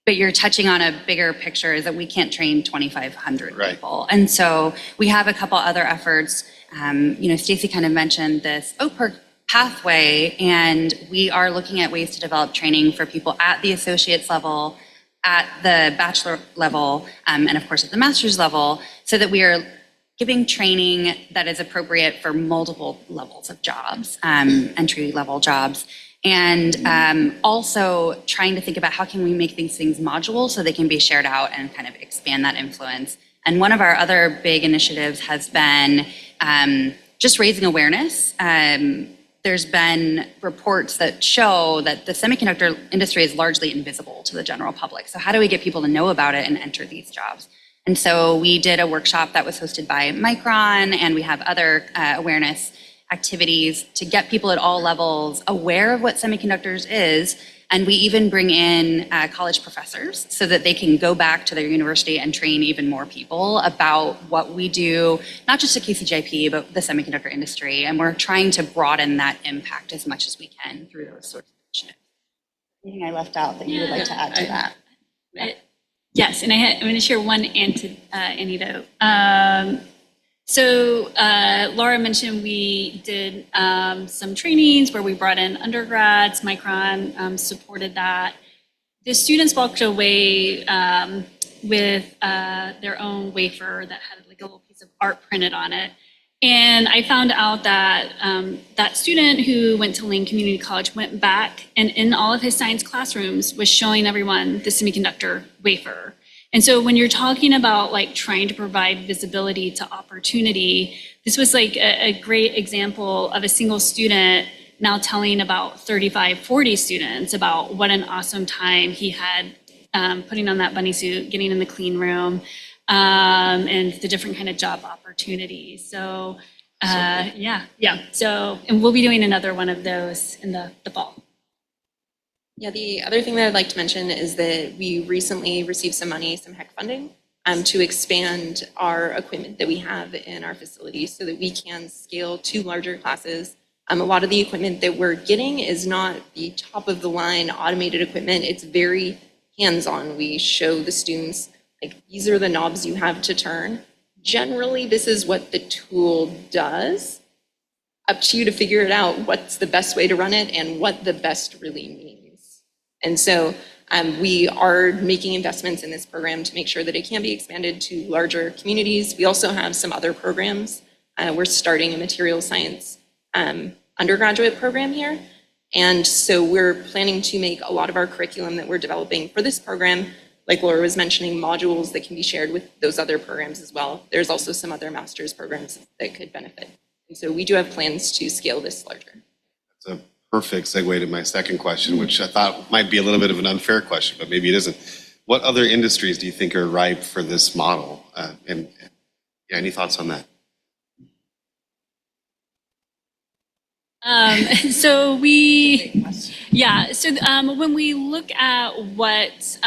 but you're touching on a bigger picture, is that we can't train 2,500 people. And so we have a couple other efforts. Stacy kind of mentioned this OPERC pathway, and we are looking at ways to develop training for people at the associate's level, at the bachelor level, and of course at the master's level, so that we are giving training that is appropriate for multiple levels of jobs, entry level jobs. And also trying to think about how can we make these things modular so they can be shared out and kind of expand that influence. And one of our other big initiatives has been just raising awareness. There's been reports that show that the semiconductor industry is largely invisible to the general public. So how do we get people to know about it and enter these jobs? And so we did a workshop that was hosted by Micron, and we have other awareness activities to get people at all levels aware of what semiconductors is, And we even bring in college professors so that they can go back to their university and train even more people about what we do, not just at KCJP, but the semiconductor industry. And we're trying to broaden that impact as much as we can through those sorts of initiatives. Anything I left out that you would like to add to that? Yes, and I'm going to share one anecdote. So Laura mentioned we did some trainings where we brought in undergrads. Micron supported that. The students walked away with their own wafer that had like a little piece of art printed on it. And I found out that that student who went to Lane Community College went back and in all of his science classrooms was showing everyone the semiconductor wafer. And so when you're talking about like trying to provide visibility to opportunity, this was like a great example of a single student now telling about 35, 40 students about what an awesome time he had putting on that bunny suit, getting in the clean room, and the different kind of job opportunities. So yeah. So, and we'll be doing another one of those in the fall. Yeah, the other thing that I'd like to mention is that we recently received some money, some HEC funding, to expand our equipment that we have in our facilities so that we can scale to larger classes. A lot of the equipment that we're getting is not the top of the line automated equipment. It's very hands-on. We show the students, like, these are the knobs you have to turn. Generally, this is what the tool does. Up to you to figure it out, what's the best way to run it and what the best really means. And so we are making investments in this program to make sure that it can be expanded to larger communities. We also have some other programs. We're starting a material science undergraduate program here. And so we're planning to make a lot of our curriculum that we're developing for this program, like Laura was mentioning, modules that can be shared with those other programs as well. There's also some other master's programs that could benefit. And so we do have plans to scale this larger. That's a perfect segue to my second question, which I thought might be a little bit of an unfair question, but maybe it isn't. What other industries do you think are ripe for this model? And yeah, any thoughts on that? So when we look at what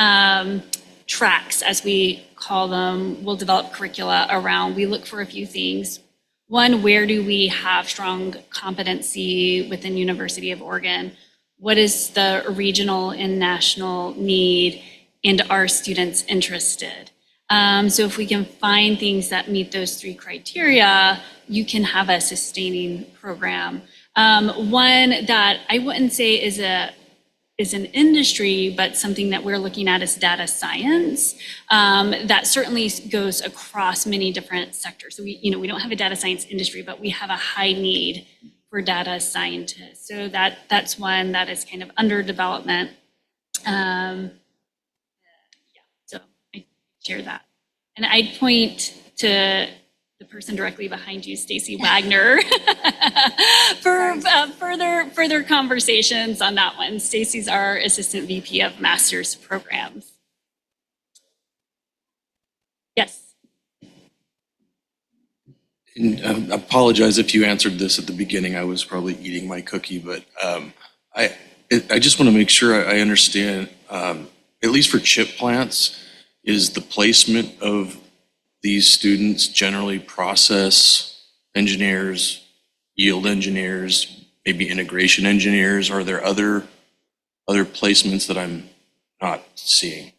tracks, as we call them, we'll develop curricula around, we look for a few things. One, where do we have strong competency within University of Oregon? What is the regional and national need, and are students interested? So if we can find things that meet those three criteria, you can have a sustaining program. One that I wouldn't say is an industry, but something that we're looking at is data science. That certainly goes across many different sectors. So we don't have a data science industry, but we have a high need for data scientists. So that's one that is kind of under development. So I share that. And I'd point to the person directly behind you, Stacy Wagner, for further conversations on that one. Stacy's our Assistant VP of Master's Programs. Yes. And I apologize if you answered this at the beginning. I was probably eating my cookie, but I just want to make sure I understand, at least for chip plants, is the placement of these students generally process engineers, yield engineers, maybe integration engineers? Are there other placements that I'm not seeing?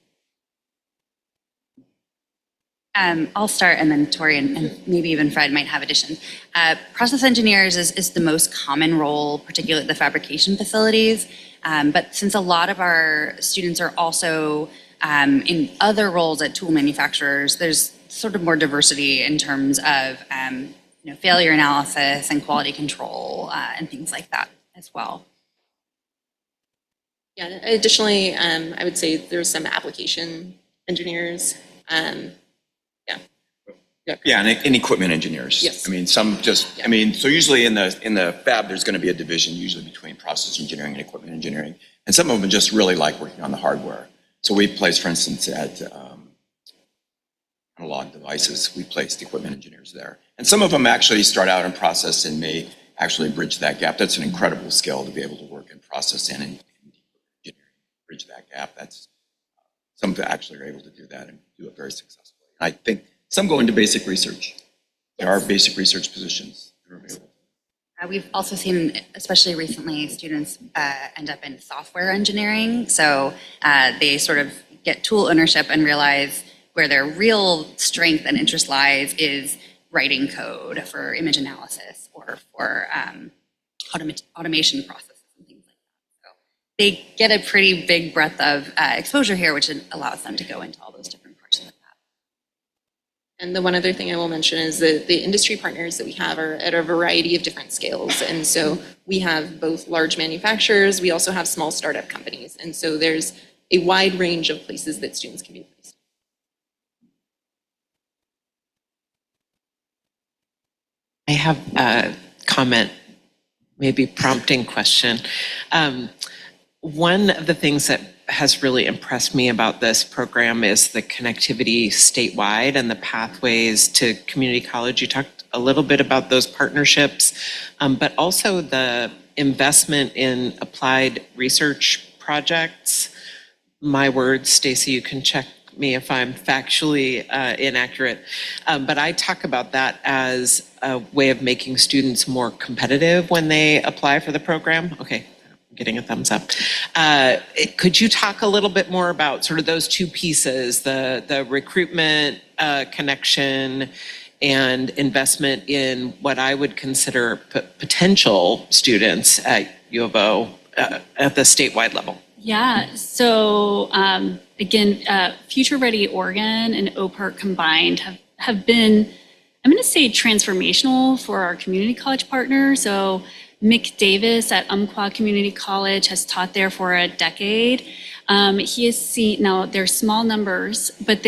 I'll start, and then Tori and maybe even Fred might have additions. Process engineers is the most common role, particularly at the fabrication facilities. But since a lot of our students are also in other roles at tool manufacturers, there's sort of more diversity in terms of failure analysis and quality control and things like that as well. Yeah, additionally, I would say there's some application engineers. Yeah, and equipment engineers. Yes. I mean, some just, I mean, so usually in the fab, there's going to be a division usually between process engineering and equipment engineering. And some of them just really like working on the hardware. So we placed, for instance, at Analog Devices, we placed equipment engineers there. And some of them actually start out in process and may actually bridge that gap. That's an incredible skill to be able to work in process and in engineering. bridge that gap. That's some actually are able to do that and do it very successfully. I think some go into basic research. There are basic research positions that are available. We've also seen, especially recently, students end up in software engineering. So they sort of get tool ownership and realize where their real strength and interest lies is writing code for image analysis or for automation processes and things like that. So they get a pretty big breadth of exposure here, which allows them to go into all those different parts of the path. And the one other thing I will mention is that the industry partners that we have are at a variety of different scales. And so we have both large manufacturers, we also have small startup companies. And so there's a wide range of places that students can be placed. I have a comment, maybe prompting question. One of the things that has really impressed me about this program is the connectivity statewide and the pathways to community college. You talked a little bit about those partnerships, but also the investment in applied research projects. My words, Stacy, you can check me if I'm factually inaccurate, but I talk about that as a way of making students more competitive when they apply for the program. Okay, I'm getting a thumbs up. Could you talk a little bit more about sort of those two pieces, the recruitment connection and investment in what I would consider potential students at U of O at the statewide level? Yeah, so again, Future Ready Oregon and OPERT combined have been, I'm going to say, transformational for our community college partners. So Mick Davis at Umpqua Community College has taught there for a decade. He has seen, now they're small numbers, but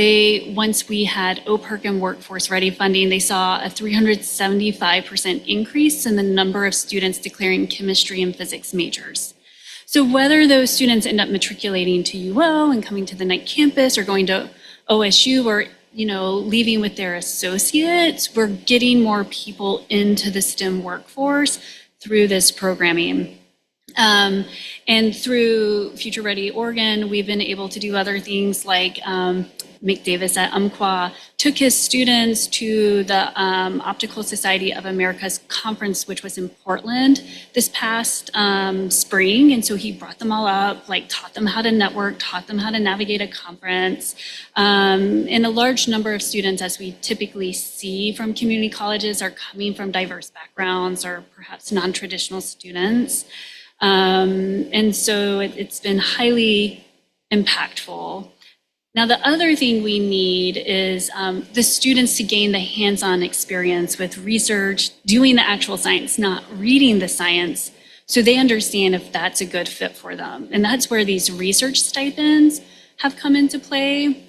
once we had OPERT and Workforce Ready funding, they saw a 375% increase in the number of students declaring chemistry and physics majors. So whether those students end up matriculating to UO and coming to the Knight campus or going to OSU or, leaving with their associates, we're getting more people into the STEM workforce through this programming. And through Future Ready Oregon, we've been able to do other things like Mick Davis at Umpqua took his students to the Optical Society of America's conference, which was in Portland this past spring. And so he brought them all up, taught them how to network, taught them how to navigate a conference. And a large number of students, as we typically see from community colleges, are coming from diverse backgrounds or perhaps non-traditional students. And so it's been highly impactful. Now, the other thing we need is the students to gain the hands-on experience with research, doing the actual science, not reading the science, so they understand if that's a good fit for them. And that's where these research stipends have come into play.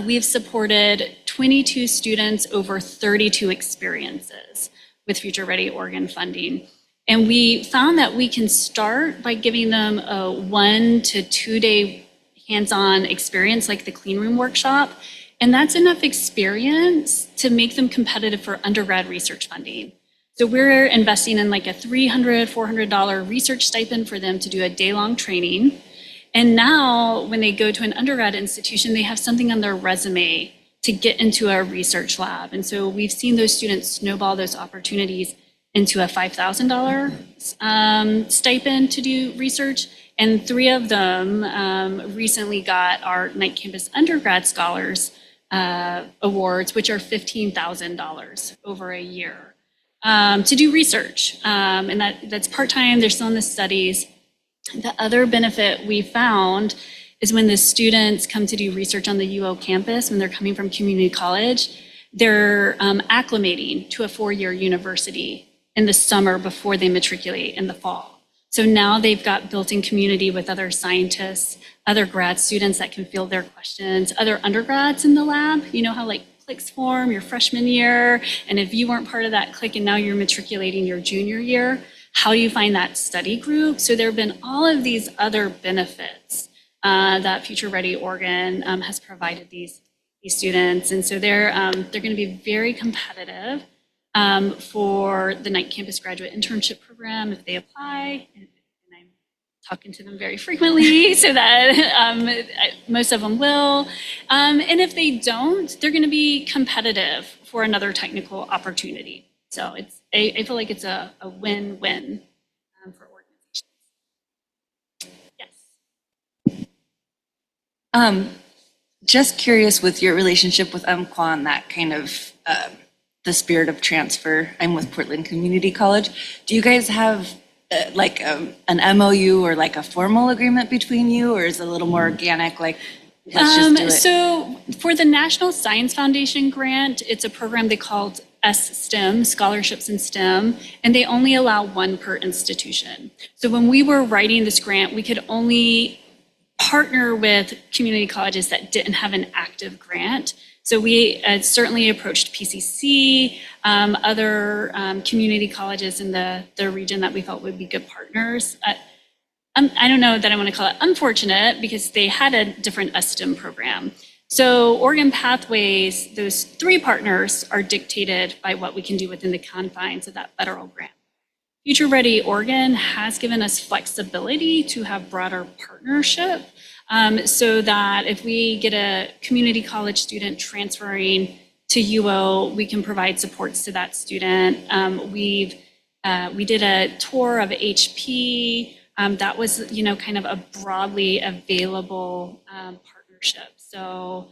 We've supported 22 students over 32 experiences with Future Ready Oregon funding. And we found that we can start by giving them a 1 to 2 day hands-on experience like the clean room workshop. And that's enough experience to make them competitive for undergrad research funding. So we're investing in a $300, $400 research stipend for them to do a day-long training. And now when they go to an undergrad institution, they have something on their resume to get into a research lab. And so we've seen those students snowball those opportunities into a $5,000 stipend to do research. And 3 of them recently got our Knight Campus Undergrad Scholars Awards, which are $15,000 over a year to do research. And that's part-time, they're still in the studies. The other benefit we found is when the students come to do research on the UO campus, when they're coming from community college, they're acclimating to a 4-year university in the summer before they matriculate in the fall. So now they've got built-in community with other scientists, other grad students that can field their questions, other undergrads in the lab. You know how cliques form your freshman year, and if you weren't part of that clique and now you're matriculating your junior year, how do you find that study group? So there have been all of these other benefits that Future Ready Oregon has provided these students. And so they're going to be very competitive for the Knight Campus Graduate Internship Program if they apply. And I'm talking to them very frequently so that most of them will. And if they don't, they're going to be competitive for another technical opportunity. So I feel like it's a win-win for organizations. Yes. Just curious with your relationship with UMQA and that kind of the spirit of transfer. I'm with Portland Community College. Do you guys have like an MOU or like a formal agreement between you, or is it a little more organic, like let's just do it? So for the National Science Foundation grant, it's a program they called STEM, Scholarships in STEM, and they only allow one per institution. So when we were writing this grant, we could only partner with community colleges that didn't have an active grant. So we certainly approached PCC, other community colleges in the region that we felt would be good partners. I don't know that I want to call it unfortunate because they had a different STEM program. So Oregon Pathways, those 3 partners are dictated by what we can do within the confines of that federal grant. Future Ready Oregon has given us flexibility to have broader partnership so that if we get a community college student transferring to UO, we can provide supports to that student. We did a tour of HP. That was, kind of a broadly available partnership. So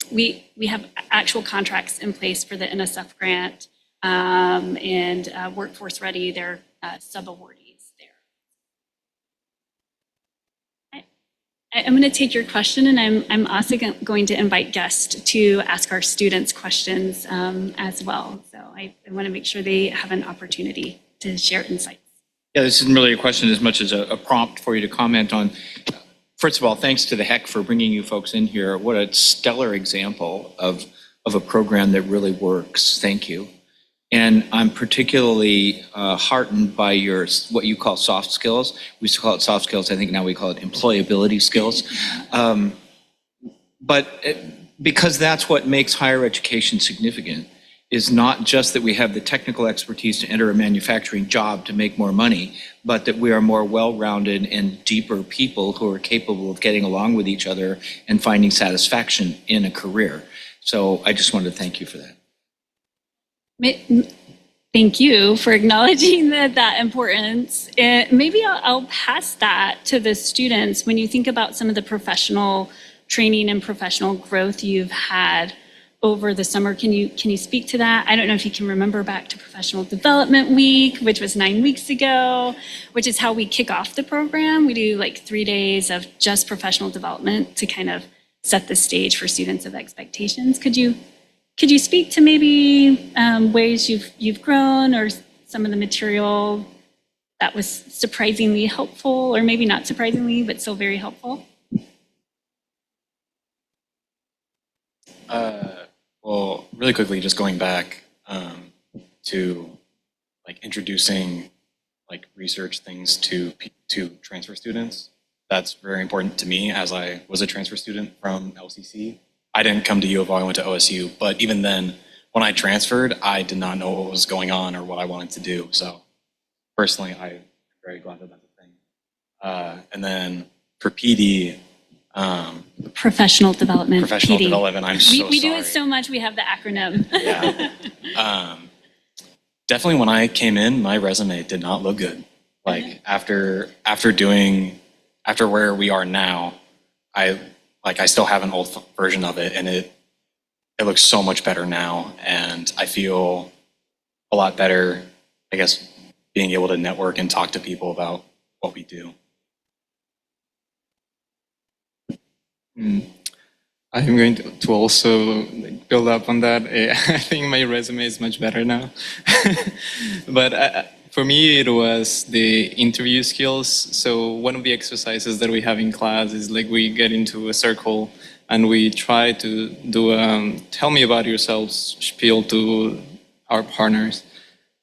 we have actual contracts in place for the NSF grant and Workforce Ready, they're sub-awardees there. I'm going to take your question, and I'm also going to invite guests to ask our students questions as well. So I want to make sure they have an opportunity to share insights. Yeah, this isn't really a question as much as a prompt for you to comment on. First of all, thanks to the HEC for bringing you folks in here. What a stellar example of a program that really works. Thank you. And I'm particularly heartened by your, what you call soft skills. We used to call it soft skills. I think now we call it employability skills. Because that's what makes higher education significant, is not just that we have the technical expertise to enter a manufacturing job to make more money, but that we are more well-rounded and deeper people who are capable of getting along with each other and finding satisfaction in a career. So I just wanted to thank you for that. Thank you for acknowledging that importance. And maybe I'll pass that to the students. When you think about some of the professional training and professional growth you've had over the summer, can you speak to that? I don't know if you can remember back to Professional Development Week, which was 9 weeks ago, which is how we kick off the program. We do like 3 days of just professional development to kind of set the stage for students of expectations. Could you speak to maybe ways you've grown, or some of the material that was surprisingly helpful, or maybe not surprisingly, but still very helpful? Well, really quickly, just going back to like introducing like research things to transfer students. That's very important to me, as I was a transfer student from LCC. I didn't come to U of O, I went to OSU, but even then, when I transferred, I did not know what was going on or what I wanted to do. So personally, I'm very glad that that's a thing. And then for PD, Professional development. Professional PD. development, I'm so we sorry. do it so much, we have the acronym. Yeah. Definitely when I came in, my resume did not look good. Like after where we are now, I still have an old version of it, and it looks so much better now, and I feel a lot better, I guess, being able to network and talk to people about what we do. I'm going to also build up on that. I think my resume is much better now. But for me, it was the interview skills. So one of the exercises that we have in class is like we get into a circle and we try to do tell me about yourselves spiel to our partners.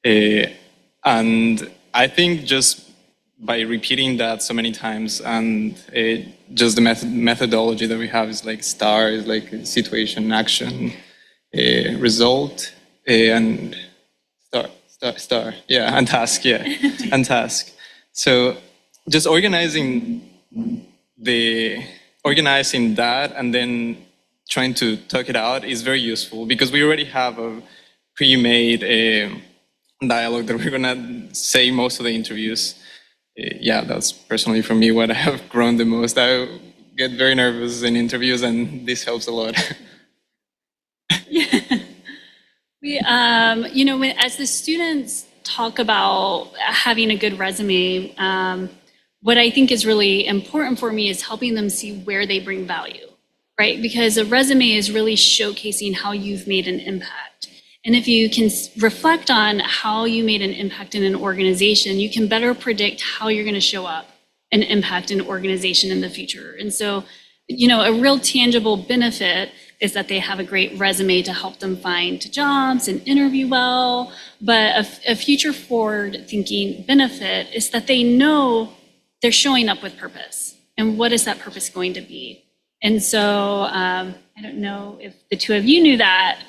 And I think just by repeating that so many times, and just the methodology that we have is like STAR, is like situation, action, result, and star, yeah, and task, yeah, and task. So just organizing that and then trying to talk it out is very useful because we already have a pre-made dialogue that we're gonna say most of the interviews. Yeah, that's personally for me what I have grown the most. I get very nervous in interviews and this helps a lot. We, as the students talk about having a good resume, what I think is really important for me is helping them see where they bring value, right? Because a resume is really showcasing how you've made an impact. And if you can reflect on how you made an impact in an organization, you can better predict how you're going to show up and impact an organization in the future. And so, a real tangible benefit is that they have a great resume to help them find jobs and interview well. But a future forward thinking benefit is that they know they're showing up with purpose. And what is that purpose going to be? And so I don't know if the two of you knew that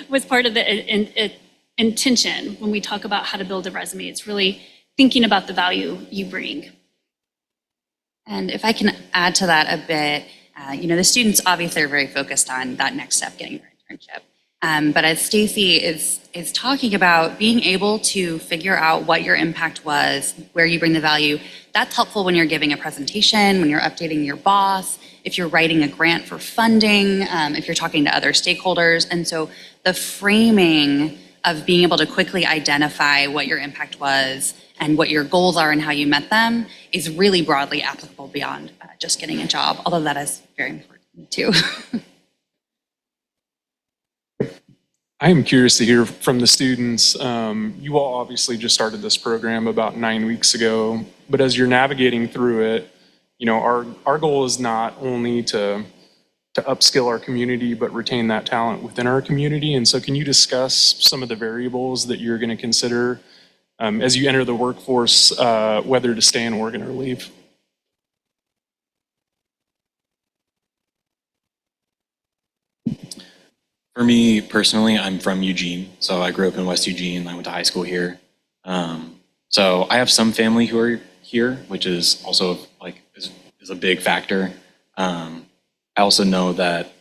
was part of the intention when we talk about how to build a resume. It's really thinking about the value you bring. And if I can add to that a bit, the students obviously are very focused on that next step, getting their internship. But as Stacy is talking about being able to figure out what your impact was, where you bring the value, that's helpful when you're giving a presentation, when you're updating your boss, if you're writing a grant for funding, if you're talking to other stakeholders. And so the framing of being able to quickly identify what your impact was and what your goals are and how you met them is really broadly applicable beyond just getting a job, although that is very important too. I am curious to hear from the students. You all obviously just started this program about 9 weeks ago, but as you're navigating through it, our goal is not only to upskill our community, but retain that talent within our community. And so can you discuss some of the variables that you're going to consider as you enter the workforce, whether to stay in Oregon or leave? For me personally, I'm from Eugene, so I grew up in West Eugene. I went to high school here. So I have some family who are here, which is also is a big factor. I also know that,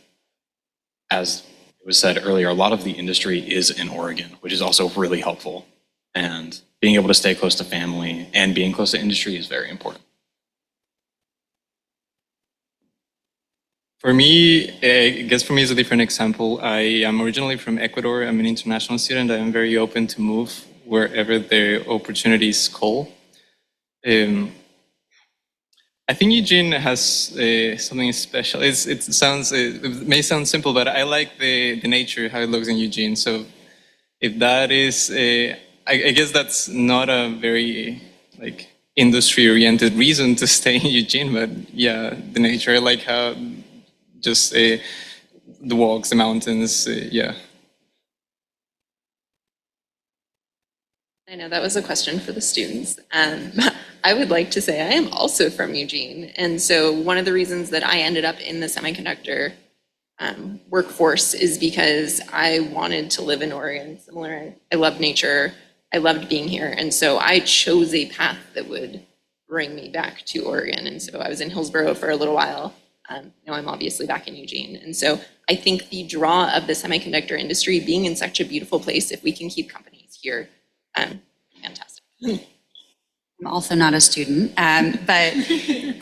as it was said earlier, a lot of the industry is in Oregon, which is also really helpful. And being able to stay close to family and being close to industry is very important. For me, I guess for me is a different example. I am originally from Ecuador. I'm an international student. I am very open to move wherever the opportunities call. I think Eugene has something special. It may sound simple, but I like the nature, how it looks in Eugene. So if that is, I guess that's not a very industry-oriented reason to stay in Eugene, but yeah, the nature, I like how just the walks, the mountains, yeah. I know that was a question for the students. I would like to say I am also from Eugene. And so one of the reasons that I ended up in the semiconductor workforce is because I wanted to live in Oregon. Similar, I love nature. I loved being here. And so I chose a path that would bring me back to Oregon. And so I was in Hillsboro for a little while. Now I'm obviously back in Eugene. And so I think the draw of the semiconductor industry being in such a beautiful place, if we can keep companies here, fantastic. I'm also not a student, but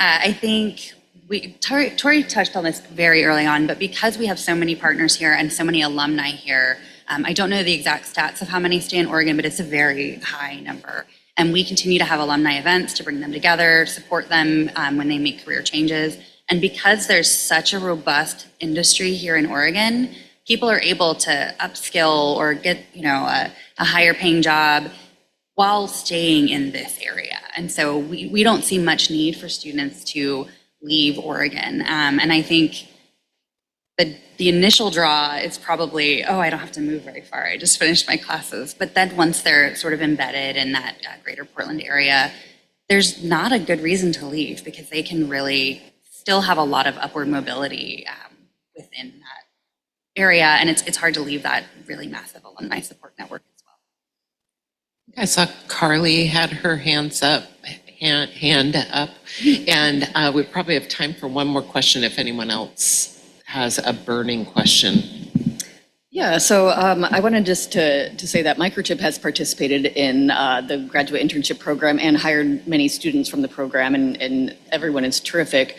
I think Tori touched on this very early on, but because we have so many partners here and so many alumni here, I don't know the exact stats of how many stay in Oregon, but it's a very high number. And we continue to have alumni events to bring them together, support them when they make career changes. And because there's such a robust industry here in Oregon, people are able to upskill or get, a higher paying job while staying in this area. And so we don't see much need for students to leave Oregon. And I think the initial draw is probably, I don't have to move very far. I just finished my classes. But then once they're sort of embedded in that greater Portland area, there's not a good reason to leave because they can really still have a lot of upward mobility within that area. And it's hard to leave that really massive alumni support network as well. I saw Carly had her hands up. hand up. And we probably have time for one more question if anyone else has a burning question. Yeah, so I wanted just to say that Microchip has participated in the graduate internship program and hired many students from the program, and everyone is terrific.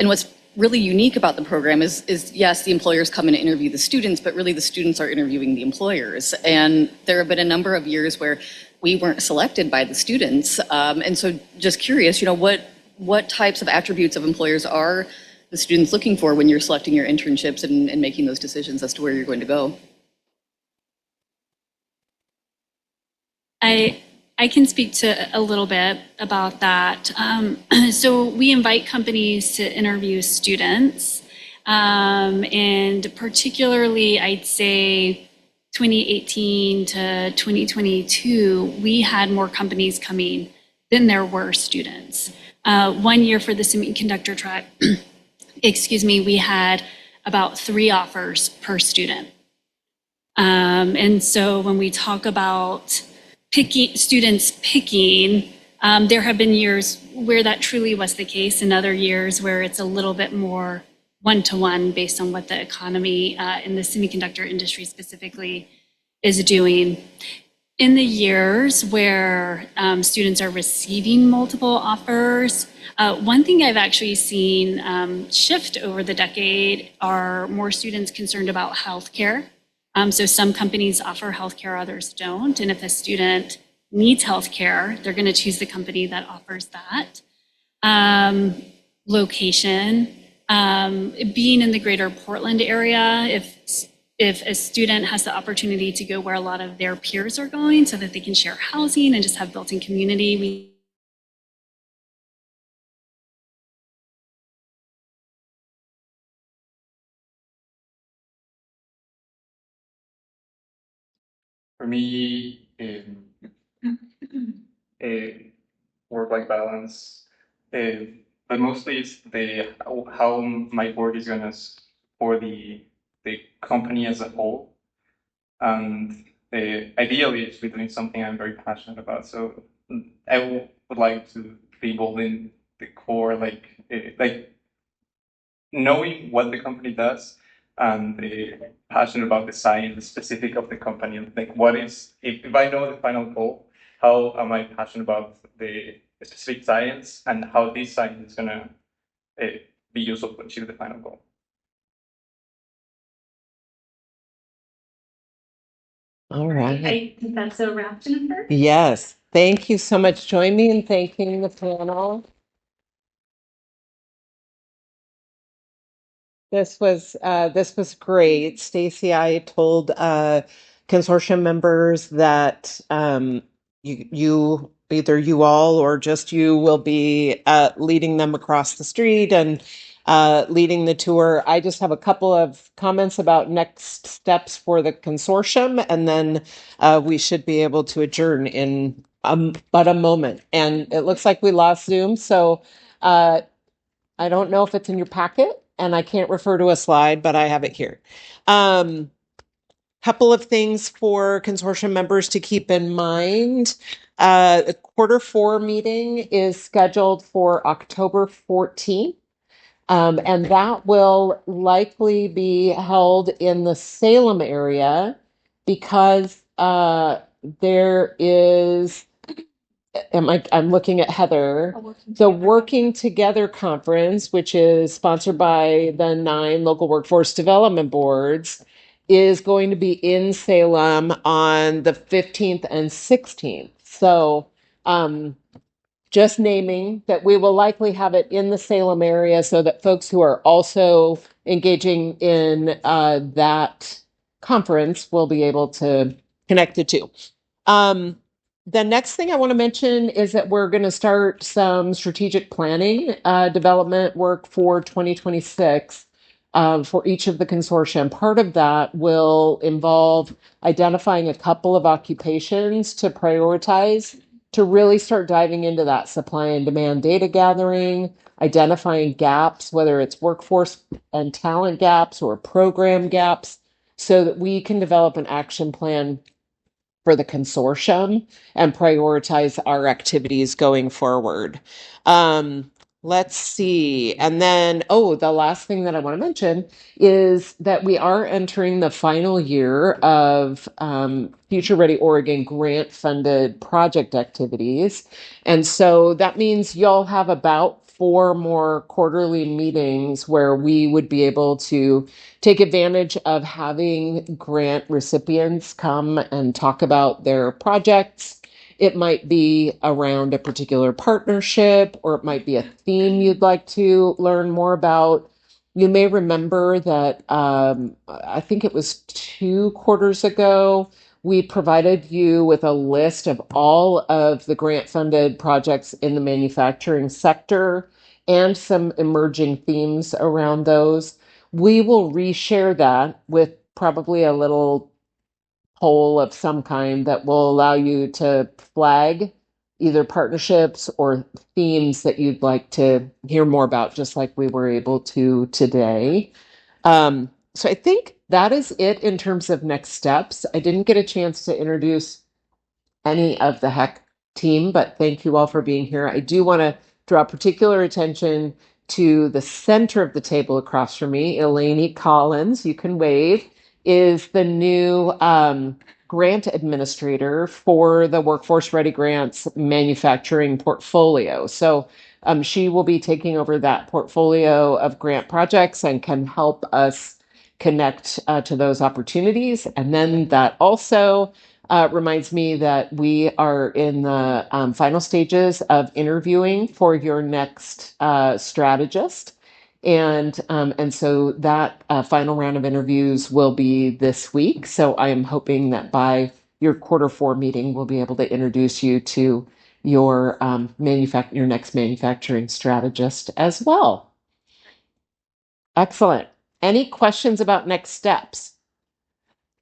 And what's really unique about the program is yes, the employers come and interview the students, but really the students are interviewing the employers. And there have been a number of years where we weren't selected by the students. And so just curious, what types of attributes of employers are the students looking for when you're selecting your internships and making those decisions as to where you're going to go? I can speak to a little bit about that. So we invite companies to interview students, and particularly I'd say 2018 to 2022, we had more companies coming than there were students. 1 year for the semiconductor track, we had about 3 offers per student. And so when we talk about students picking, there have been years where that truly was the case, and other years where it's a little bit more one-to-one based on what the economy in the semiconductor industry specifically is doing. In the years where students are receiving multiple offers, one thing I've actually seen shift over the decade are more students concerned about healthcare. So some companies offer healthcare, others don't. And if a student needs healthcare, they're going to choose the company that offers that. Location, being in the greater Portland area, if a student has the opportunity to go where a lot of their peers are going so that they can share housing and just have built-in community, For me, a work-life balance, but mostly it's how my work is going to support the company as a whole, and ideally it's be doing something I'm very passionate about. So I would like to be involved in the core, like knowing what the company does and passionate about the science specific of the company. Like what is, if I know the final goal, how am I passionate about the specific science and how this science is going to be useful to achieve the final goal. All right. I think that's a wrap, Jennifer. Yes. Thank you so much. Join me in thanking the panel. This was great. Stacy, I told consortium members that you either you all or just you will be leading them across the street and leading the tour. I just have a couple of comments about next steps for the consortium, and then we should be able to adjourn in but a moment. And it looks like we lost Zoom, so I don't know if it's in your packet, and I can't refer to a slide, but I have it here. Couple of things for consortium members to keep in mind. The Q4 meeting is scheduled for October 14th, and that will likely be held in the Salem area because there is I'm looking at Heather. The Working Together Conference, which is sponsored by the 9 local workforce development boards, is going to be in Salem on the 15th and 16th. So just naming that we will likely have it in the Salem area so that folks who are also engaging in that conference will be able to connect the two. The next thing I want to mention is that we're going to start some strategic planning development work for 2026 for each of the consortium. Part of that will involve identifying a couple of occupations to prioritize to really start diving into that supply and demand data gathering, identifying gaps, whether it's workforce and talent gaps or program gaps, so that we can develop an action plan for the consortium and prioritize our activities going forward. Let's see. And then, the last thing that I want to mention is that we are entering the final year of Future Ready Oregon grant funded project activities. And so that means y'all have about 4 more quarterly meetings where we would be able to take advantage of having grant recipients come and talk about their projects. It might be around a particular partnership, or it might be a theme you'd like to learn more about. You may remember that I think it was 2 quarters ago, we provided you with a list of all of the grant-funded projects in the manufacturing sector and some emerging themes around those. We will reshare that with probably a little poll of some kind that will allow you to flag either partnerships or themes that you'd like to hear more about, just like we were able to today. So I think that is it in terms of next steps. I didn't get a chance to introduce any of the HEC team, but thank you all for being here. I do want to draw particular attention to the center of the table across from me. Elaine Collins, you can wave, is the new grant administrator for the Workforce Ready Grants manufacturing portfolio. So she will be taking over that portfolio of grant projects and can help us connect to those opportunities. And then that also reminds me that we are in the final stages of interviewing for your next strategist. And so that final round of interviews will be this week. So I am hoping that by your Q4 meeting, we'll be able to introduce you to your your next manufacturing strategist as well. Excellent. Any questions about next steps?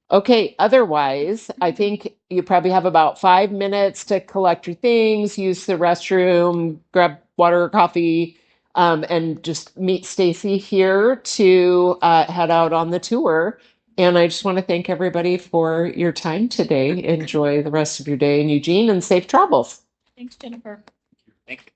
Okay, otherwise, I think you probably have about 5 minutes to collect your things, use the restroom, grab water or coffee, and just meet Stacy here to head out on the tour. And I just want to thank everybody for your time today. Enjoy the rest of your day in Eugene and safe travels. Thanks, Jennifer. Thank you.